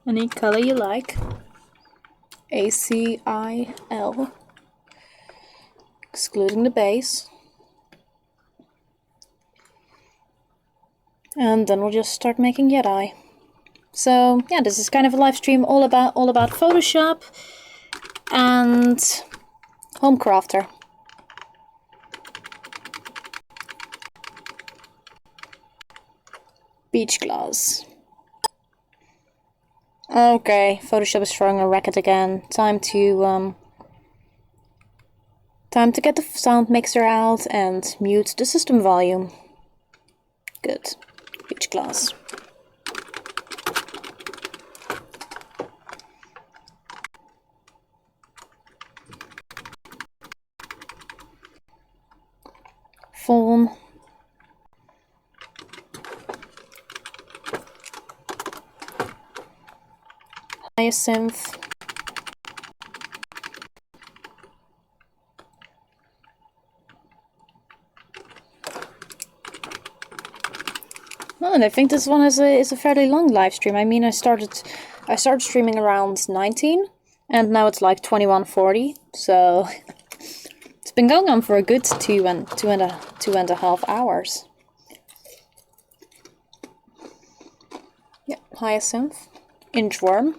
Speaker 1: Any color you like. ACIL. Excluding the base. And then we'll just start making Jedi. So yeah, this is kind of a live stream all about Photoshop and Homecrafter. Beach glass. Okay, Photoshop is throwing a racket again. Time to get the sound mixer out and mute the system volume. Good. Beach glass. Fawn. Hyacinth. Oh, and I think this one is a fairly long live stream. I mean, I started streaming around 19, and now it's like 21:40. So it's been going on for a good two and a half hours. Yeah, hyacinth, inchworm.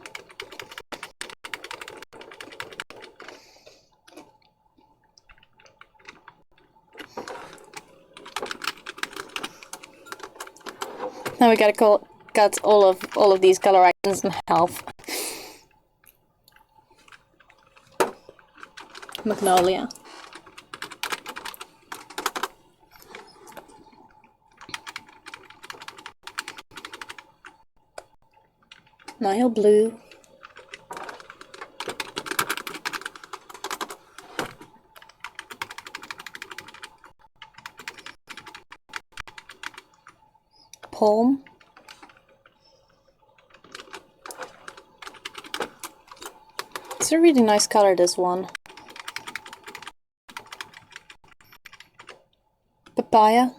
Speaker 1: Now we gotta cut all of these colorations in half. Magnolia. Nile blue. Palm. It's a really nice color, this one. Papaya.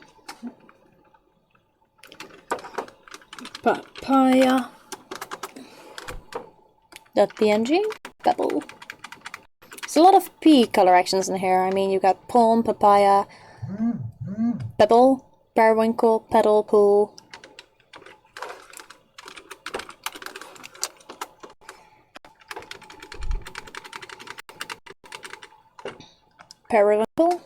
Speaker 1: Papaya. .png. Pebble. There's a lot of P colorations in here. I mean, you got palm, papaya, pebble, periwinkle, petal, pool. Periwinkle.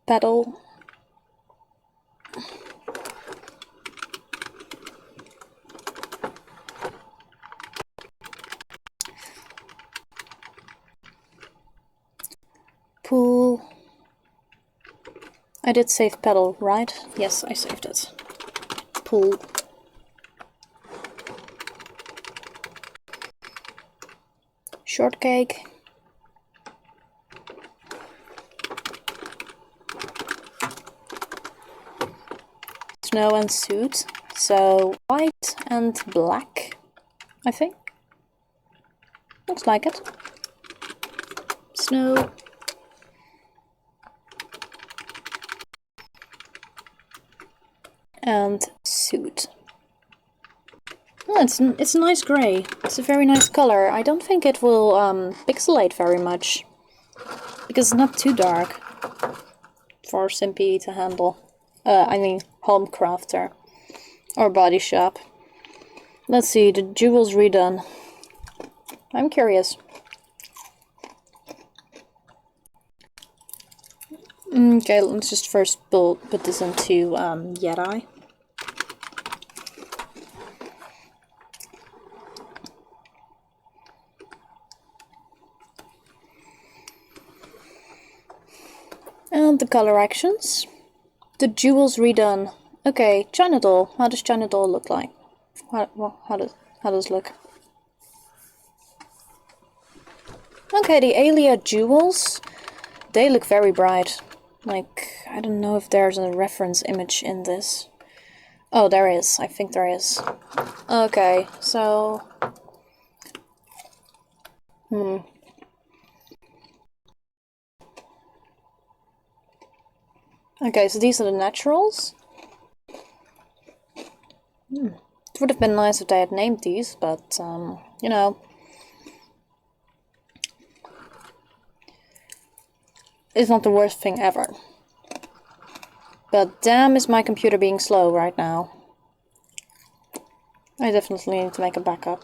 Speaker 1: Petal. Pool. I did save petal, right? Yes, I saved it. Pool. Shortcake. Snow and suit. So white and black, I think. Looks like it. Snow. And suit. Oh, it's a nice grey. It's a very nice color. I don't think it will pixelate very much, because it's not too dark for Simpy to handle. I mean, Homecrafter or Body Shop. Let's see, the jewels redone. I'm curious. Okay, let's just first put this into Jedi. And the color actions. The jewels redone. Okay, China doll. How does China doll look like? How does it look? Okay, the Alia jewels. They look very bright. Like, I don't know if there's a reference image in this. Oh, there is. I think there is. Okay, so... Okay, so these are the naturals. It would have been nice if they had named these, but, you know... It's not the worst thing ever. But damn is my computer being slow right now. I definitely need to make a backup.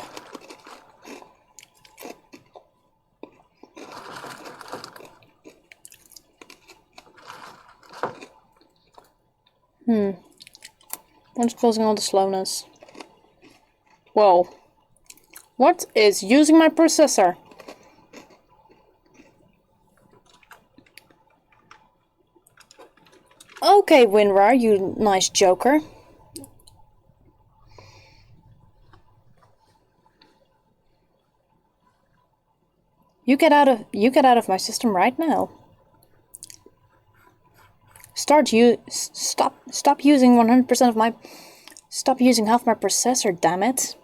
Speaker 1: What's causing all the slowness? Whoa. What is using my processor? Okay, WinRAR, you nice joker. You get out of my system right now. Stop using 100% of my... Stop using half my processor, damn it.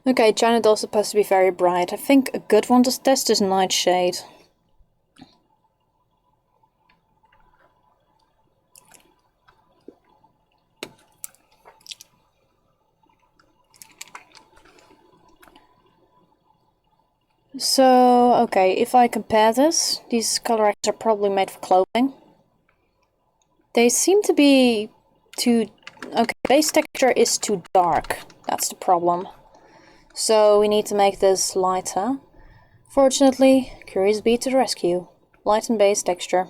Speaker 1: Okay, China doll's supposed to be very bright. I think a good one to test is Nightshade. So, okay, if I compare this, these color actions are probably made for clothing. They seem to be too... Okay, base texture is too dark. That's the problem. So we need to make this lighter. Fortunately, Curious Bee to the rescue. Light and base texture.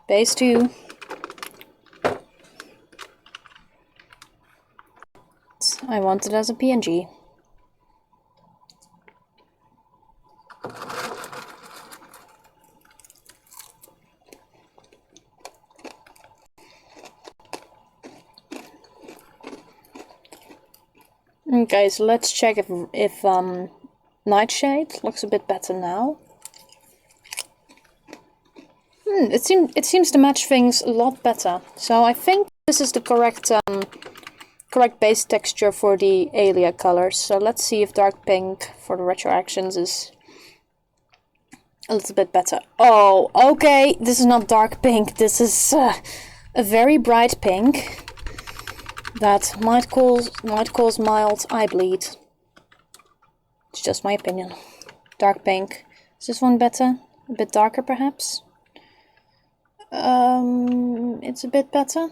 Speaker 1: Base 2. I want it as a PNG. Okay, so let's check if Nightshade looks a bit better now. It seems to match things a lot better. So I think this is the correct base texture for the Alia colors. So let's see if dark pink for the retro actions is a little bit better. Oh, okay, this is not dark pink. This is a very bright pink that might cause mild eye bleed. It's just my opinion. Dark pink. Is this one better? A bit darker, perhaps? It's a bit better.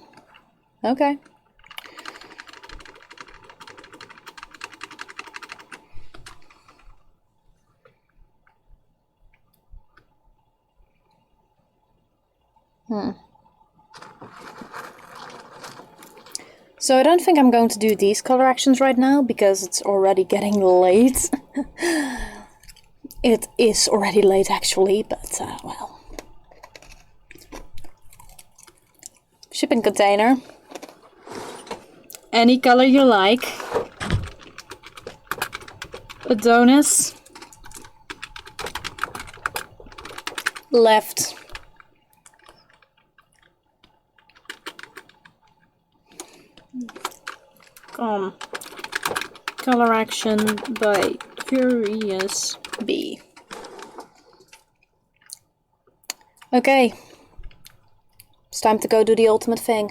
Speaker 1: Okay. So I don't think I'm going to do these color actions right now because it's already getting late. It is already late actually, but well. Shipping container. Any color you like. Adonis. Left. Color action by Curious Bee. Okay. It's time to go do the ultimate thing.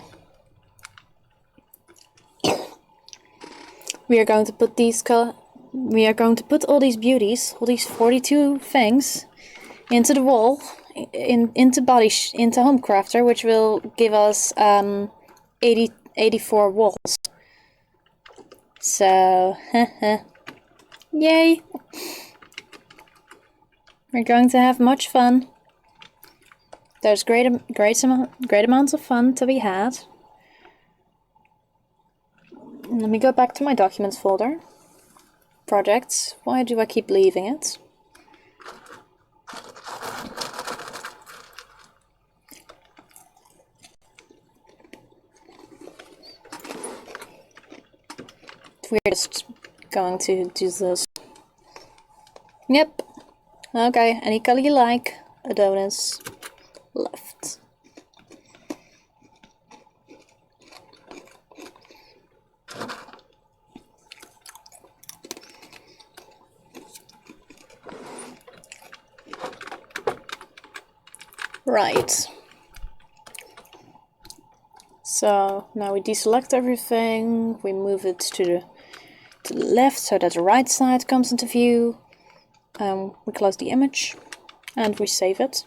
Speaker 1: We are going to put all these beauties, all these 42 things, into the wall, into Homecrafter, which will give us 84 walls. So, yay! We're going to have much fun. There's great amounts of fun to be had. Let me go back to my documents folder. Projects. Why do I keep leaving it? We're just going to do this. Yep. Okay, any color you like. Adonis. Left. Right. So now we deselect everything. We move it to the left so that the right side comes into view. We close the image and we save it.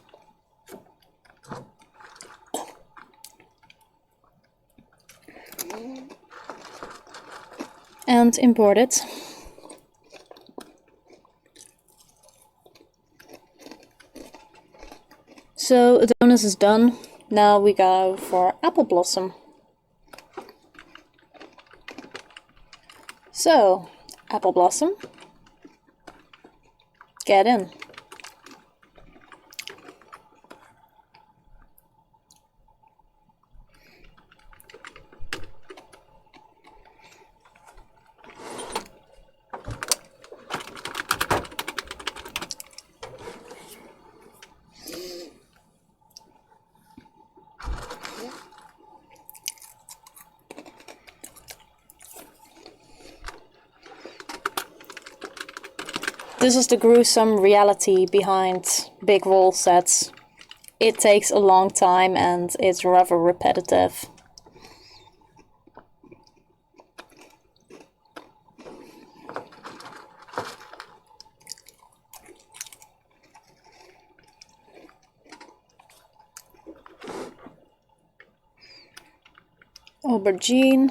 Speaker 1: And import it. So Adonis is done. Now we go for Apple Blossom. So, Apple Blossom, get in. This is the gruesome reality behind big wall sets. It takes a long time and it's rather repetitive. Aubergine.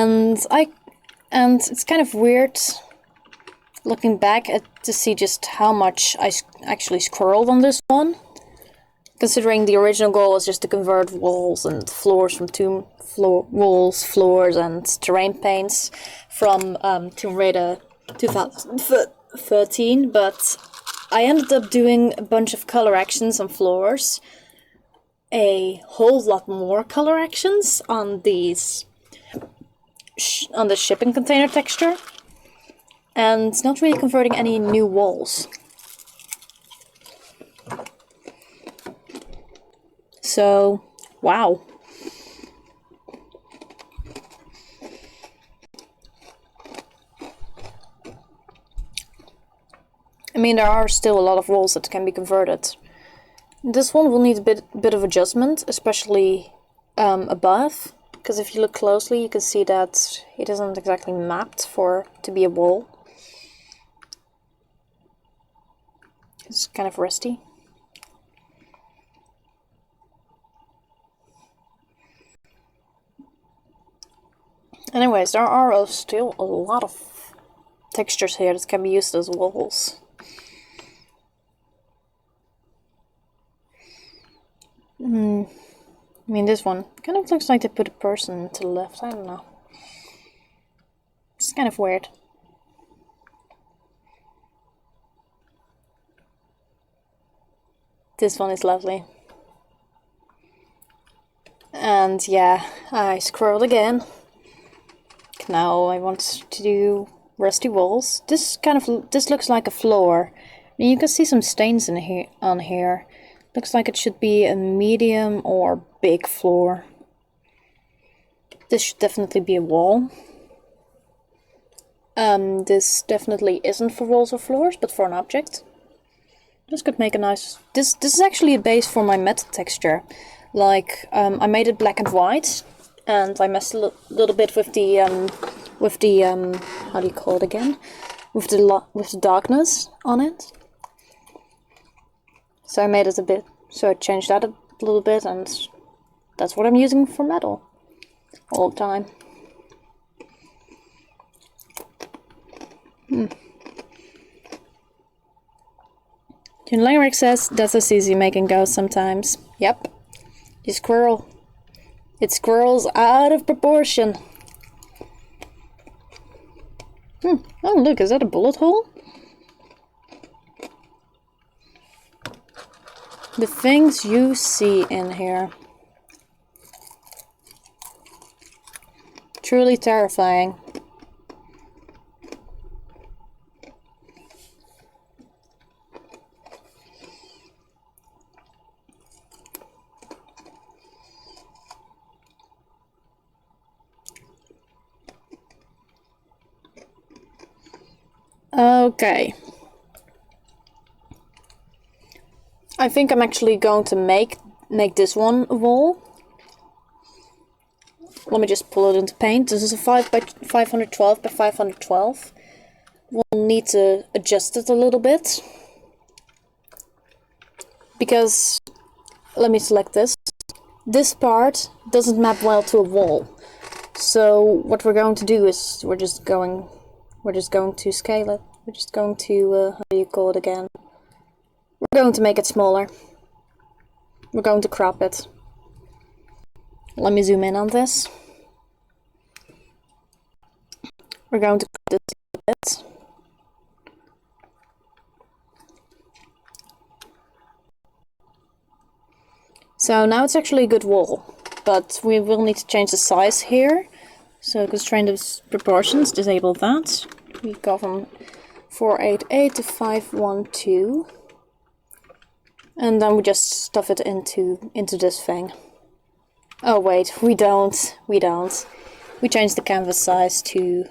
Speaker 1: And it's kind of weird looking back to see just how much I actually scrolled on this one, considering the original goal was just to convert walls and floors from walls, floors, and terrain paints from Tomb Raider 2013, but I ended up doing a bunch of color actions on floors, a whole lot more color actions on these on the shipping container texture, and not really converting any new walls. So, wow. I mean, there are still a lot of walls that can be converted. This one will need a bit of adjustment, especially above, because if you look closely you can see that it isn't exactly mapped to be a wall. It's kind of rusty. Anyways, there are still a lot of textures here that can be used as walls. I mean, this one kind of looks like they put a person to the left. I don't know. It's kind of weird. This one is lovely. And yeah, I scrolled again. Now I want to do rusty walls. This looks like a floor. You can see some stains in here on here. Looks like it should be a medium or big floor. This should definitely be a wall. This definitely isn't for walls or floors, but for an object. This could make a nice... This is actually a base for my metal texture. Like, I made it black and white, and I messed a little bit with the how do you call it again? With the darkness on it. So I made it a bit, so I changed that a little bit, and that's what I'm using for metal all the time. June Langrick says, that's as easy making ghosts sometimes. Yep. You squirrel. It squirrels out of proportion. Oh look, is that a bullet hole? The things you see in here. Truly terrifying. Okay. I think I'm actually going to make this one a wall. Let me just pull it into paint. This is a 512 by 512. We'll need to adjust it a little bit. Because, let me select this. This part doesn't map well to a wall. So what we're going to do is we're just going to scale it. We're just going to, how do you call it again? We're going to make it smaller. We're going to crop it. Let me zoom in on this. We're going to crop this a bit. So now it's actually a good wall, but we will need to change the size here. So constrain the proportions, disable that. We go from 488 to 512. And then we just stuff it into this thing. Oh wait, we don't. We change the canvas size to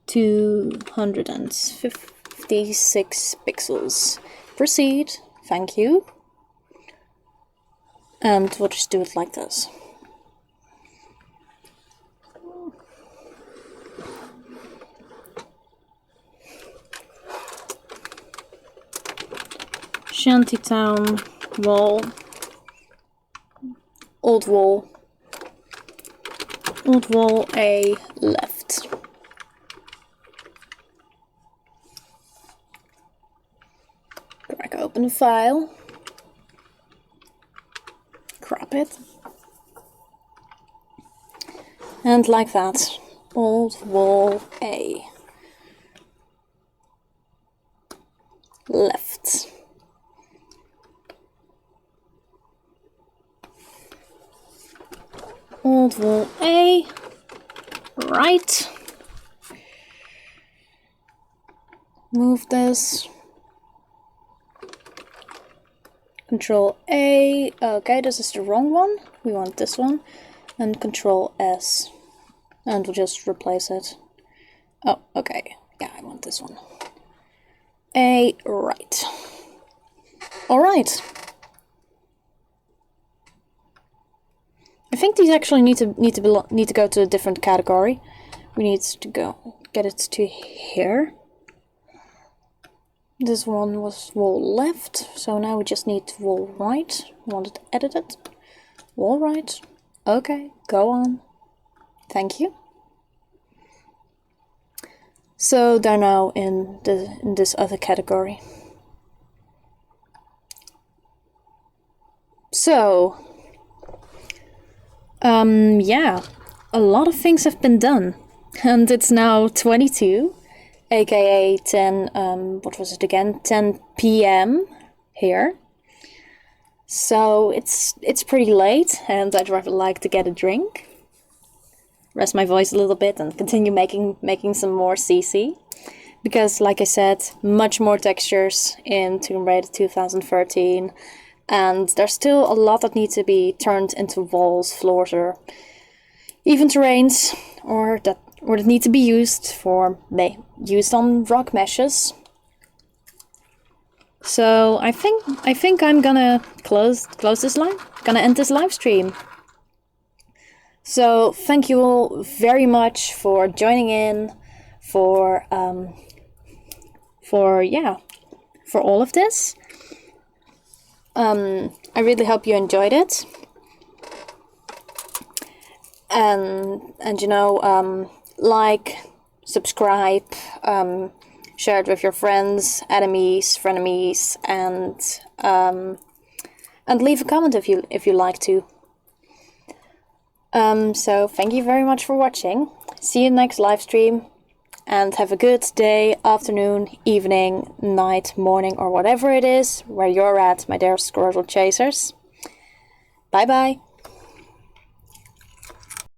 Speaker 1: 256 pixels. Proceed. Thank you. And we'll just do it like this. Shantytown wall, old wall, Alt wall A left. Drag open the file. Crop it. And like that. Alt wall A left. Alt wall A right. Move this. Control A. Okay, this is the wrong one. We want this one. And Control S. And we'll just replace it. Oh, okay. Yeah, I want this one. A right. Alright. I think these actually need to go to a different category. We need to get it to here. This one was wall left, so now we just need wall right. We want it edited. Wall right. Okay, go on. Thank you. So they're now in this other category. So yeah, a lot of things have been done, and it's now 22, aka 10. What was it again? 10 p.m. here. So it's pretty late, and I'd rather like to get a drink, rest my voice a little bit, and continue making some more CC. Because, like I said, much more textures in Tomb Raider 2013, and there's still a lot that need to be turned into walls, floors, or even terrains, or that need to be used on rock meshes. So I think I'm gonna close this gonna end this live stream. So thank you all very much for joining in, for all of this. I really hope you enjoyed it. And you know, like, subscribe, share it with your friends, enemies, frenemies, and leave a comment if you like to. So thank you very much for watching. See you next live stream, and have a good day, afternoon, evening, night, morning, or whatever it is where you're at, my dear squirrel chasers. Bye bye.